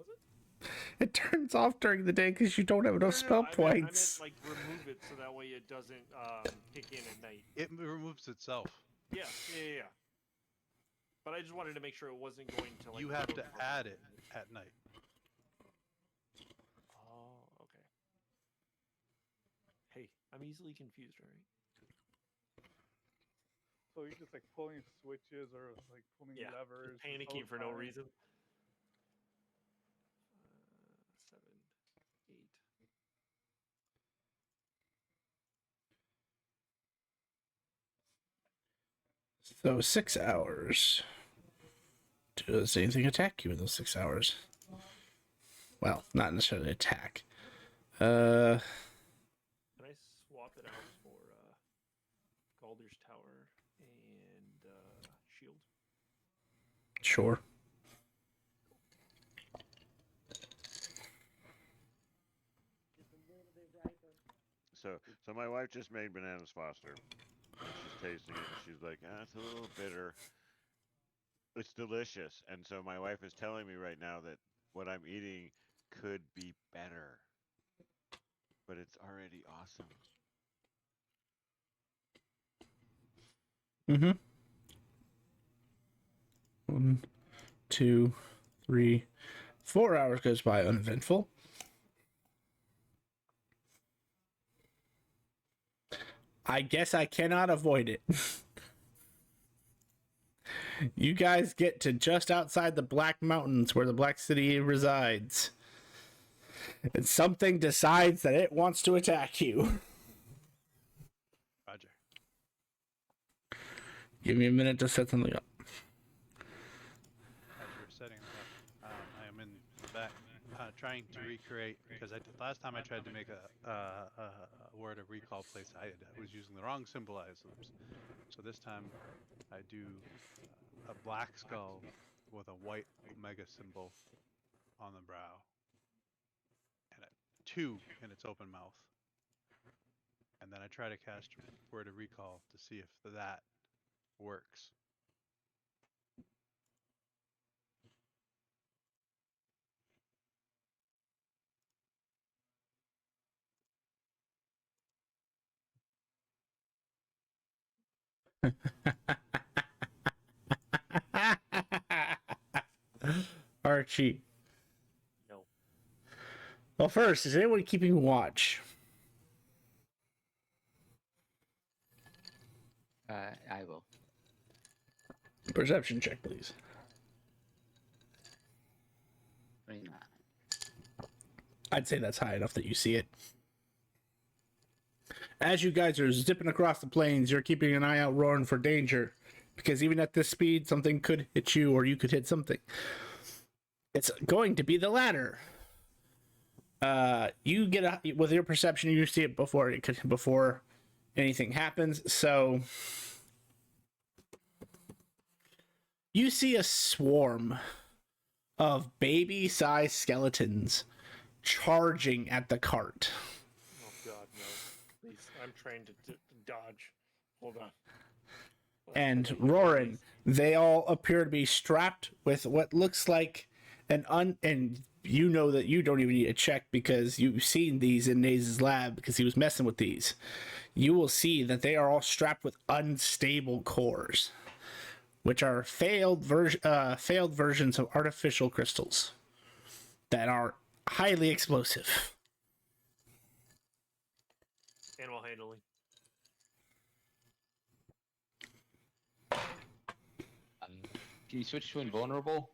H: it?
A: It turns off during the day because you don't have enough spell
H: I
A: points.
H: meant, like, remove it so that way it doesn't kick in at night.
B: It removes itself.
H: Yeah. But I just wanted to make sure it wasn't going to, like...
B: You have to
H: go
B: add it at night.
H: Oh, okay. Hey, I'm easily confused, alright?
C: So you're just like pulling switches or like pulling
H: Yeah,
C: levers.
H: just
C: this whole
H: panicking for no
C: time.
H: reason. 7, 8.
A: So 6 hours. Does anything attack you in those 6 hours? Well, not necessarily attack.
H: Can I swap it out for Galder's Tower and Shield?
A: Sure.
D: So my wife just made bananas Foster. And she's tasting it and she's like, it's a little bitter. It's delicious. And so my wife is telling me right now that what I'm eating could be better. But it's already awesome.
A: Mm-hmm. 1, 2, 3, 4 hours goes by uneventful. I guess I cannot avoid it. You guys get to just outside the Black Mountains where the Black City resides. And something decides that it wants to attack you.
B: Roger.
A: Give me a minute to set something up.
B: As you're setting it up, I am in the back trying to recreate, because last time I tried to make a word of recall place, I was using the wrong symbolisms. So this time I do a black skull with a white omega symbol on the brow and a 2 in its open mouth. And then I try to cast word of recall to see if that works.
A: Archie.
H: No.
A: Well, first, is anyone keeping watch?
E: I will.
A: Perception check, please.
E: 29.
A: I'd say that's high enough that you see it. As you guys are zipping across the plains, you're keeping an eye out, roaring for danger. Because even at this speed, something could hit you or you could hit something. It's going to be the latter. You get with your perception, you see it before anything happens. So you see a swarm of baby-sized skeletons charging at the cart.
H: Oh God, no! Please, I'm trained to dodge. Hold on.
A: And
H: Okay,
A: Roran, they all appear to be strapped with what looks like and you know that you don't even need to check because you've seen these in Naze's lab because he was messing with these. You will see that they are all strapped with unstable cores, which are failed versions of artificial crystals that are highly explosive.
H: Animal handling.
E: Can you switch to invulnerable?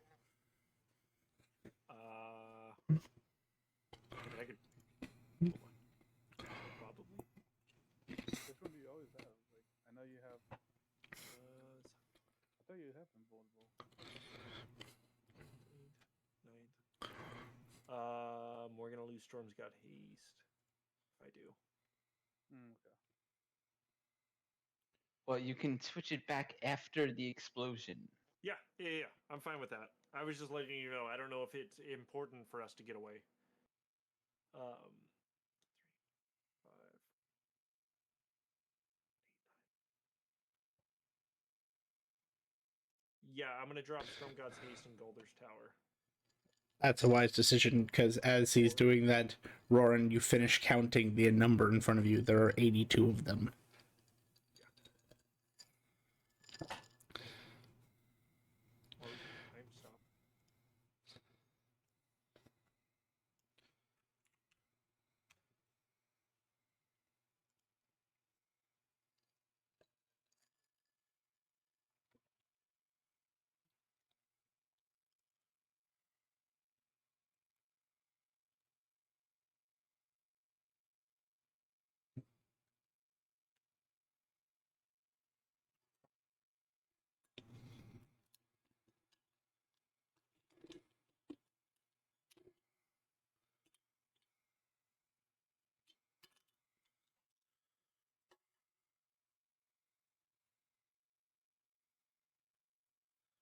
H: I could. Hold on. Probably.
C: Which one do you always have? Like, I know you have. I thought you have invulnerable.
H: 9th. We're gonna lose Storm's got haste. If I do.
C: Okay.
E: Well, you can switch it back after the explosion.
H: Yeah. I'm fine with that. I was just letting you know. I don't know if it's important for us to get away. 3, 5, 8, 9. Yeah, I'm gonna drop Storm God's Haste and Golder's Tower.
A: That's a wise decision, because as he's doing that, Roran, you finish counting the number in front of you. There are 82 of them.
H: Or we can time stop.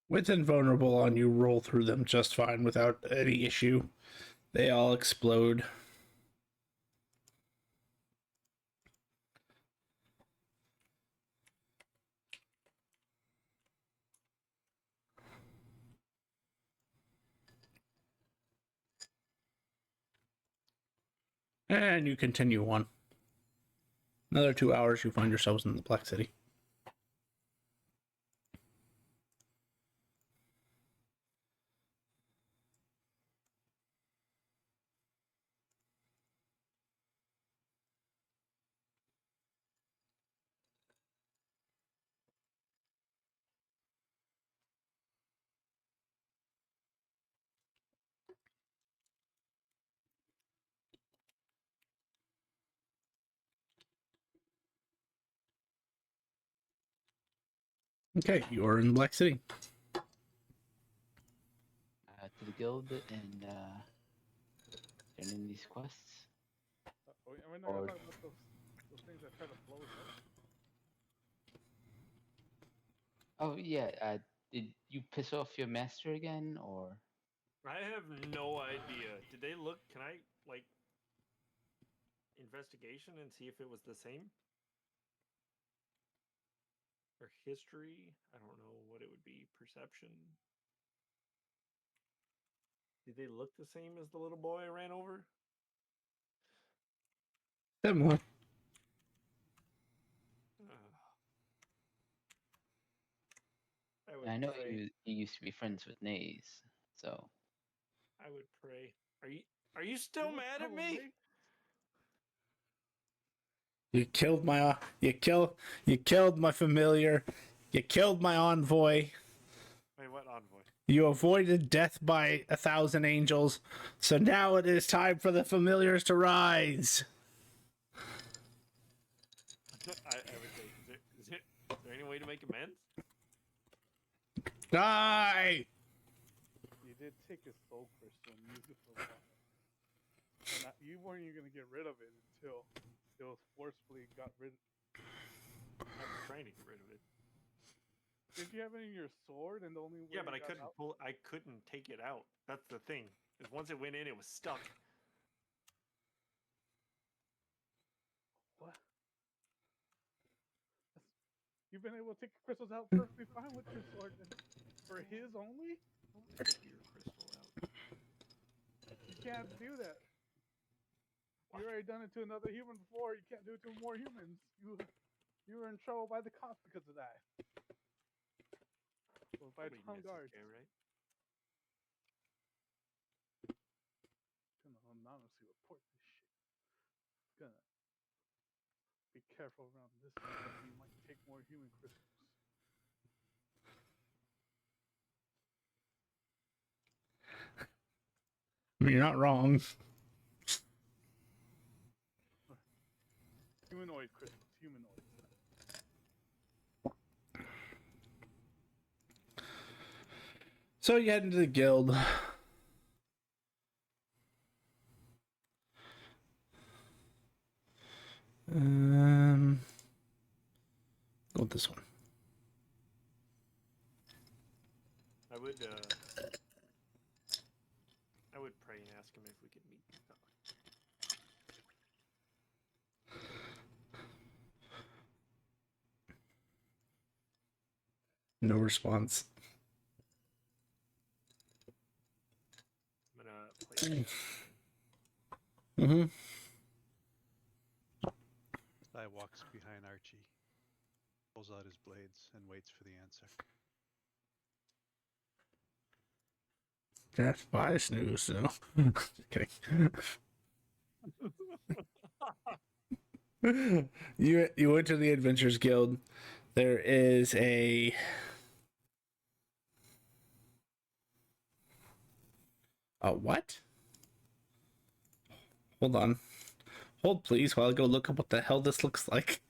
A: With invulnerable on, you roll through them just fine without any issue. They all explode. And you continue on. Another 2 hours, you find yourselves in the Black City. Okay, you're in Black City.
E: To the guild and turn in these quests.
C: We're not gonna talk about those things that try to blow us up.
E: Oh yeah, did you piss off your master again, or?
H: I have no idea. Did they look? Can I like investigation and see if it was the same? Or history? I don't know what it would be. Perception. Did they look the same as the little boy I ran over?
A: Similar.
H: I would
E: I know
H: pray.
E: you used to be friends with Nays, so.
H: I would pray. Are you still mad at me?
A: You killed my you killed my familiar. You killed my envoy.
H: Wait, what envoy?
A: You avoided death by 1,000 angels. So now it is time for the familiars to rise.
H: I would say, is there any way to make amends?
A: Die!
C: You did take his soul crystal and use it for a while. And you weren't even gonna get rid of it until it was forcefully got rid of.
H: I was trying to get rid of it.
C: Did you have it in your sword and the only way?
H: Yeah, but
C: it got out?
H: I couldn't take it out. That's the thing. Is once it went in, it was stuck.
C: What? You've been able to take crystals out perfectly fine with your sword. Then. For his only?
H: Take your crystal out.
C: You can't do that. You already done it to another human before. You can't do it to more humans. You were in trouble by the cops because of that. Or by
H: Nobody
C: town
H: misses
C: guards.
H: care, right?
C: Gonna anonymously report this shit. Gonna be careful around this because you might take more human crystals.
A: I mean, you're not wrong.
C: Humanoid crystals. Humanoid.
A: So you head into the guild. Go with this one.
H: I would pray and ask him if we could meet.
A: No response.
C: that place.
A: Mm-hmm.
B: Sai walks behind Archie, pulls out his blades, and waits for the answer.
A: That's why snooze, so. Just kidding. You went to the Adventures Guild. There is a what? Hold on. Hold please while I go look up what the hell this looks like.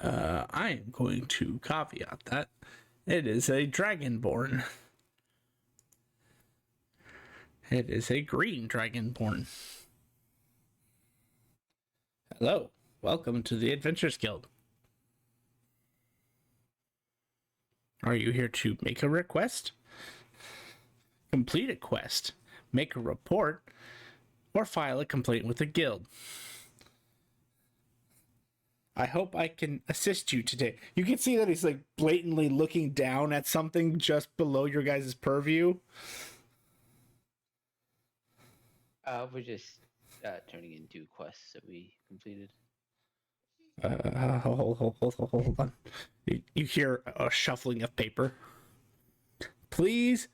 A: I am going to caveat that it is a dragonborn. It is a green dragonborn. Hello, welcome to the Adventures Guild. Are you here to make a request, complete a quest, make a report, or file a complaint with the guild? I hope I can assist you today. You can see that he's like blatantly looking down at something just below your guys' purview.
E: We're just turning in 2 quests that we completed.
A: Hold on. You hear a shuffling of paper. Please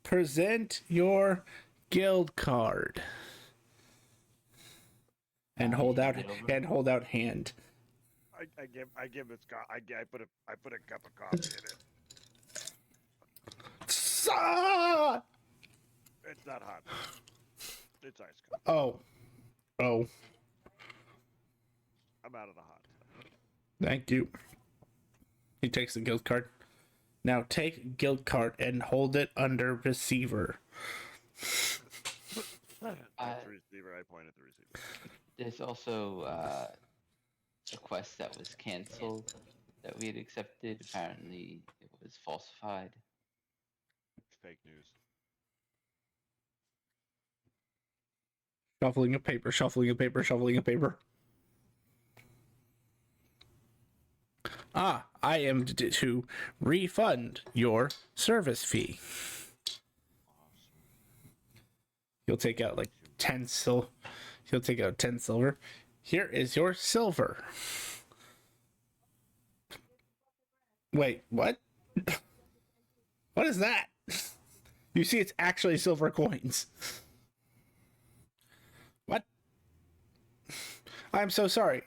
A: present your guild card. And hold out hand.
D: I give this guy. I put a cup of coffee in it. It's not hot. It's ice cold.
A: Oh.
D: I'm out of the hot.
A: Thank you. He takes the guild card. Now take guild card and hold it under receiver.
D: That's the receiver. I point at the receiver.
E: There's also a quest that was canceled that we had accepted. Apparently, it was falsified.
D: Fake news.
A: Shuffling of paper. I am to refund your service fee. You'll take out like 10 silver. He'll take out 10 silver. Here is your silver. Wait, what? What is that? You see, it's actually silver coins. What? I'm so sorry.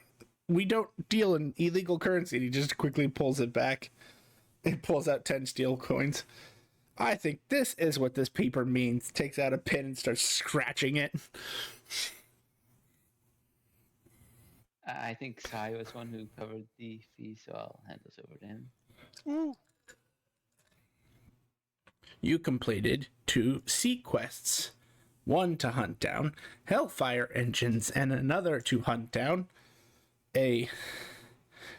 A: We don't deal in illegal currency. He just quickly pulls it back. It pulls out 10 steel coins. I think this is what this paper means. Takes out a pen and starts scratching it.
E: I think Sai was one who covered the fee, so I'll hand this over to him.
D: Woo!
A: You completed 2 sea quests. One to hunt down Hellfire engines and another to hunt down a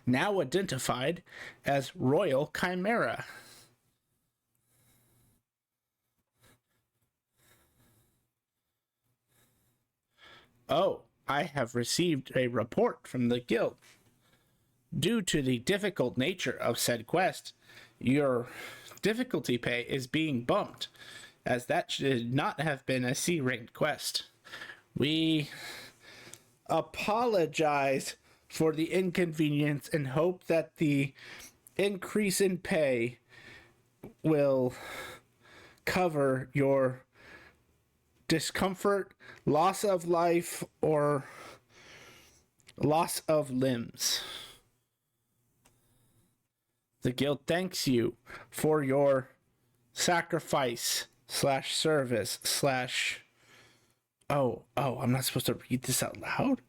A: now identified as Royal Chimera. Oh, I have received a report from the guild. Due to the difficult nature of said quest, your difficulty pay is being bumped, as that should not have been a C-ranked quest. We apologize for the inconvenience and hope that the increase in pay will cover your discomfort, loss of life, or loss of limbs. The guild thanks you for your sacrifice / service / Oh, I'm not supposed to read this out loud?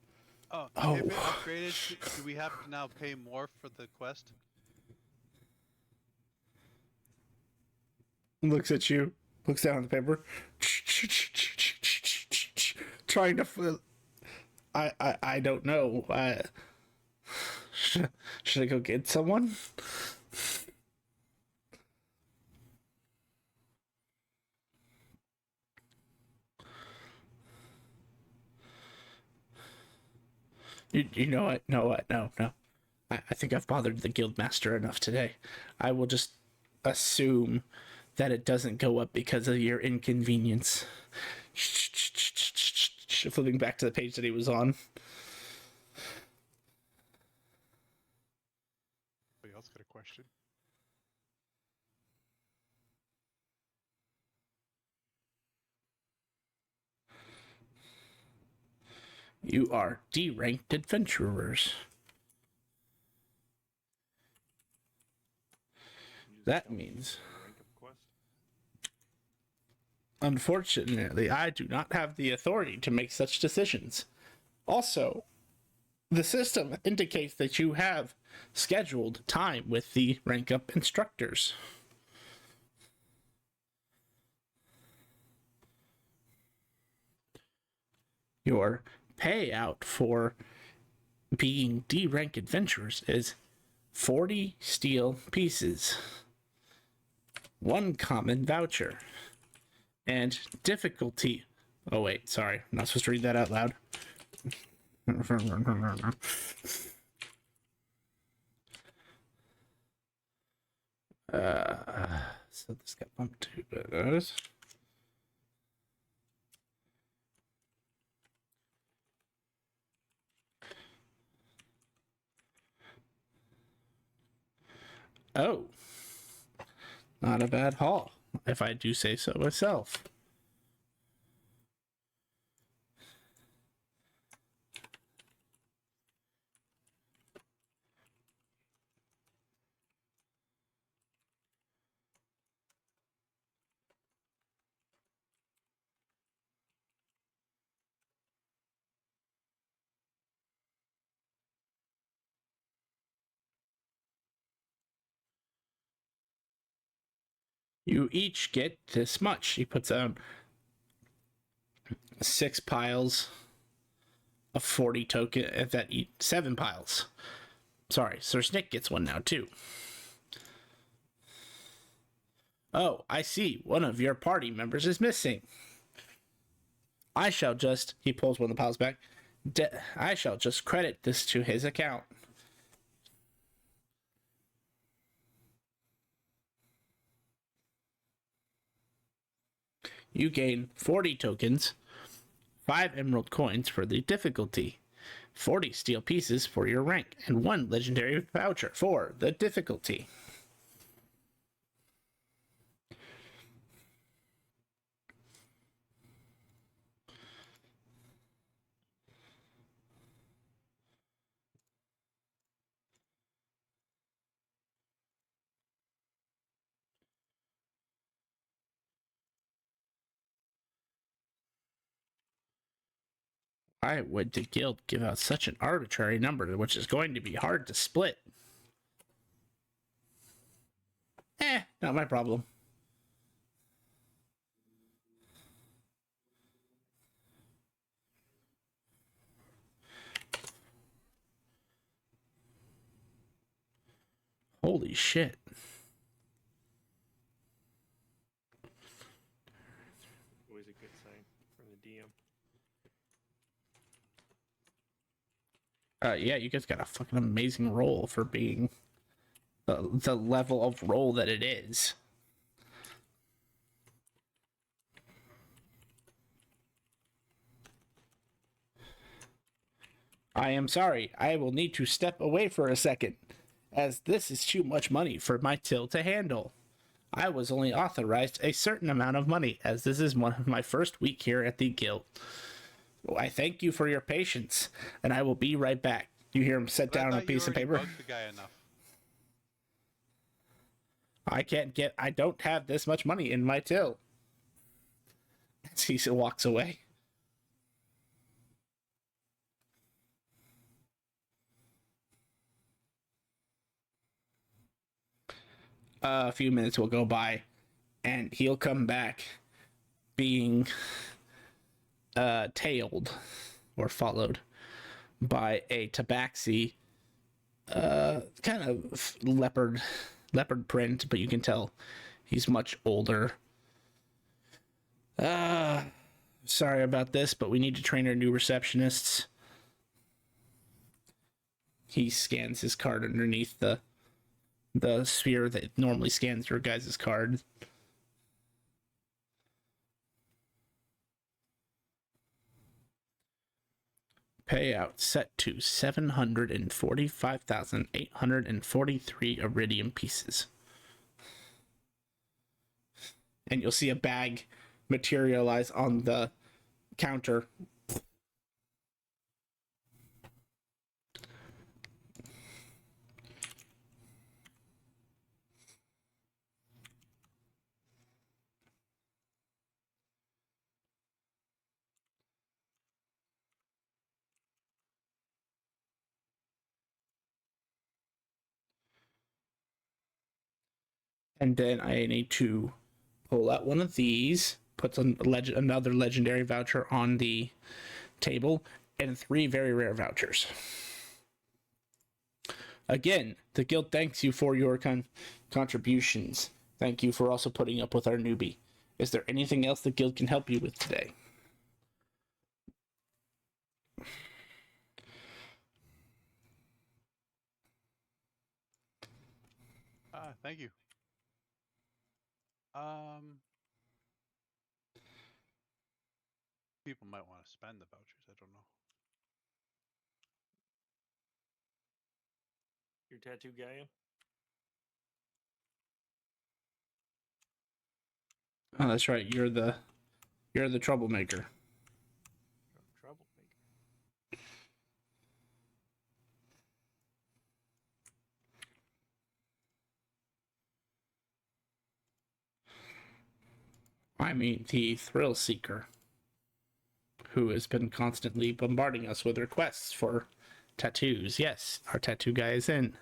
B: Oh, if it upgraded, do we have to now pay more for the quest?
A: Looks at you, looks down at the paper, trying to. I don't know. Should I go get someone? You know what? No. I think I've bothered the guild master enough today. I will just assume that it doesn't go up because of your inconvenience. Flipping back to the page that he was on.
B: Anybody else got a question?
A: You are D-ranked adventurers. That means,
H: Rank up quest.
A: unfortunately, I do not have the authority to make such decisions. Also, the system indicates that you have scheduled time with the rank up instructors. Your payout for being D-rank adventurers is 40 steel pieces, 1 common voucher, and difficulty. Oh wait, sorry, I'm not supposed to read that out loud. So this got bumped to those. Oh, not a bad haul, if I do say so myself. You each get this much. He puts out 6 piles of 40 token that eat 7 piles. Sorry, Sir Snick gets one now too. Oh, I see. One of your party members is missing. I shall just, he pulls one of the piles back. I shall just credit this to his account. You gain 40 tokens, 5 emerald coins for the difficulty, 40 steel pieces for your rank, and 1 legendary voucher for the difficulty. Why would the guild give out such an arbitrary number, which is going to be hard to split? Not my problem. Holy shit.
H: Always a good sign from the DM.
A: Yeah, you guys got a fucking amazing roll for being the level of roll that it is. I am sorry. I will need to step away for a second, as this is too much money for my till to handle. I was only authorized a certain amount of money, as this is one of my first week here at the guild. I thank you for your patience, and I will be right back. You hear him set
B: But I
A: down a
B: thought you
A: piece of
B: already
A: paper?
B: bugged the guy enough.
A: I don't have this much money in my till. As he walks away. A few minutes will go by, and he'll come back being tailed or followed by a tabaxi, kind of leopard print, but you can tell he's much older. Sorry about this, but we need to train our new receptionists. he scans his card underneath the sphere that normally scans your guys' card. Payout set to 745,843 iridium pieces. And you'll see a bag materialize on the counter. And then I need to pull out one of these, put another legendary voucher on the table, and 3 very rare vouchers. Again, the guild thanks you for your contributions. Thank you for also putting up with our newbie. Is there anything else the guild can help you with today?
B: Thank you. People might want to spend the vouchers. I don't know.
H: Your tattoo guy.
A: Oh, that's right. You're the troublemaker.
H: Troublemaker.
A: I mean, the thrill seeker, who has been constantly bombarding us with requests for tattoos. Yes, our tattoo guy is in.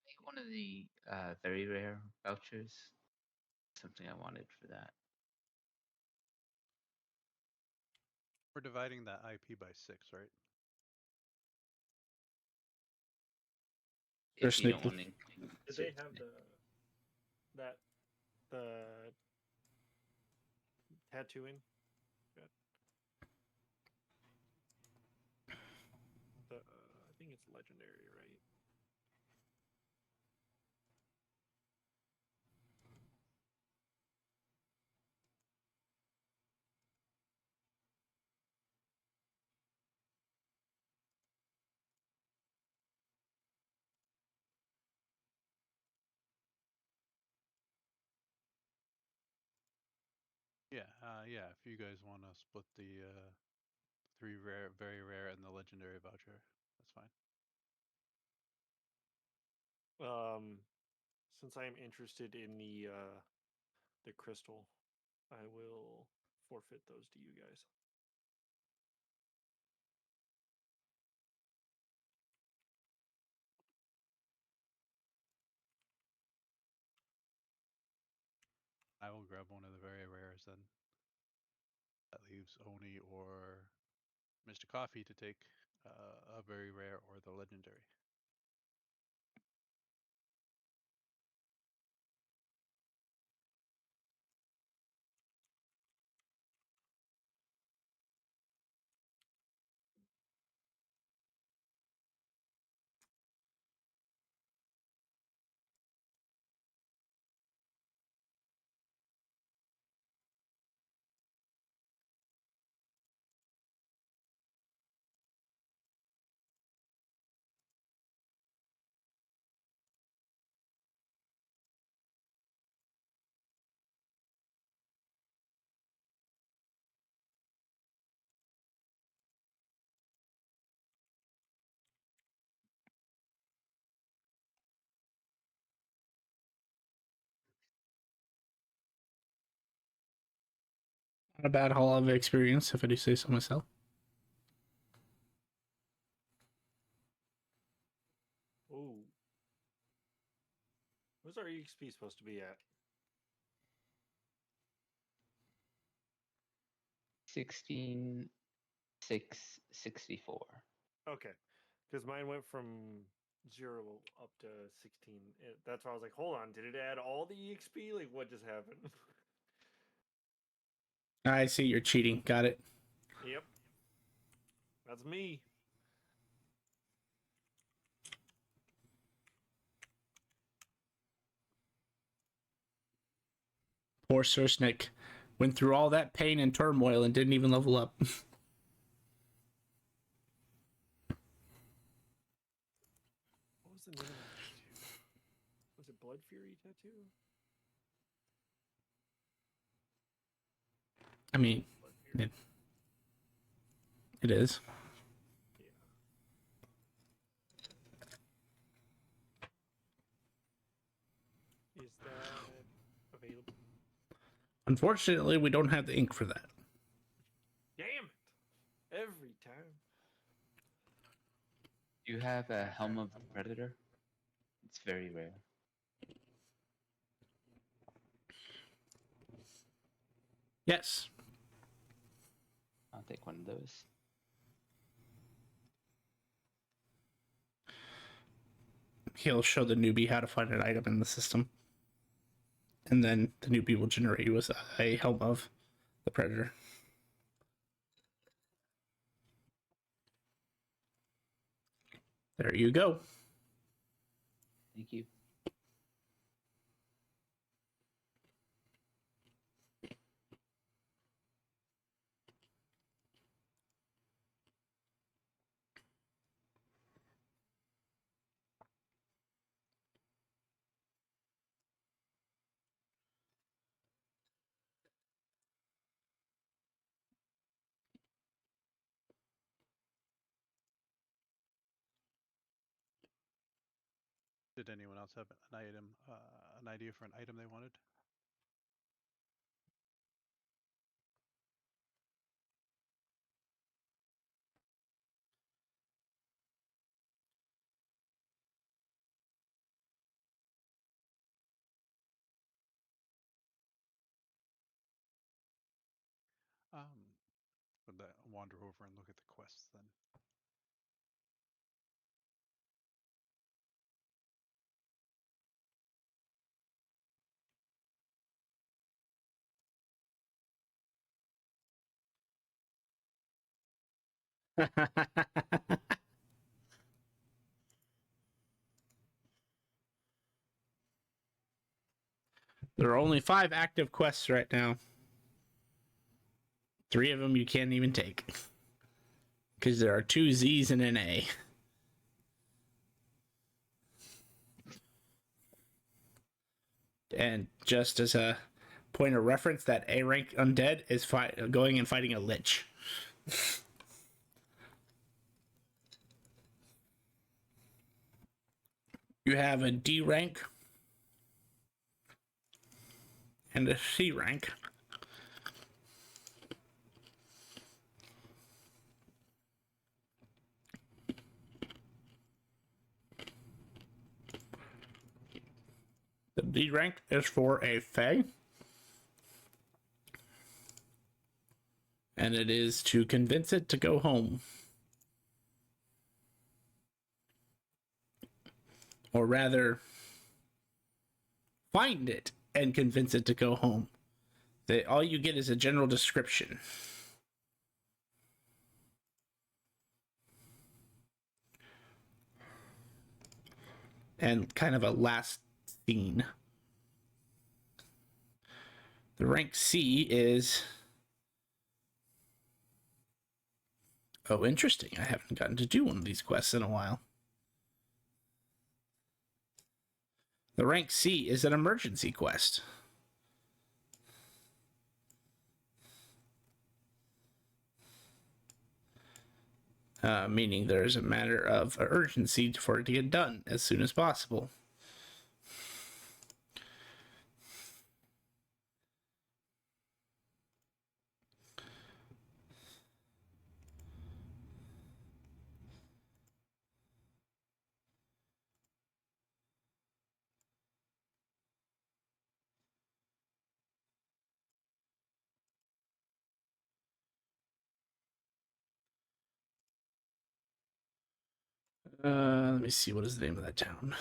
E: Make one of the very rare vouchers. Something I wanted for that.
B: We're dividing that IP by 6, right?
E: If you don't
A: Sneaky.
E: want to include
H: Did they
E: certain
H: have the tattooing? Good. I think it's legendary, right?
B: Yeah. Yeah. If you guys want to split the 3 rare, very rare, and the legendary voucher, that's fine.
H: Since I am interested in the crystal, I will forfeit those to you guys.
B: I will grab one of the very rares then. That leaves Oni or Mr. Coffee to take a very rare or the legendary.
A: Not a bad haul of experience, if I do say so myself.
H: Ooh. What's our EXP supposed to be at?
E: 16,664.
H: Okay. Because mine went from 0 up to 16. That's why I was like, hold on, did it add all the EXP? Like, what just happened?
A: I see you're cheating. Got it.
H: Yep. That's me.
A: Poor Sursnick went through all that pain and turmoil and didn't even level up.
H: What was the name of that tattoo? Was it Blood Fury tattoo?
A: I mean,
H: Blood Fury.
A: it is.
H: Yeah. Is that available?
A: Unfortunately, we don't have the ink for that.
H: Damn it! Every time.
E: You have a Helm of the Predator? It's very rare.
A: Yes.
E: I'll take one of those.
A: He'll show the newbie how to find an item in the system. And then the newbie will generate you with a helm of the Predator. There you go.
E: Thank you.
B: Did anyone else have an item, an idea for an item they wanted? Would that wander over and look at the quests then?
A: There are only 5 active quests right now. 3 of them you can't even take. Because there are 2 Z's and an A. And just as a point of reference, that A rank undead is going and fighting a lich. You have a D rank and a C rank. The D rank is for a Fae. And it is to convince it to go home. Or rather, find it and convince it to go home. All you get is a general description. And kind of a last scene. The rank C is... Oh, interesting. I haven't gotten to do one of these quests in a while. The rank C is an emergency quest. Meaning there's a matter of urgency for it to get done as soon as possible. Let me see. What is the name of that town?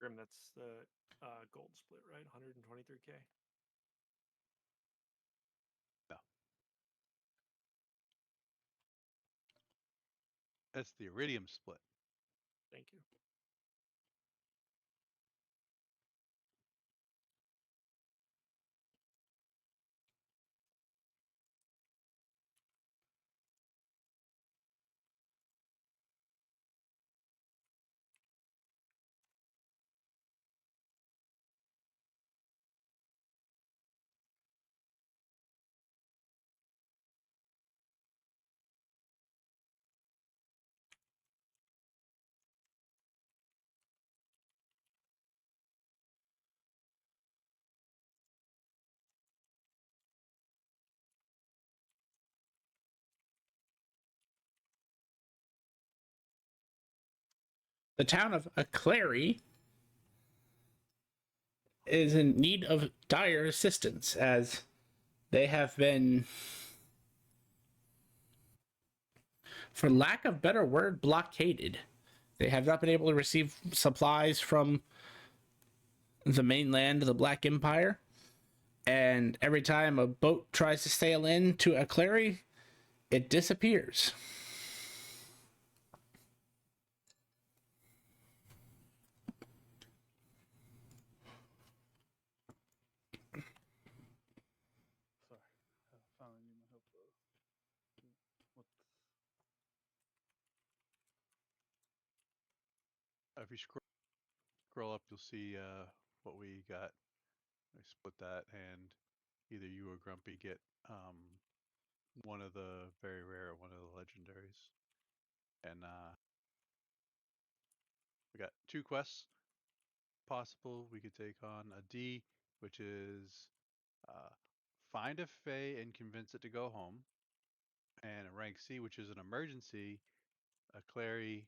H: Grim, that's the gold split, right? 123k.
B: No. That's the iridium split.
H: Thank you.
A: The town of Clary is in need of dire assistance as they have been, for lack of better word, blockaded. They have not been able to receive supplies from the mainland of the Black Empire. And every time a boat tries to sail in to a Clary, it disappears.
C: Sorry, I finally need my help. What?
B: If you scroll up, you'll see what we got. I split that, and either you or Grumpy get one of the very rare, one of the legendaries. And we got 2 quests possible. We could take on a D, which is find a Fae and convince it to go home, and a rank C, which is an emergency. A Clary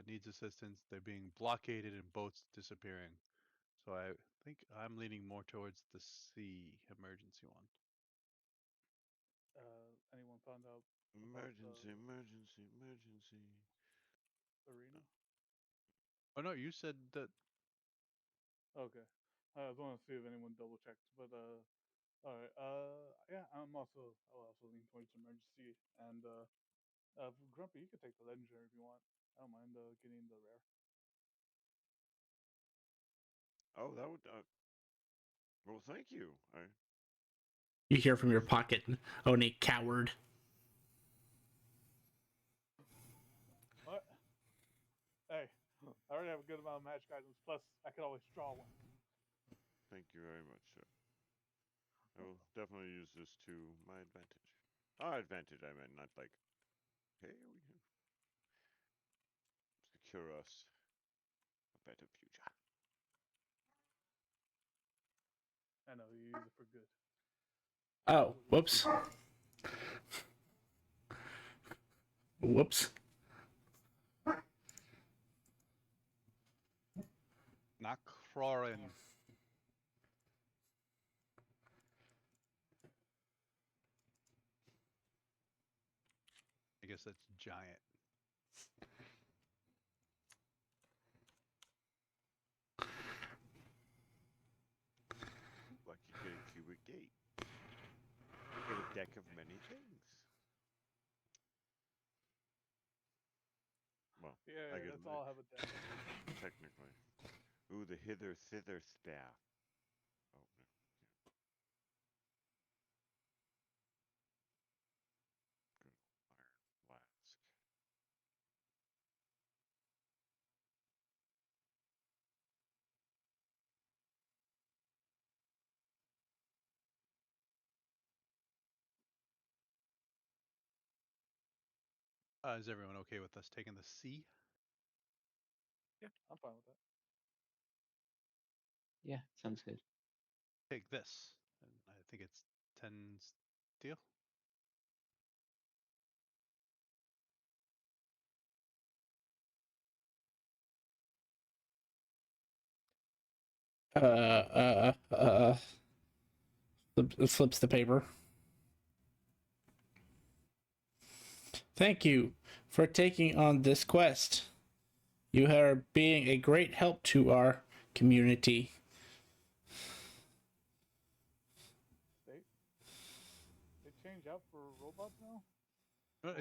B: needs assistance. They're being blockaded and boats disappearing. So I think I'm leaning more towards the C emergency one.
C: Anyone found out
D: Emergency, emergency, emergency.
C: arena?
B: Oh no, you said that.
C: Okay. I was want to see if anyone double checked, but all right. Yeah, I'll also lean towards emergency, and Grumpy, you could take the legendary if you want. I don't mind getting the rare.
D: Oh, that would. Well, thank you.
A: You hear from your pocket, "Oh, Nate, coward."
C: What? Hey, I already have a good amount of magic items. Plus, I could always draw one.
D: Thank you very much, sir. I will definitely use this to my advantage. Our advantage, I meant, not like, hey, we can secure us a better future.
C: I know you use it for good.
A: Oh, whoops. Whoops.
B: Not Crorin. I guess that's giant.
D: Like you get a cubic gate. You get a deck of many things. Well,
C: Yeah,
D: I get
C: that's all I have a deck.
D: technically. Ooh, the hither thither staff. Oh, no. Good iron flask.
B: Is everyone okay with us taking the C?
C: Yeah, I'm fine with that.
E: Yeah, sounds good.
B: Take this. And I think it's 10 steel.
A: Flips the paper. Thank you for taking on this quest. You are being a great help to our community.
C: They change out for robots now?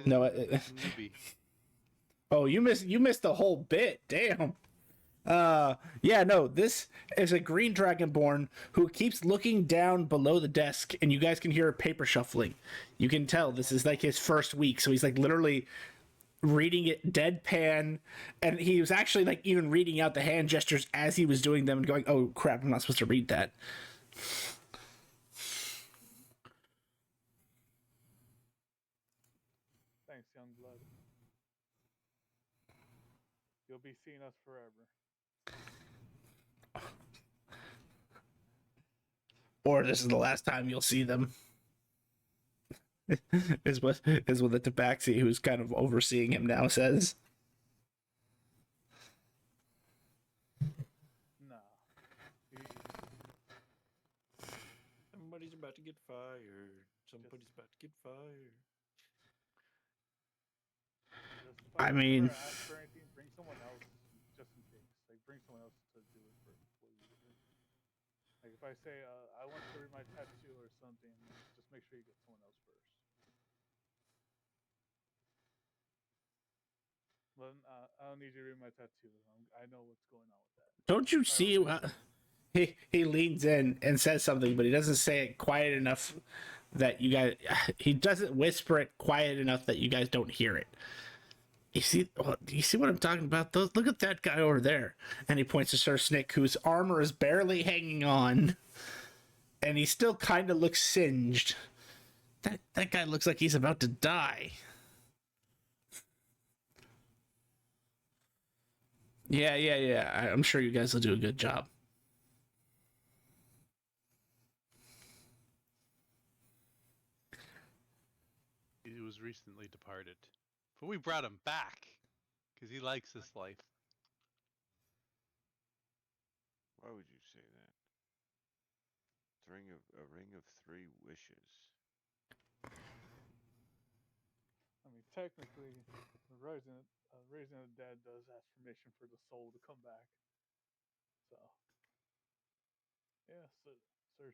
A: No,
B: Newbie.
A: oh, you missed the whole bit. Damn. Yeah, no, this is a green dragonborn who keeps looking down below the desk, and you guys can hear paper shuffling. You can tell this is like his first week, so he's like literally reading it deadpan, and he was actually like even reading out the hand gestures as he was doing them and going, oh crap, I'm not supposed to read that.
C: Thanks, young blood. You'll be seeing us forever.
A: Or this is the last time you'll see them. is what the tabaxi who's kind of overseeing him now says.
C: Nah.
H: Somebody's about to get fired. Somebody's about to get fired.
C: Just,
A: I
C: if
A: mean,
C: ever ask for anything, bring someone else just in case. Like, bring someone else to do it for you. Like, if I say, I want to read my tattoo or something, just make sure you get someone else first. Well, I don't need you to read my tattoo. I know what's going on with that.
A: don't you see? He leans in and says something, but he doesn't say it quiet enough that you guys. He doesn't whisper it quiet enough that you guys don't hear it. You see what I'm talking about? Look at that guy over there. And he points to Sir Snick, whose armor is barely hanging on. And he still kind of looks singed. That guy looks like he's about to die. Yeah. I'm sure you guys will do a good job.
B: He was recently departed. But we brought him back. Because he likes this life.
D: Why would you say that? It's a ring of 3 wishes.
C: I mean, technically, raising a dead does ask permission for the soul to come back. So, yeah, Sir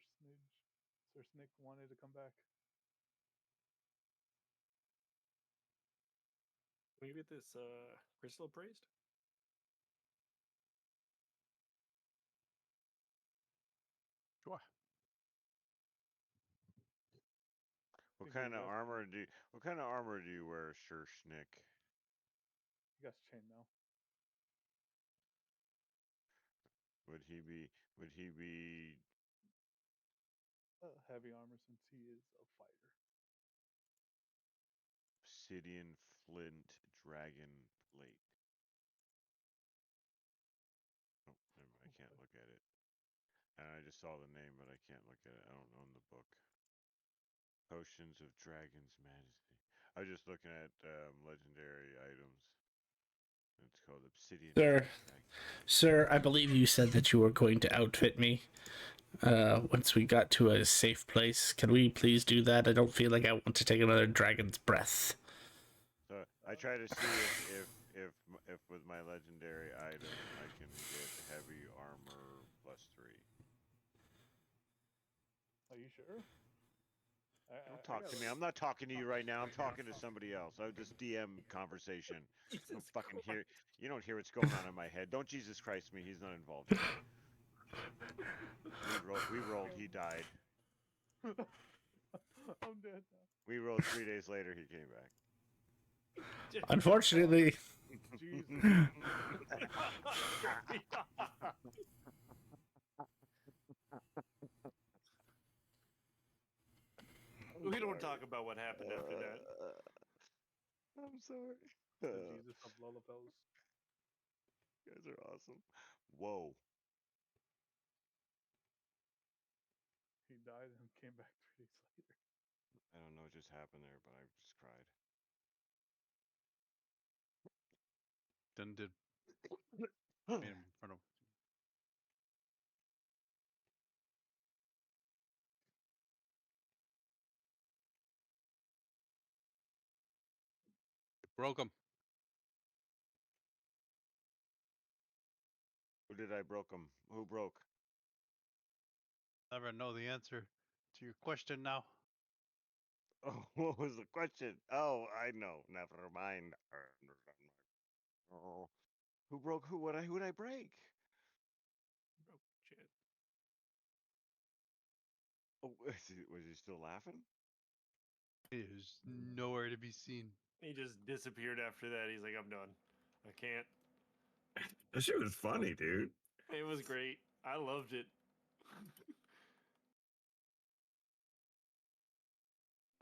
C: Snick wanted to come back.
H: Can we get this crystal appraised?
B: Sure.
D: What
C: Think
D: kind of
C: you're
D: armor do you wear, Sir Snick?
C: You got chain now.
D: Would he be
C: Heavy armor since he is a fighter.
D: obsidian flint dragon plate? Oh, never mind, I can't look at it. And I just saw the name, but I can't look at it. I don't own the book. Potions of Dragon's Majesty. I was just looking at legendary items. It's called obsidian.
A: Sir, I believe you said that you were going to outfit me. Once we got to a safe place, can we please do that? I don't feel like I want to take another dragon's breath.
D: So I try to see if with my legendary item I can get heavy armor +3.
C: Are you sure?
D: Don't talk to me. I'm not talking to you right now. I'm talking to somebody else. This DM conversation. You don't fucking hear. You don't hear what's going on in my head. Don't Jesus Christ me. He's not involved here. We rolled. He died.
C: I'm dead now.
D: We rolled 3 days later. He came back.
A: Unfortunately.
C: Jesus.
H: We don't talk about what happened after that.
D: I'm sorry.
C: The
D: You
C: Jesus of Lullabels.
D: guys are awesome. Whoa.
C: He died and came back 3 days later.
D: I don't know what just happened there, but I just cried.
B: Then did made him in front of. Broke him.
D: Who did I broke him? Who broke?
B: Never know the answer to your question now.
D: Oh, what was the question? Oh, I know. Never mind. Oh, who broke who? Who'd I break?
H: Broke shit.
D: Oh, was he still laughing?
B: He was nowhere to be seen.
H: He just disappeared after that. He's like, I'm done. I can't.
D: That shit was funny, dude.
H: It was great. I loved it.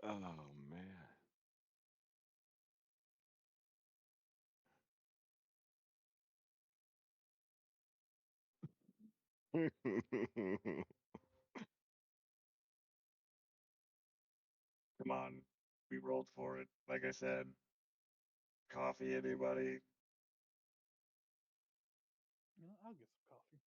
D: Oh man. Come on. We rolled for it. Like I said. Coffee, anybody?
C: You know, I'll get some coffee.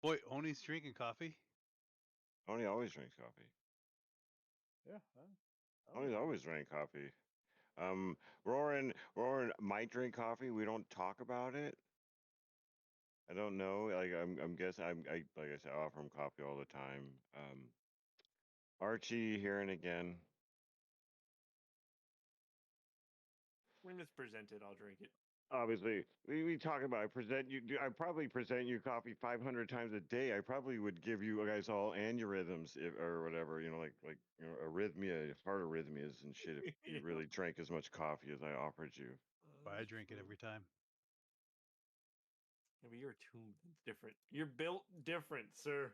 B: Boy, Oni's drinking coffee.
D: Oni always drinks coffee.
C: Yeah.
D: Oni always drank coffee. Roran might drink coffee. We don't talk about it. I don't know. Like I'm guessing. I like I said, I offer him coffee all the time. Archie here and again.
H: When it's presented, I'll drink it.
D: Obviously, we talk about. I probably present you coffee 500 times a day. I probably would give you guys all aneurysms or whatever. You know, like arrhythmia, heart arrhythmias and shit. If you really drank as much coffee as I offered you.
B: But I drink it every time.
H: Yeah, but you're tuned. It's different. You're built different, sir.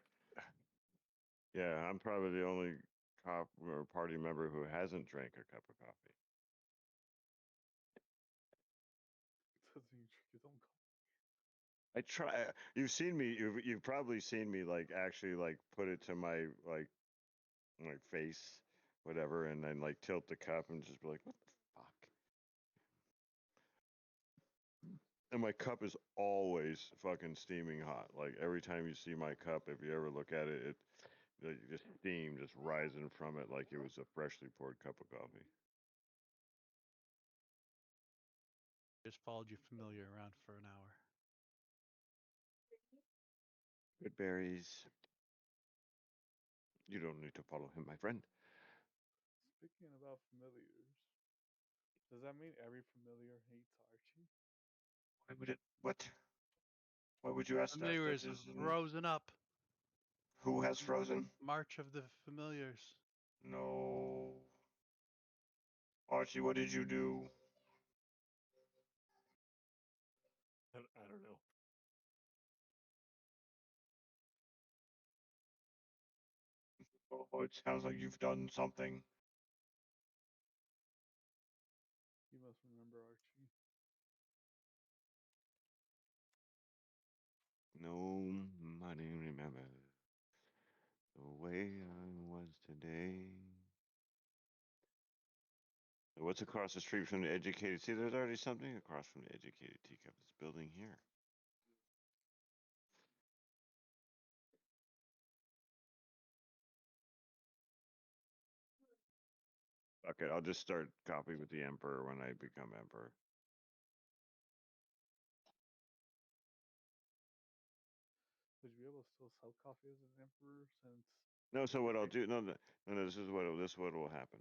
D: Yeah, I'm probably the only cop or party member who hasn't drank a cup of coffee.
C: Doesn't he drink his own coffee?
D: I try. You've seen me. You've probably seen me like actually like put it to my like face, whatever, and then like tilt the cup and just be like, what the fuck? And my cup is always fucking steaming hot. Like every time you see my cup, if you ever look at it, just steam just rising from it like it was a freshly poured cup of coffee.
B: Just followed your familiar around for an hour.
D: Good berries. You don't need to follow him, my friend.
C: Speaking about familiars, does that mean every familiar hates Archie?
D: Why would it? What? Why would you ask that?
B: Familiar
D: That
B: is
D: isn't.
B: frozen up.
D: Who has frozen?
B: March of the Familiars.
D: No. Archie, what did you do?
H: I don't know.
D: Oh, it sounds like you've done something.
C: You must remember Archie.
D: Nobody remembers the way I was today. What's across the street from the educated? See, there's already something across from the educated teacup. This building here. Okay, I'll just start copying with the emperor when I become emperor.
C: Would you be able to still sell coffee as an emperor since?
D: No, so what I'll do? No. This is what will happen.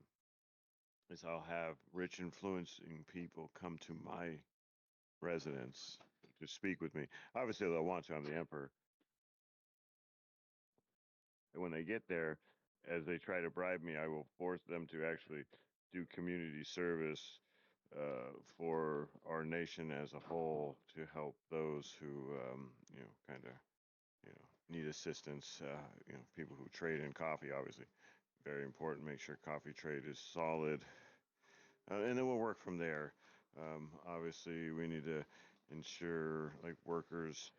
D: Is I'll have rich, influencing people come to my residence to speak with me. Obviously, they'll want to. I'm the emperor. And when they get there, as they try to bribe me, I will force them to actually do community service for our nation as a whole to help those who, kind of, need assistance. People who trade in coffee, obviously, very important. Make sure coffee trade is solid, and then we'll work from there. Obviously, we need to ensure like workers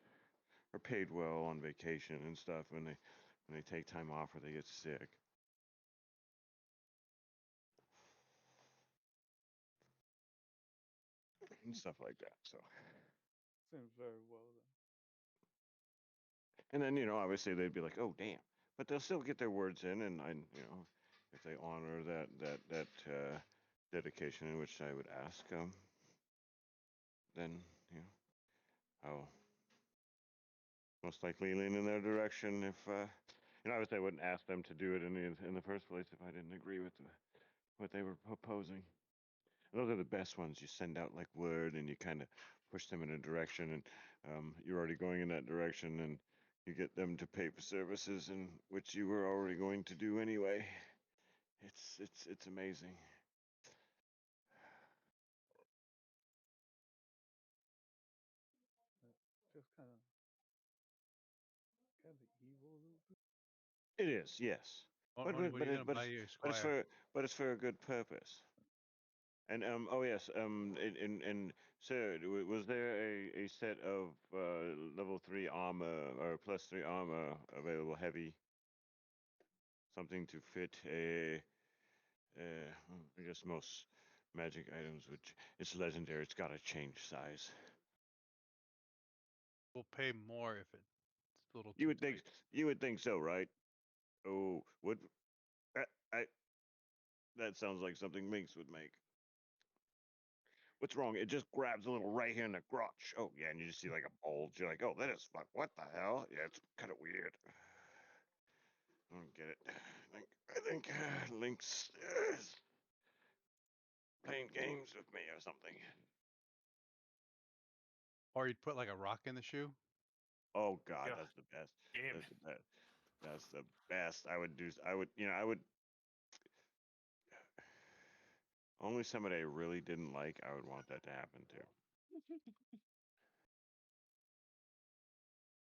D: are paid well on vacation and stuff when they take time off or they get sick. And stuff like that. So,
C: Seems very well done.
D: and then obviously they'd be like, "Oh, damn," but they'll still get their words in, and if they honor that dedication, in which I would ask, then I'll most likely lean in their direction. If obviously I wouldn't ask them to do it in the first place if I didn't agree with what they were proposing. Those are the best ones. You send out like word, and you kind of push them in a direction, and you're already going in that direction, and you get them to pay for services in which you were already going to do anyway. It's amazing.
C: Just kind of evil a little bit.
D: It is, yes,
B: What are you gonna buy your
D: but
B: squire?
D: it's for a good purpose. And oh yes, and sir, was there a set of level 3 armor or +3 armor available, heavy? Something to fit I guess most magic items, which it's legendary. It's got to change size.
B: We'll pay more if it's a little
D: You
B: too
D: would think,
B: tight.
D: you would think so, right? Oh, would I? That sounds like something Minx would make. What's wrong? It just grabs a little right here in the crotch. Oh yeah, and you just see like a bulge. You're like, oh, that is fuck. What the hell? Yeah, it's kind of weird. I don't get it. I think Link's playing games with me or something.
B: Or you'd put like a rock in the shoe.
D: Oh God,
H: Yeah.
D: that's the best.
H: Damn.
D: That's the best. That's the best. I would do. I would. Only somebody I really didn't like, I would want that to happen to.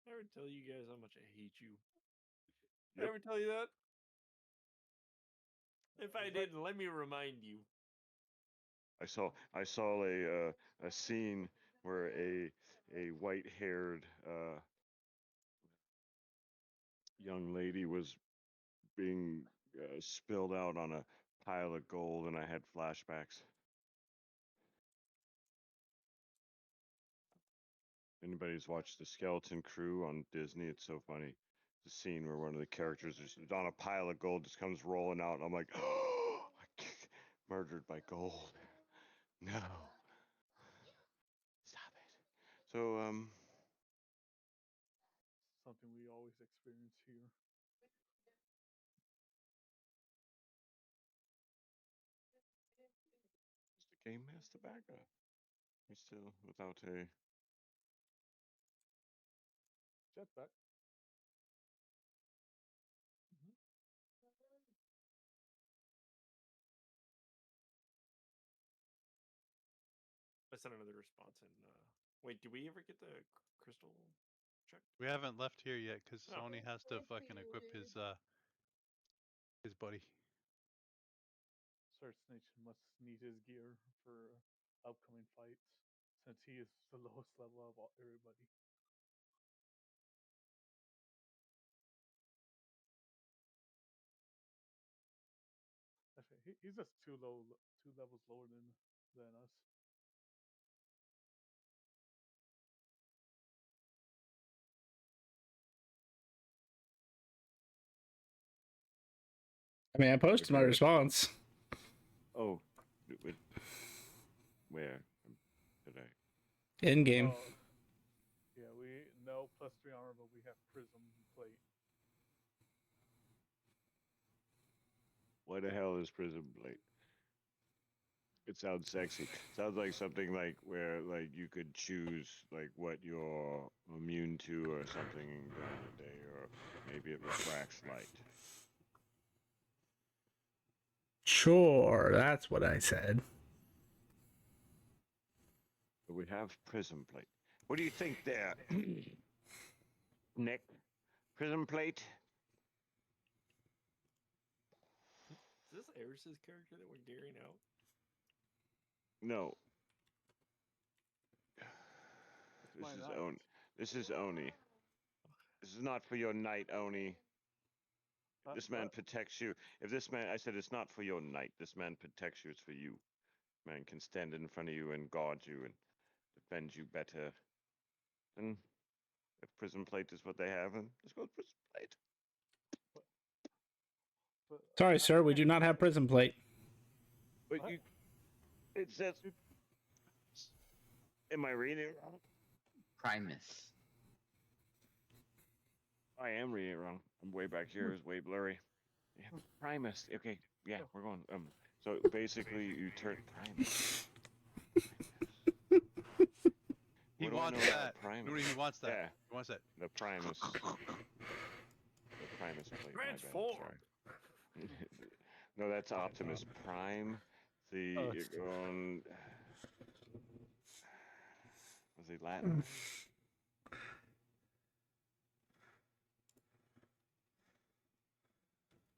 H: I ever tell you guys how much I hate you? Did I
D: Yep.
H: ever tell you that? If I
C: It's like-
H: didn't, let me remind you.
D: I saw a scene where a white-haired young lady was being spilled out on a pile of gold, and I had flashbacks. Anybody's watched The Skeleton Crew on Disney? It's so funny. The scene where one of the characters is on a pile of gold, just comes rolling out, and I'm like, oh, murdered by gold. No. Stop it. So,
C: Something we always experience here.
D: the game has tobacco. He's still without a.
C: Jetpack.
H: I sent another response in. Wait, do we ever get the crystal check?
B: We haven't left here yet because
H: Oh.
B: Sony has to fucking equip his buddy.
C: Sir Snitch must need his gear for upcoming fights, since he is the lowest level of everybody. Actually, he's just two levels lower than us.
A: I mean, I posted my
D: Okay.
A: response.
D: Oh, where did I?
A: In game.
C: Oh, yeah, we no +3 armor, but we have prism plate.
D: Why the hell is Prism Blade? It sounds sexy. Sounds like something like where like you could choose like what you're immune to or something during the day, or maybe it refracts light.
A: Sure, that's what I said.
D: We have prism plate. What do you think there, Nick? Prism plate?
H: Is this Eris's character that we're gearing out?
D: No.
C: my
D: This is
C: knight.
D: Oni. This is Oni. This is not for your knight, Oni. This man protects you. If this man, I said it's not for your knight. This man protects you. It's for you. Man can stand in front of you and guard you and defend you better. And if prison plate is what they have, then let's go with prison plate.
C: But
A: Sorry, sir, we do not have prison plate.
D: But
C: What?
D: you, it says. Am I reading it wrong?
E: Primus.
D: I am reading it wrong. I'm way back here. It's way blurry. Yeah, Primus. Okay, yeah, we're going. So basically, you turn Primus.
B: He
D: What do I
B: wants
D: know about
B: that.
D: Primus?
B: Rudy, he wants that.
D: Yeah,
B: He wants that.
D: the Primus. The Primus plate. my bad,
H: Transform.
D: sorry. No, that's Optimus Prime. The
C: Oh, it's-
D: was he Latin?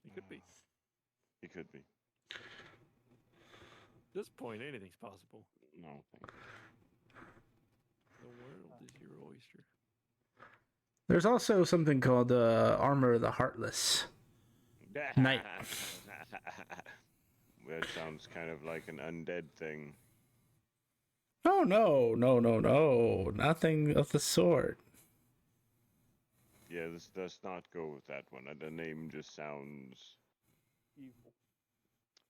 H: It could be.
D: He could be.
H: At this point, anything's possible.
D: No, thank
H: The world is your oyster.
A: There's also something called Armor of the Heartless.
D: you.
A: Knight.
D: That sounds kind of like an undead thing.
A: Oh, no, nothing of the sort.
D: Yeah, this does not go with that one. The name just sounds
C: evil.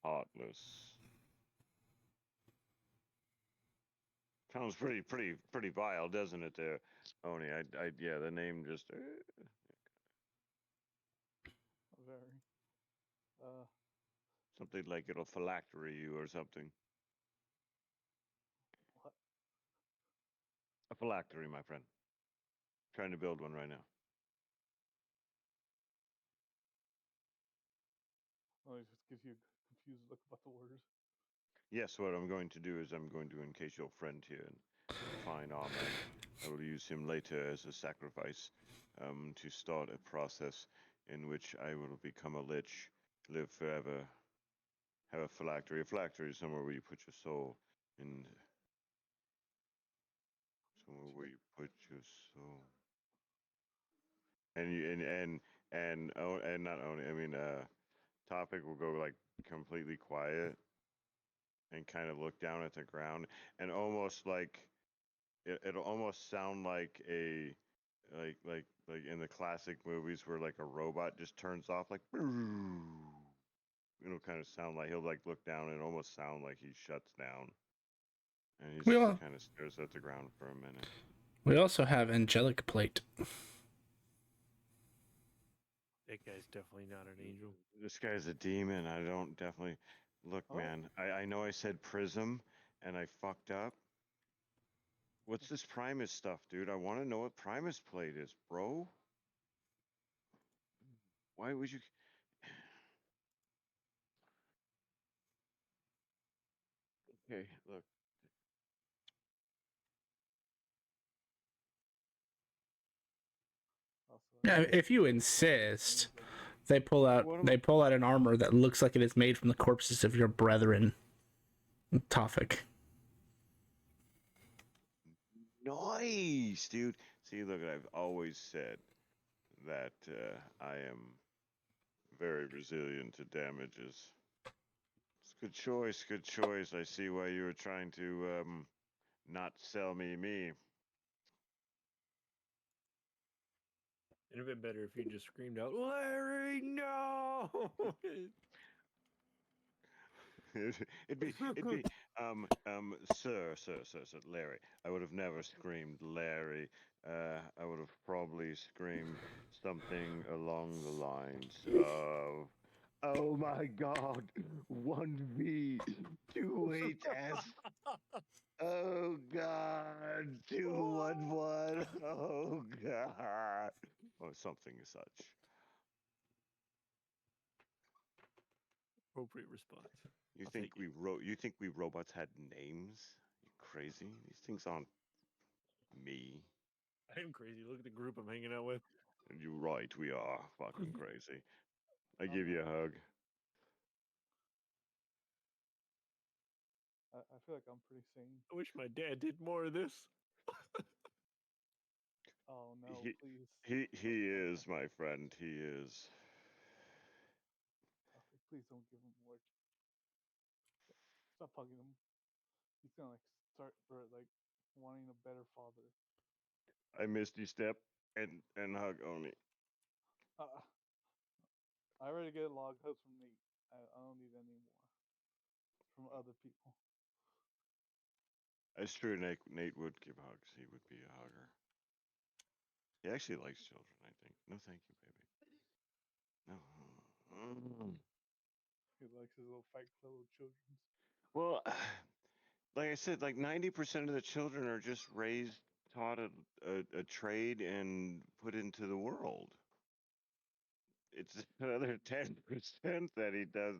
D: heartless. Sounds pretty vile, doesn't it? There, Oni. Yeah, the name just.
C: Very.
D: Something like it'll phylactery you or something.
C: What?
D: A phylactery, my friend. Trying to build one right now.
C: Oh, it just gives you a confused look about the words.
D: Yes, what I'm going to do is I'm going to encase your friend here in fine armor. I will use him later as a sacrifice to start a process in which I will become a lich, live forever, have a phylactery. A phylactery is somewhere where you put your soul in. Somewhere where you put your soul. And you and not only I mean topic will go like completely quiet and kind of look down at the ground and almost like it'll almost sound like a like in the classic movies where like a robot just turns off like it'll kind of sound like he'll like look down and almost sound like he shuts down and he just kind of stares at the ground for a minute.
A: We also have angelic plate.
H: That guy's definitely not an angel.
D: This guy's a demon. I don't definitely look,
C: Oh.
D: man. I know I said prism and I fucked up. What's this Primus stuff, dude? I want to know what Primus plate is, bro. Why would you? Okay, look.
C: Also,
A: Yeah, if you insist, they pull out
D: What am
A: they pull out an armor that looks like it is made from the corpses of your brethren. Tofik.
D: Nice, dude. See, look, I've always said that I am very resilient to damages. It's good choice, good choice. I see why you were trying to not sell me.
H: It'd have been better if you just screamed out, Larry, no!
D: it'd be sir, Larry. I would have never screamed Larry. I would have probably screamed something along the lines of, "Oh my God, 1v, 2HS. Oh God, 211. Oh God," or something such.
H: Appropriate response.
D: You
H: I'll
D: think
H: take it.
D: you think we robots had names? You crazy? These things aren't me.
H: I am crazy. Look at the group I'm hanging out with.
D: And you're right, we are fucking crazy. I
C: Um,
D: give you a hug.
C: I feel like I'm pretty sane.
H: I wish my dad did more of this.
C: Oh no,
D: He
C: please.
D: he is my friend. He is.
C: Okay, please don't give him more. Stop hugging him. He's gonna like start for like wanting a better father.
D: I misty step and hug Oni.
C: Uh, I already get log hugs from Nate. I don't need any more from other people.
D: It's true. Nate would give hugs. He would be a hugger. He actually likes children. I think. No, thank you, baby. No.
C: He likes his little fight club with children.
D: Well, like I said, like 90% of the children are just raised, taught a trade, and put into the world. It's another 10% that he does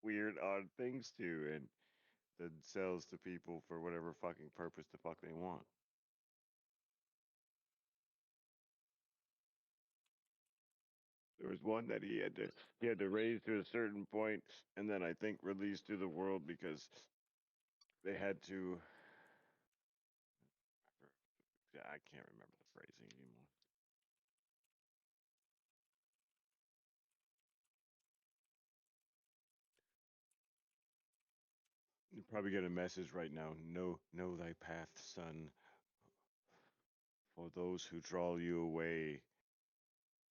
D: weird, odd things to, and then sells to people for whatever fucking purpose the fuck they want. There was one that he had to raise to a certain point, and then I think release to the world because they had to. Yeah, I can't remember the phrasing anymore. You probably get a message right now. Know thy path, son. For those who draw you away,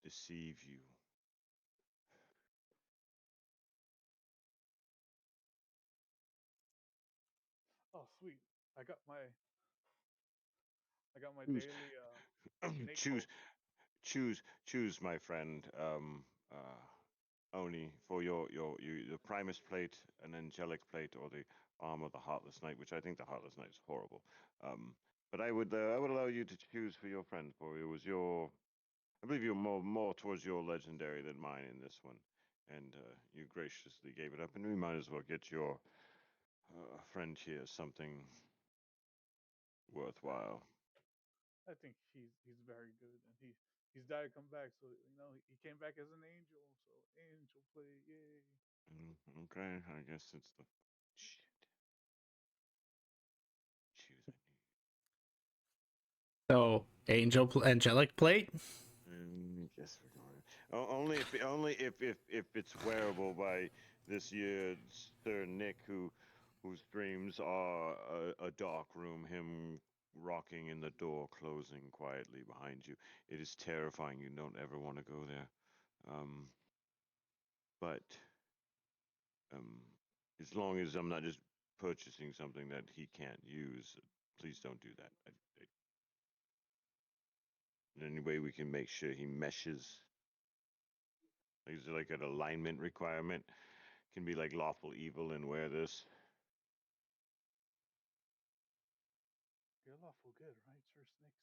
D: deceive you.
C: Oh sweet. I got my
D: Choose,
C: daily Nate
D: choose,
C: quote.
D: choose, my friend. Oni for your Primus plate, an angelic plate, or the arm of the Heartless Knight, which I think the Heartless Knight is horrible. But I would allow you to choose for your friend, for it was your. I believe you're more towards your legendary than mine in this one, and you graciously gave it up, and we might as well get your friend here something worthwhile.
C: I think he's very good, and he's died to come back. So you know he came back as an angel. So angel play, yay!
D: Okay, I guess it's the shit. Choose a
A: So angelic plate.
D: Guess we're going. Only if it's wearable by this year Sir Nick, whose dreams are a dark room, him rocking in the door, closing quietly behind you. It is terrifying. You don't ever want to go there. Um, but as long as I'm not just purchasing something that he can't use, please don't do that. Any way we can make sure he meshes? Is there like an alignment requirement? Can be like lawful evil and wear this.
C: You're lawful good, right, Sir Snakes?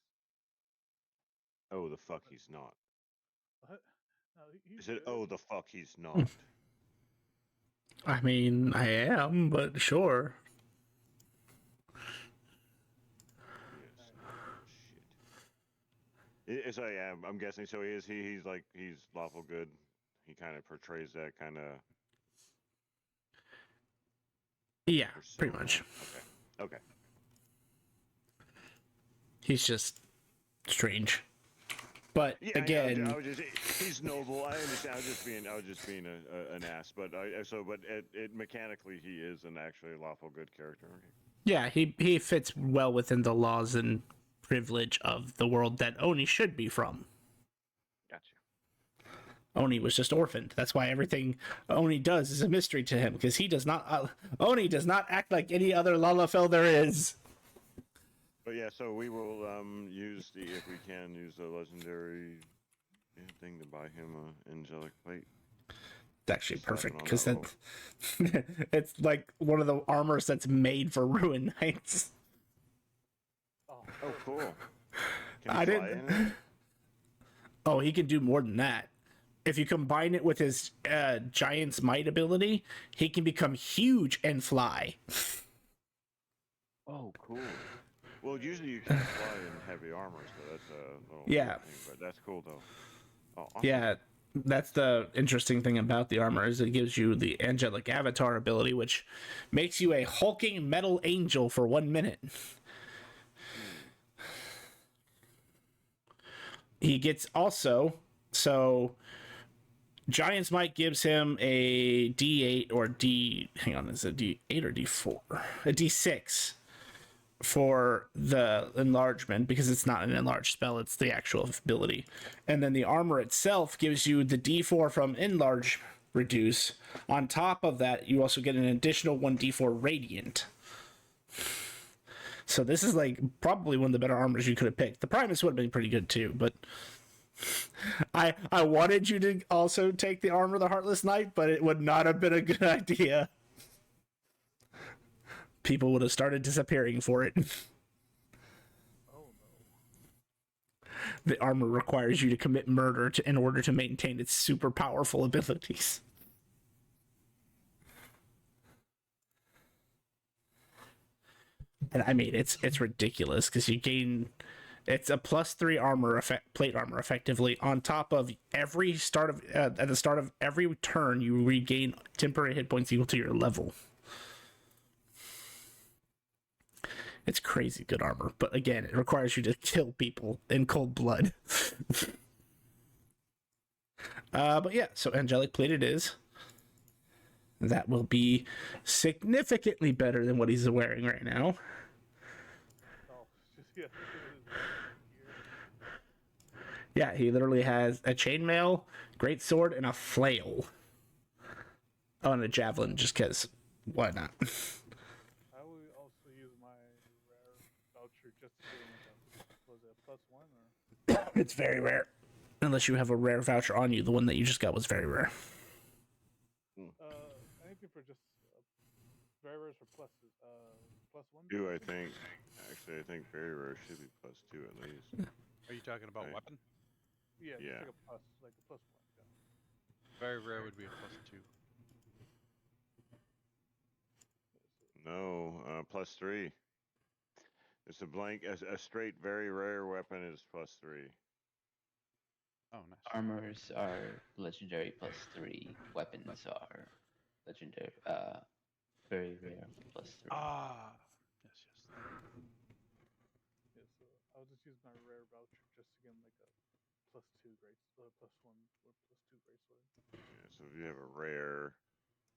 D: Oh, the fuck he's not.
C: What? No,
D: I
C: he's
D: said,
C: good.
D: oh, the fuck he's not.
A: I mean, I am, but sure.
D: Yes. Shit. So yeah, I'm guessing. So he's lawful good. He kind of portrays that kind of
A: Yeah, pretty
D: persona.
A: much.
D: Okay. Okay.
A: He's just strange. But
D: Yeah,
A: again,
D: I was just he's noble. I understand. I was just being an ass. But it mechanically he is an actually lawful good character. Okay.
A: yeah, he fits well within the laws and privilege of the world that Oni should be from.
D: Gotcha.
A: Oni was just orphaned. That's why everything Oni does is a mystery to him, because he does not. Oni does not act like any other Lalafell there is.
D: But yeah, so we will use if we can use the legendary thing to buy him a angelic plate.
A: It's actually
D: Slap it
A: perfect
D: on
A: because
D: that roll.
A: it's like one of the armors that's made for Ruin Knights.
D: Oh, cool. Can
A: I
D: he fly
A: didn't.
D: in it?
A: Oh, he can do more than that. if you combine it with his Giant's Might ability, he can become huge and fly.
E: Oh, cool.
D: Well, usually you can't fly in heavy armor, so that's a little
A: Yeah.
D: thing, but that's cool though. Oh, awesome.
A: Yeah, that's the interesting thing about the armor is it gives you the angelic avatar ability, which makes you a hulking metal angel for 1 minute. He gets also Giant's Might gives him a D8 or hang on, is it D8 or D4? A D6 for the enlargement because it's not an enlarged spell, it's the actual ability. And then the armor itself gives you the D4 from enlarge reduce. On top of that, you also get an additional 1d4 radiant. So this is like probably one of the better armors you could have picked. The Primus would have been pretty good too, but I wanted you to also take the armor of the Heartless Knight, but it would not have been a good idea. People would have started disappearing for it.
C: Oh no.
A: The armor requires you to commit murder in order to maintain its super powerful abilities. And I mean, it's ridiculous because you gain, it's a +3 armor plate armor effectively on top of every start of at the start of every turn you regain temporary hit points equal to your level. It's crazy good armor, but again, it requires you to kill people in cold blood. But yeah, so angelic plate it is. That will be significantly better than what he's wearing right now.
C: Oh, just yeah.
A: Yeah, he literally has a chainmail, great sword, and a flail. Oh, and a javelin, just because. Why not?
C: I will also use my rare voucher just to get like a, was it a +1 or?
A: It's very rare. Unless you have a rare voucher on you. The one that you just got was very rare.
C: Anything for just very rare for pluses. +1.
D: Two, I think. Actually, I think very rare should be +2 at least.
B: Are you talking about
D: Right.
B: weapon?
C: Yeah, just
D: Yeah.
C: like a plus, like a +1. Yeah.
B: Very rare would be a +2.
D: No, +3. It's a blank, a straight very rare weapon is +3.
B: Oh, nice.
E: Armors are legendary +3. Weapons are legendary. Very rare +3.
B: Ah, yes, yes.
C: Yeah, so I'll just use my rare voucher just to get like a +2 great, +1 or +2 great sword.
D: Yeah, so if you have a rare,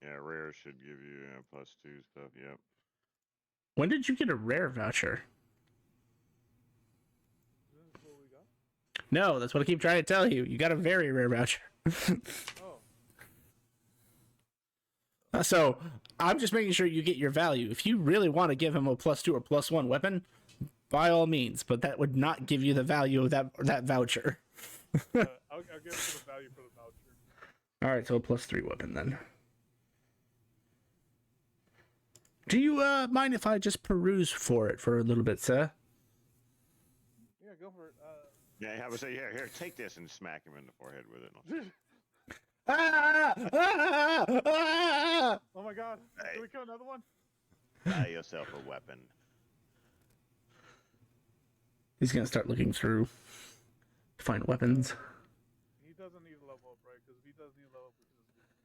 D: yeah, rare should give you +2 stuff. Yep.
A: When did you get a rare voucher?
C: Isn't this what we got?
A: No, that's what I keep trying to tell you. You got a very rare voucher.
C: Oh,
A: So I'm just making sure you get your value. If you really want to give him a +2 or +1 weapon, by all means, but that would not give you the value of that voucher.
C: I'll give it the value for the voucher.
A: All right, so a +3 weapon then. Do you mind if I just peruse for it for a little bit, sir?
C: Yeah, go for it.
D: Yeah, I would say, here, take this and smack him in the forehead with it.
A: Ah! Ah! Ah!
C: Oh my God!
D: Hey.
C: Can we kill another one?
D: Buy yourself a weapon.
A: He's gonna start looking through to find weapons.
C: He doesn't need to level up, right? Because if he does need to level up, we can just leave him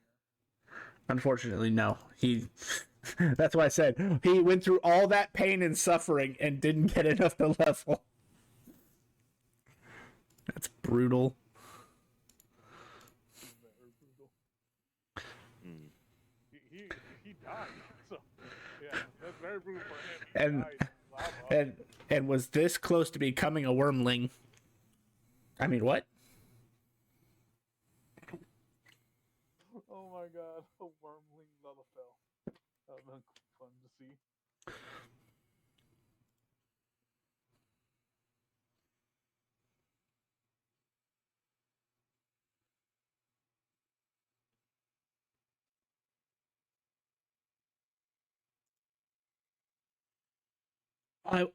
C: here.
A: Unfortunately, no. He. That's why I said he went through all that pain and suffering and didn't get enough to level. That's brutal.
C: Very brutal.
D: Mm.
C: He died. So yeah, that's very brutal for him. He
A: And-
C: died in lava.
A: And was this close to becoming a wormling? I mean, what?
C: Oh my God, a wormling Lelafell. That would been fun to see.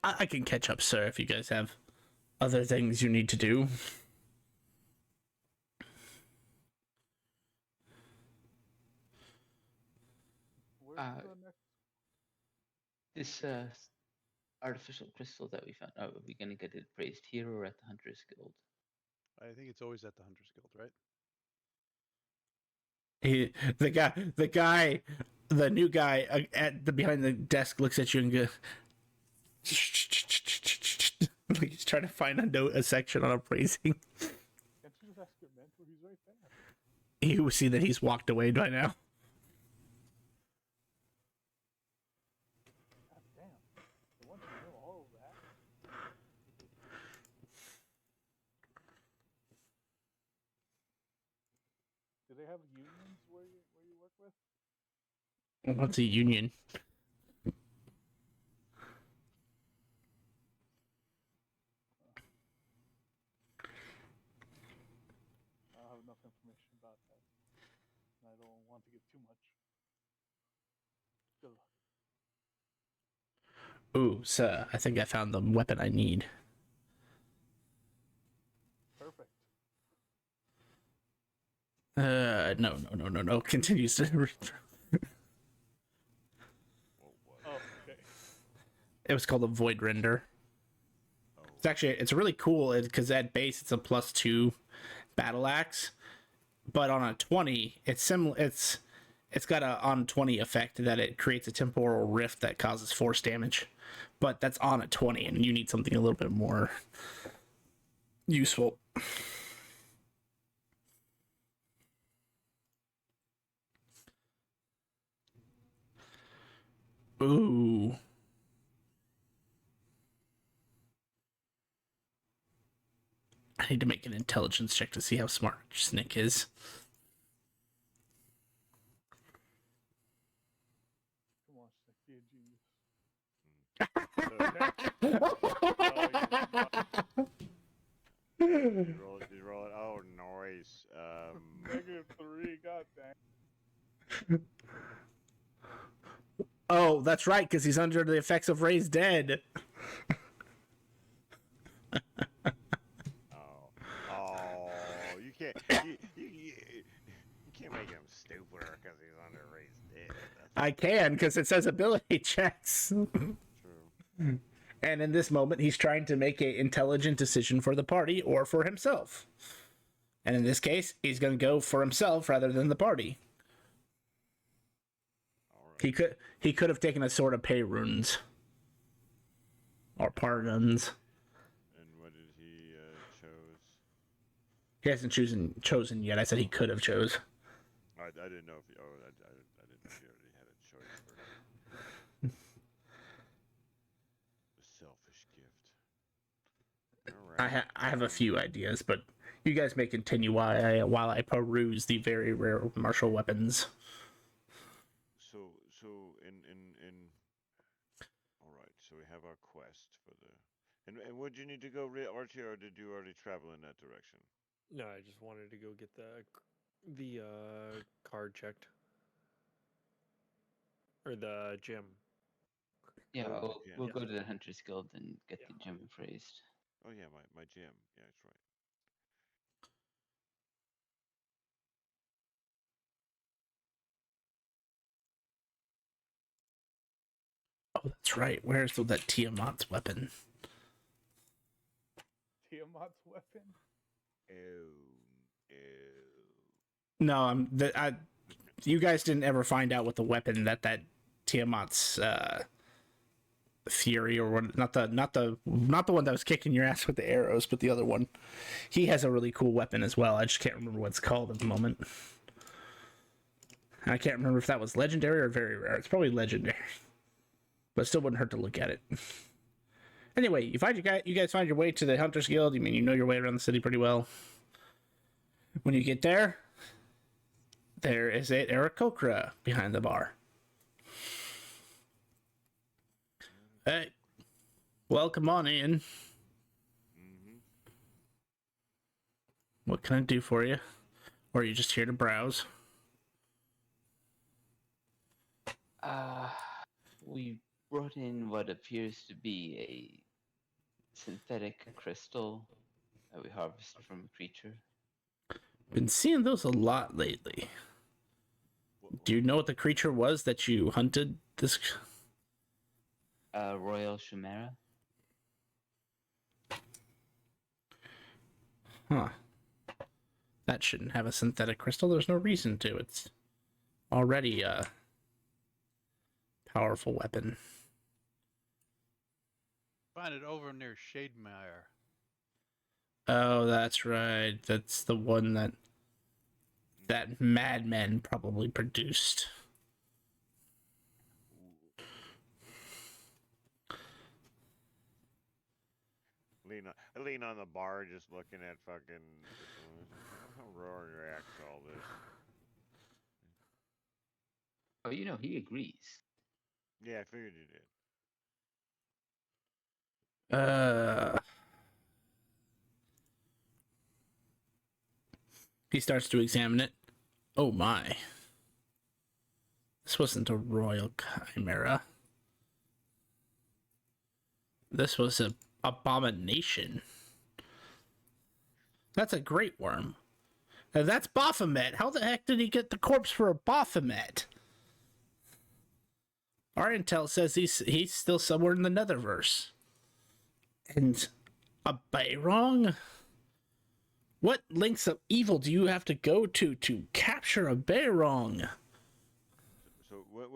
A: I can catch up, sir, if you guys have other things you need to do.
C: Where's the next?
E: This artificial crystal that we found. Are we gonna get it praised here or at the Hunters Guild?
B: I think it's always at the Hunters Guild, right?
A: The new guy at the behind the desk looks at you and goes, like he's trying to find a section on a praising.
C: Can't you just ask your mentor? He's right there.
A: You see that he's walked away by now.
C: God damn. So once you know all of that. Do they have unions where you work with?
A: What's a union?
C: I don't have enough information about that. And I don't want to give too much. Good luck.
A: Ooh, sir, I think I found the weapon I need.
C: Perfect.
A: No. Continues to.
D: What was
C: Oh, okay.
A: It was called a void render.
D: Oh,
A: It's really cool because at base it's a +2 battle axe, but on a 20 it's similar. It's got a on 20 effect that it creates a temporal rift that causes force damage, but that's on a 20, and you need something a little bit more useful. Ooh. I need to make an intelligence check to see how smart Snick is.
C: Come on, Snick, be a genius.
D: he's rolling. Oh, noise.
C: -3, god dang.
A: Oh, that's right, because he's under the effects of Ray's dead.
D: You can't. You can't make him stupider because he's under raised dead.
A: I can, because it says ability checks.
D: True.
A: And in this moment, he's trying to make an intelligent decision for the party or for himself. And in this case, he's going to go for himself rather than the party.
D: All right.
A: He could have taken a sword of pay runes or pardons.
D: And what did he chose?
A: He hasn't chosen yet. I said he could have chose.
D: I didn't know if he. Oh, I didn't know if he already had a choice for the selfish gift. All right.
A: I have a few ideas, but you guys may continue while I peruse the very rare martial weapons.
D: So in all right. So we have our quest for the. And would you need to go, Archie, or did you already travel in that direction?
H: No, I just wanted to go get the card checked or the gym.
E: Yeah,
D: Oh,
E: we'll
D: yeah.
E: go to the Hunters Guild and get
H: Yeah.
E: the gem appraised.
D: Oh yeah, my gym. Yeah, that's right.
A: Oh, that's right. Where's that Tiamat's weapon?
C: Tiamat's weapon?
D: Oh.
A: No, you guys didn't ever find out what the weapon that Tiamat's Fury or what? Not the one that was kicking your ass with the arrows, but the other one. He has a really cool weapon as well. I just can't remember what it's called at the moment. I can't remember if that was legendary or very rare. It's probably legendary, but it still wouldn't hurt to look at it. Anyway, you guys find your way to the Hunters Guild. You know your way around the city pretty well. When you get there, there is a Aarakocra behind the bar. Hey, welcome on in.
D: Mm-hmm.
A: What can I do for you? Or are you just here to browse?
E: We brought in what appears to be a synthetic crystal that we harvested from a creature.
A: Been seeing those a lot lately. do you know what the creature was that you hunted? This.
E: Royal Chimera.
A: Huh. That shouldn't have a synthetic crystal. There's no reason to. It's already a powerful weapon.
B: Find it over near Shademire.
A: Oh, that's right. That's the one that madman probably produced.
D: I lean on the bar, just looking at fucking. How Rory reacts to all this.
E: Oh, you know he agrees.
D: Yeah, I figured you did.
A: He starts to examine it. Oh my. This wasn't a royal chimera. This was an abomination. That's a great worm. Now that's Baphomet. How the heck did he get the corpse for a Baphomet? Our intel says he's still somewhere in the Netherverse. And a Bayrong? What links of evil do you have to go to capture a Bayrong?
D: So what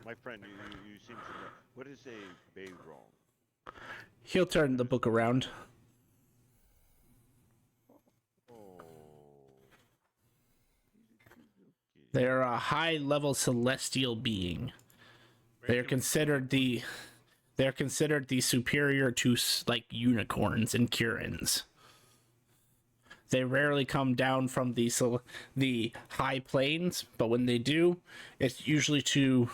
D: my friend, you seem to know. What is a Bayrong?
A: He'll turn the book around.
D: Oh.
A: They're a high-level celestial being. They're considered the superior to like unicorns and Kurans. They rarely come down from the high planes, but when they do, it's usually to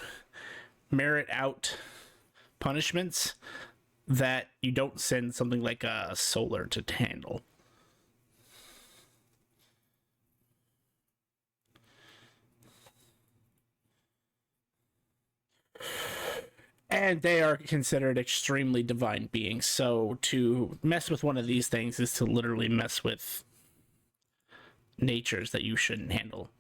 A: merit out punishments that you don't send something like a solar to handle. And they are considered extremely divine beings. So to mess with one of these things is to literally mess with natures that you shouldn't handle.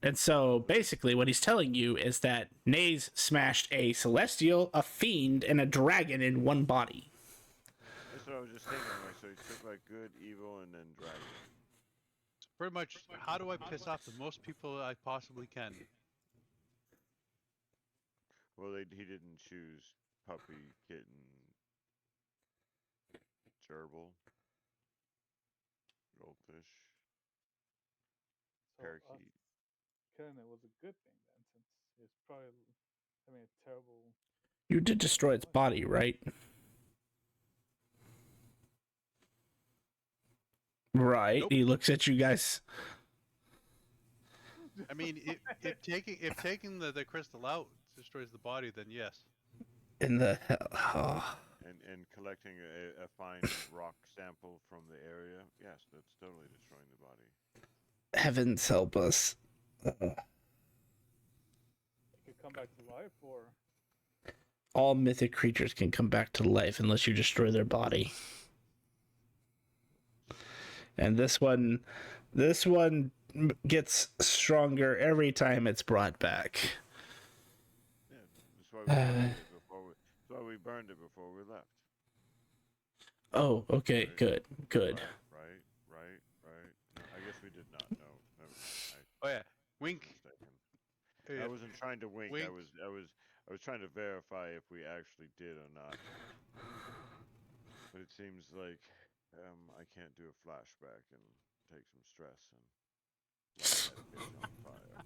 A: And so basically what he's telling you is that Naze smashed a celestial, a fiend, and a dragon in one body.
D: That's what I was just thinking. Like, so he took like good, evil, and then dragon.
B: Pretty much, how do I piss off the most people I possibly can?
D: Well, he didn't choose puppy, kitten, gerbil, goldfish,
C: So
D: parakeet.
C: killing it was a good thing then, since it's probably having a terrible.
A: You did destroy its body, right? Right.
B: Nope.
A: He looks at you guys.
B: I mean, if taking the crystal out destroys the body, then yes.
A: In the hell. Oh.
D: And collecting a fine rock sample from the area. Yes, that's totally destroying the body.
A: Heavens help us.
C: It could come back to life, or
A: All mythic creatures can come back to life unless you destroy their body. And this one gets stronger every time it's brought back.
D: Yeah, that's why we burned it before we left.
A: Oh, okay,
D: Right.
A: good.
D: Right. No, I guess we did not. No, never mind.
B: Oh yeah,
D: I
B: wink.
D: was mistaken. I wasn't trying to wink.
B: Wink.
D: I was trying to verify if we actually did or not. But it seems like I can't do a flashback and take some stress and light that bitch on fire.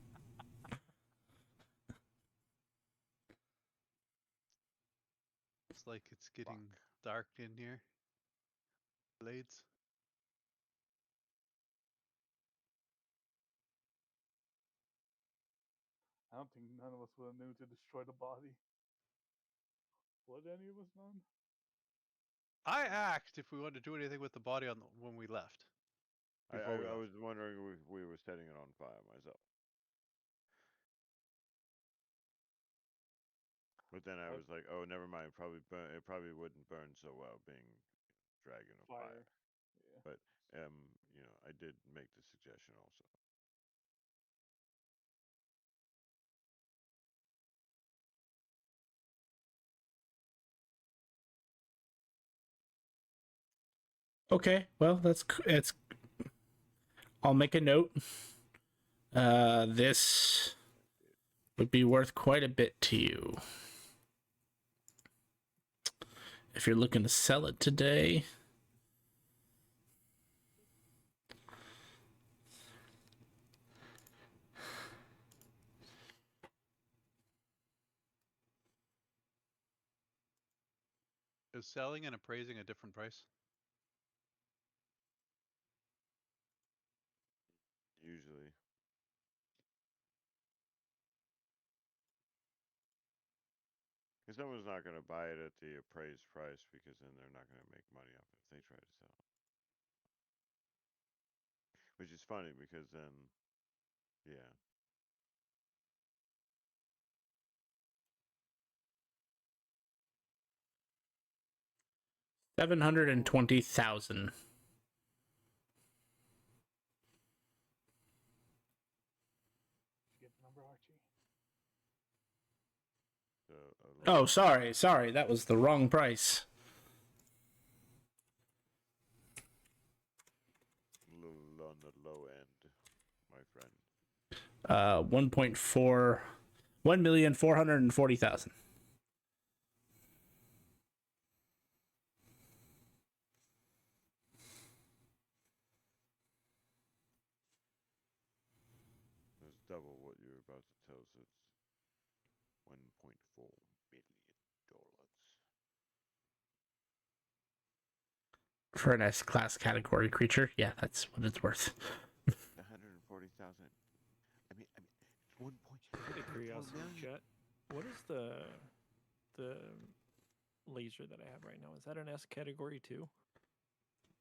B: It's like it's getting dark in here. Blades.
C: I don't think none of us would have knew to destroy the body. Would any of us known?
B: I asked if we wanted to do anything with the body when we left.
D: I was wondering if we were setting it on fire myself. But then I was like, oh, never mind. It probably wouldn't burn so well being dragon of fire.
C: Yeah.
D: But I did make the suggestion also.
A: Okay, well it's. I'll make a note. This would be worth quite a bit to you if you're looking to sell it today.
B: Is selling and appraising a different price?
D: Usually. Because someone's not going to buy it at the appraised price because then they're not going to make money off it if they try to sell it. Which is funny because then, yeah.
A: $720,000.
C: Get the number, Archie.
D: So
A: Oh, sorry, that was the wrong price.
D: little on the low end, my friend.
A: 1,440,000.
D: That's double what you're about to tell, so it's $1.4 million.
A: For an S class category creature. Yeah, that's what it's worth.
D: 140,000. I mean, it's 1 point.
F: Out of curiosity, chat, what is the laser that I have right now? Is that an S category too?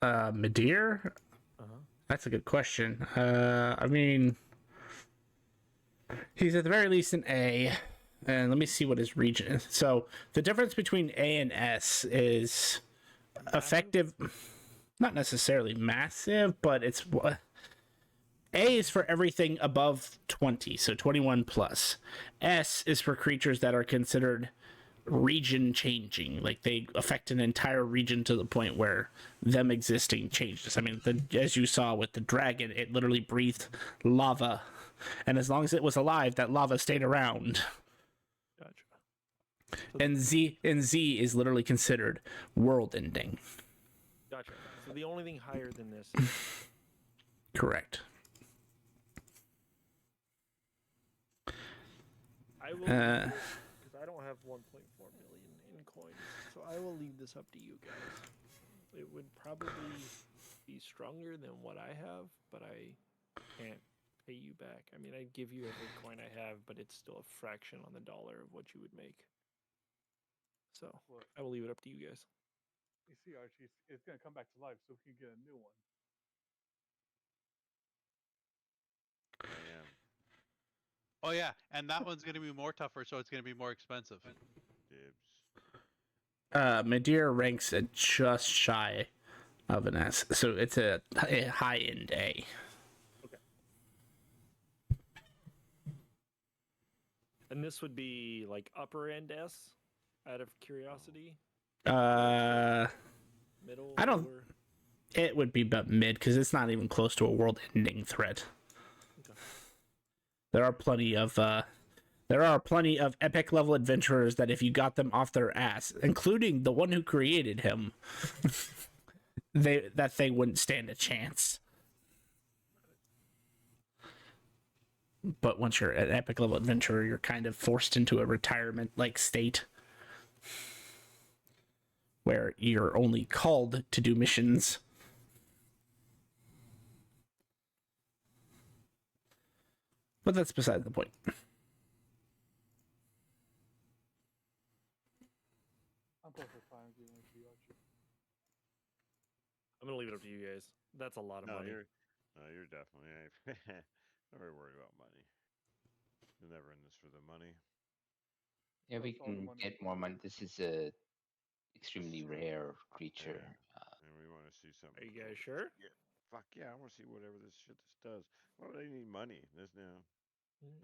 A: Medir?
F: Uh-huh.
A: That's a good question. I mean, he's at the very least an A. And let me see what his region is. So the difference between A and S is effective, not necessarily massive, but it's A is for everything above 20, so 21 plus. S is for creatures that are considered region changing, like they affect an entire region to the point where them existing changes. I mean, as you saw with the dragon, it literally breathed lava, and as long as it was alive, that lava stayed around.
F: Gotcha.
A: And Z is literally considered world ending.
F: Gotcha. So the only thing higher than this is
A: Correct.
F: I will because I don't have 1.4 million in coins, so I will leave this up to you guys. It would probably be stronger than what I have, but I can't pay you back. I mean, I'd give you every coin I have, but it's still a fraction on the dollar of what you would make. So
C: What?
F: I will leave it up to you guys.
C: You see, Archie, it's gonna come back to life, so we can get a new one.
D: I am.
B: Oh yeah, and that one's gonna be more tougher, so it's gonna be more expensive.
D: Dibs.
A: Medir ranks at just shy of an S, so it's a high end A.
F: Okay. And this would be like upper end S, out of curiosity.
A: Middle. I don't.
F: Lower?
A: It would be about mid because it's not even close to a world-ending threat.
F: Okay.
A: There are plenty of epic level adventurers that if you got them off their ass, including the one who created him, they wouldn't stand a chance. But once you're an epic level adventurer, you're kind of forced into a retirement like state where you're only called to do missions. But that's beside the point.
C: I'm perfectly fine giving it to you, Archie.
F: I'm gonna leave it up to you guys. That's a lot of money.
D: You're definitely. Don't very worry about money. You're never in this for the money.
E: Yeah, we
C: That's all the
E: can
C: money
E: get
C: we
E: more
C: need.
E: money. This is a extremely rare creature.
D: And we want to see something.
F: Are you guys
D: cool.
F: sure?
D: Yeah. Fuck yeah! I want to see whatever this does. Why would I need money? This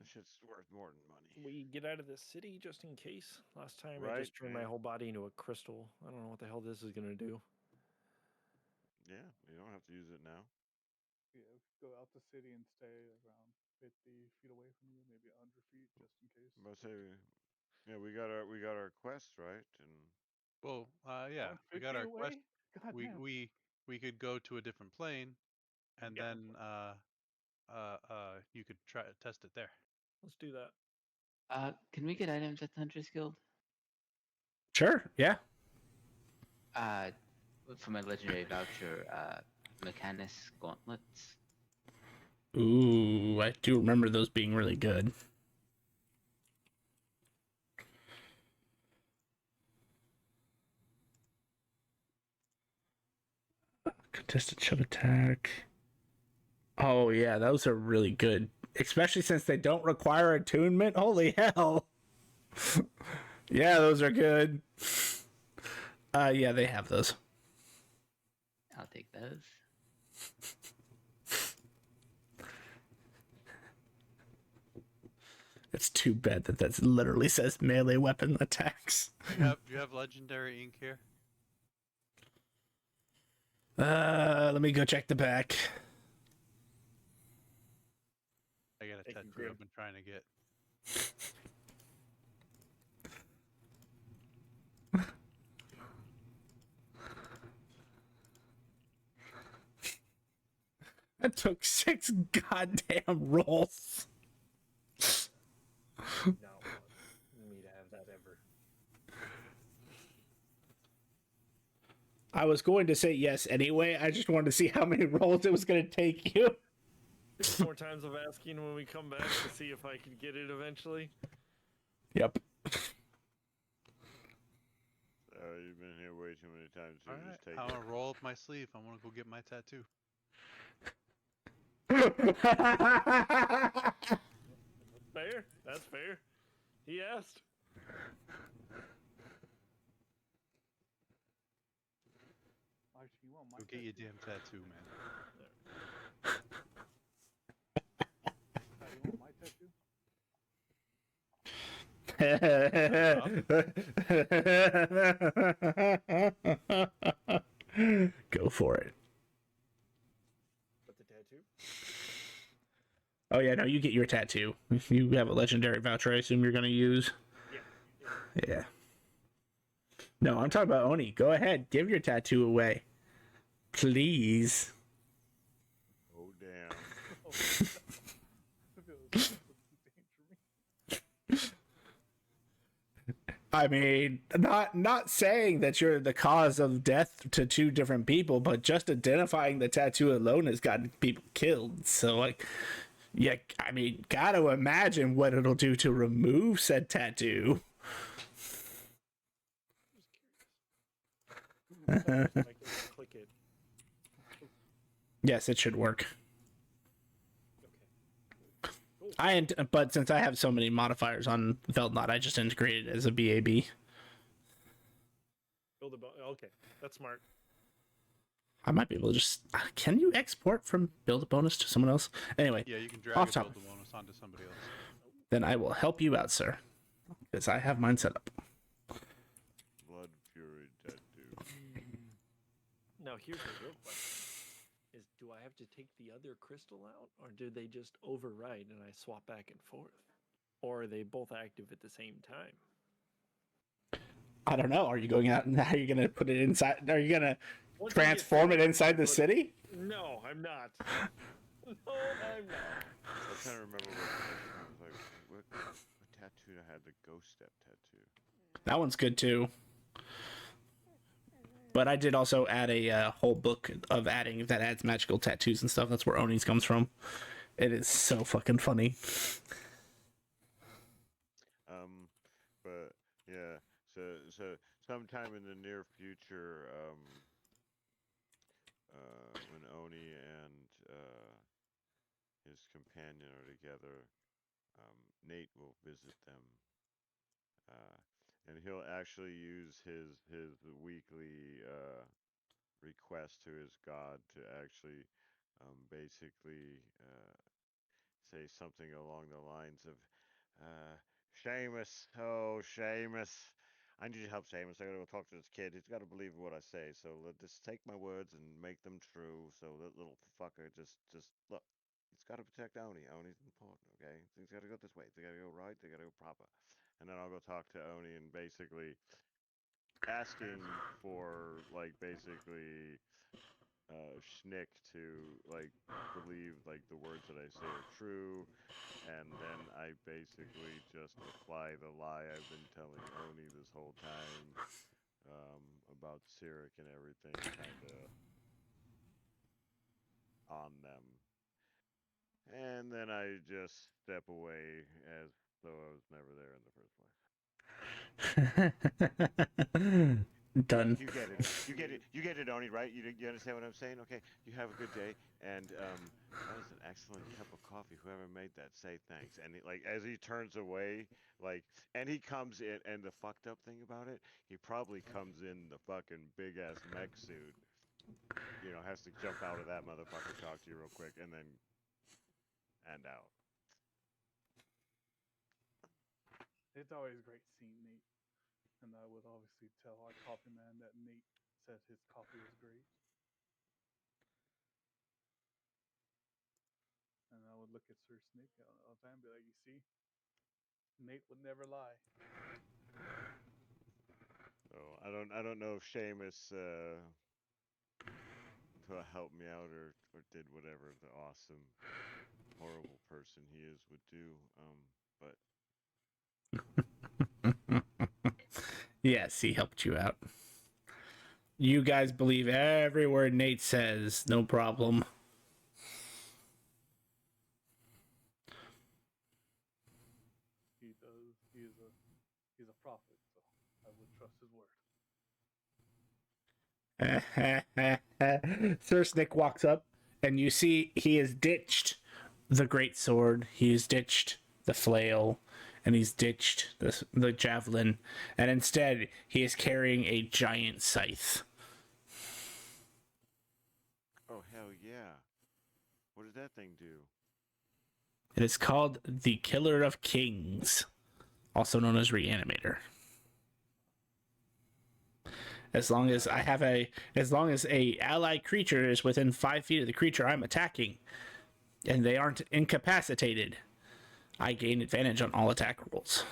D: shit's worth more than money.
F: We get out of this city just in case. Last time I
D: Right,
F: just turned my
D: man.
F: whole body into a crystal. I don't know what the hell this is gonna do.
D: Yeah, you don't have to use it now.
C: Yeah, if you go out the city and stay around 50 feet away from you, maybe 100 feet, just in case.
D: But say, yeah, we got our quest right, and
B: Well, yeah, we got
C: 150
B: our quest.
C: away? God
B: We
C: damn.
B: we we could go to a different plane, and
H: Yeah.
B: then you could try test it there.
H: Let's do that.
E: Can we get items at the Hunters Guild?
A: Sure. Yeah.
E: For my legendary voucher, Mechanus gauntlets.
A: Ooh, I do remember those being really good. Contested shove attack. Oh yeah, those are really good. Especially since they don't require attunement. Holy hell. Yeah, those are good. Yeah, they have those.
E: I'll take those.
A: It's too bad that that literally says melee weapon attacks.
B: Do you have legendary ink here?
A: Let me go check the back.
B: I got a
H: Thank you,
B: tattoo
H: Grim.
B: I've been trying to get.
A: That took 6 goddamn rolls.
H: Not want me to have that ever.
A: I was going to say yes anyway. I just wanted to see how many rolls it was going to take you.
H: 6 more times of asking when we come back to see if I can get it eventually.
A: Yep.
D: you've been here way too many times. So
B: All
D: just
B: right,
D: take
B: I'm
D: it.
B: gonna roll up my sleeve. I want to go get my tattoo.
H: Fair. That's fair. He asked.
C: Archie, you want my
B: Go get your
C: tattoo?
B: damn tattoo, man.
C: You want my tattoo?
A: Go for it.
H: But the tattoo?
A: Oh yeah, no, you get your tattoo. If you have a legendary voucher, I assume you're gonna use.
H: Yeah.
A: Yeah. No, I'm talking about Oni. Go ahead, give your tattoo away, please.
D: Oh damn!
C: Oh, I feel like this would be danger me.
A: I mean, not saying that you're the cause of death to 2 different people, but just identifying the tattoo alone has gotten people killed. So like, yeah, I mean, gotta imagine what it'll do to remove said tattoo.
H: Just curious. I can click it.
A: Yes, it should work.
H: Okay.
A: But since I have so many modifiers on Veltnot, I just integrated it as a BAB.
H: Build a okay. That's smart.
A: I might be able to just. Can you export from build a bonus to someone else? Anyway,
B: Yeah, you can drag
A: Off
B: a
A: top.
B: build the bonus onto somebody else.
A: then I will help you out, sir, because I have mine set up.
D: Blood fury tattoo.
H: Now here's the real question: is do I have to take the other crystal out, or do they just override and I swap back and forth, or are they both active at the same time?
A: I don't know. Are you going out and how are you going to put it inside? Are you going to
H: Once I get
A: transform it
H: through
A: inside the
H: put it-
A: city?
H: No, I'm not. No, I'm not.
D: I was trying to remember I was like, what tattoo I had? The ghost step tattoo.
A: That one's good too. But I did also add a whole book of adding that adds magical tattoos and stuff. That's where Oni's comes from. It is so fucking funny.
D: But yeah, so sometime in the near future, when Oni and his companion are together, Nate will visit them, and he'll actually use his weekly request to his god to actually basically say something along the lines of, Seamus, oh Seamus, I need your help, Seamus. I gotta go talk to this kid. He's gotta believe what I say. So just take my words and make them true. So that little fucker just look. He's gotta protect Oni. Oni's important, okay? Things gotta go this way. They gotta go right. They gotta go proper. And then I'll go talk to Oni and basically asking for like basically Schnick to like believe like the words that I say are true, and then I basically just apply the lie I've been telling Oni this whole time about Cyric and everything, kind of on them, and then I just step away as though I was never there in the first place.
A: Done.
D: You get it. You get it. You get it, Oni, right? You understand what I'm saying? Okay. You have a good day. And that was an excellent cup of coffee. Whoever made that, say thanks. And like as he turns away, like, and he comes in, and the fucked up thing about it, he probably comes in the fucking big ass mech suit. You know, has to jump out of that motherfucker, talk to you real quick, and then and out.
C: It's always great seeing Nate, and I would obviously tell our coffee man that Nate said his coffee was great, and I would look at Sir Snick all the time and be like, "You see, Nate would never lie."
D: So I don't know if Seamus helped me out or did whatever the awesome horrible person he is would do. But
A: Yes, he helped you out. You guys believe every word Nate says, no problem.
C: He does. He's a prophet, so I would trust his word.
A: Sir Snick walks up, and you see he has ditched the great sword, he's ditched the flail, and he's ditched the javelin, and instead he is carrying a giant scythe.
D: oh hell yeah! What does that thing do?
A: It is called the Killer of Kings, also known as Reanimator. As long as a allied creature is within 5 feet of the creature I'm attacking, and they aren't incapacitated, I gain advantage on all attack rolls.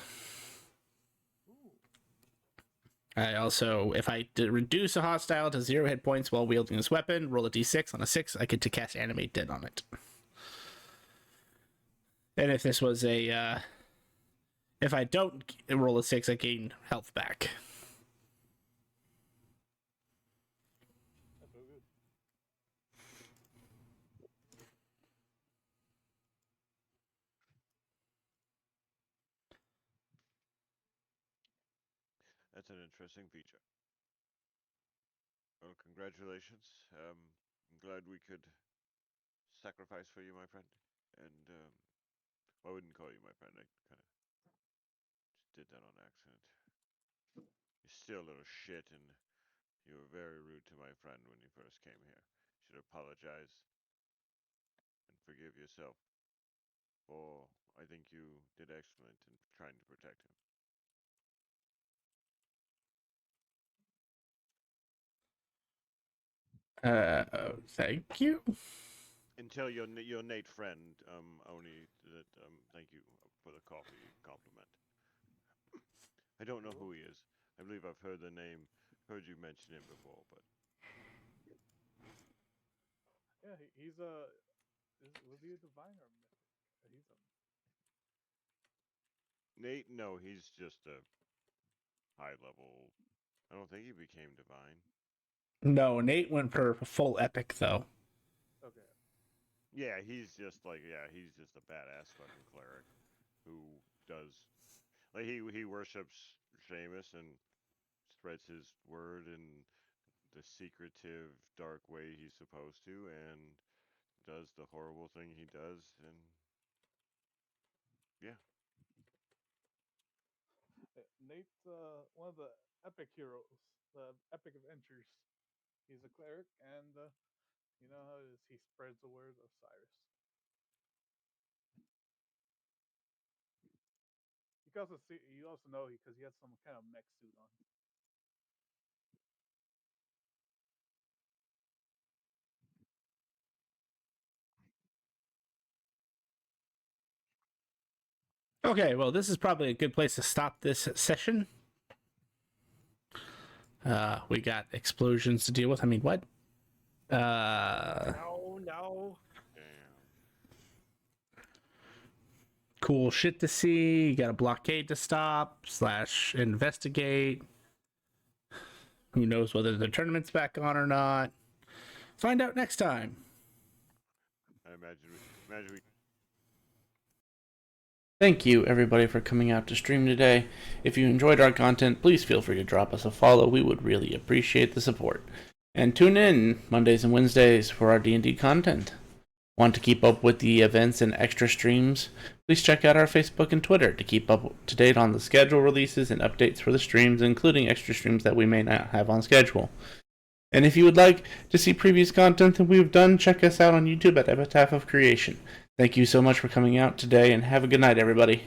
A: I also, if I reduce a hostile to 0 hit points while wielding this weapon, roll a d6. On a 6, I get to cast Animate Dead on it. And if this was if I don't roll a 6, I gain health back.
C: That's so good.
D: That's an interesting feature. Well, congratulations. I'm glad we could sacrifice for you, my friend. And I wouldn't call you my friend. I kind of just did that on accident. You're still a little shit, and you were very rude to my friend when you first came here. You should apologize and forgive yourself. For I think you did excellent in trying to protect him.
A: Thank you.
D: Until your Nate friend, Oni, that thank you for the coffee compliment. I don't know who he is. I believe I've heard the name, heard you mention him before, but
C: Yeah, he's a. Was he a divine or a mythic? He's a.
D: Nate, no, he's just a high level. I don't think he became divine.
A: No, Nate went for full epic, though.
C: Okay.
D: Yeah, he's just a badass fucking cleric who does like he worships Seamus and spreads his word in the secretive, dark way he's supposed to, and does the horrible thing he does, and yeah.
C: Nate's one of the epic heroes, the epic adventures. He's a cleric, and you know how it is. He spreads the word of Cyrus. can also see. You also know because he has some kind of mech suit on.
A: Okay, well, this is probably a good place to stop this session. We got explosions to deal with. I mean, what?
H: No.
A: Cool shit to see. You got a blockade to stop / investigate. Who knows whether the tournament's back on or not? Find out next time.
D: I imagine we
A: Thank you, everybody, for coming out to stream today. If you enjoyed our content, please feel free to drop us a follow. We would really appreciate the support. And tune in Mondays and Wednesdays for our D&D content. Want to keep up with the events and extra streams? Please check out our Facebook and Twitter to keep up to date on the schedule releases and updates for the streams, including extra streams that we may not have on schedule. And if you would like to see previous content that we've done, check us out on YouTube at Epitaph of Creation. Thank you so much for coming out today, and have a good night, everybody.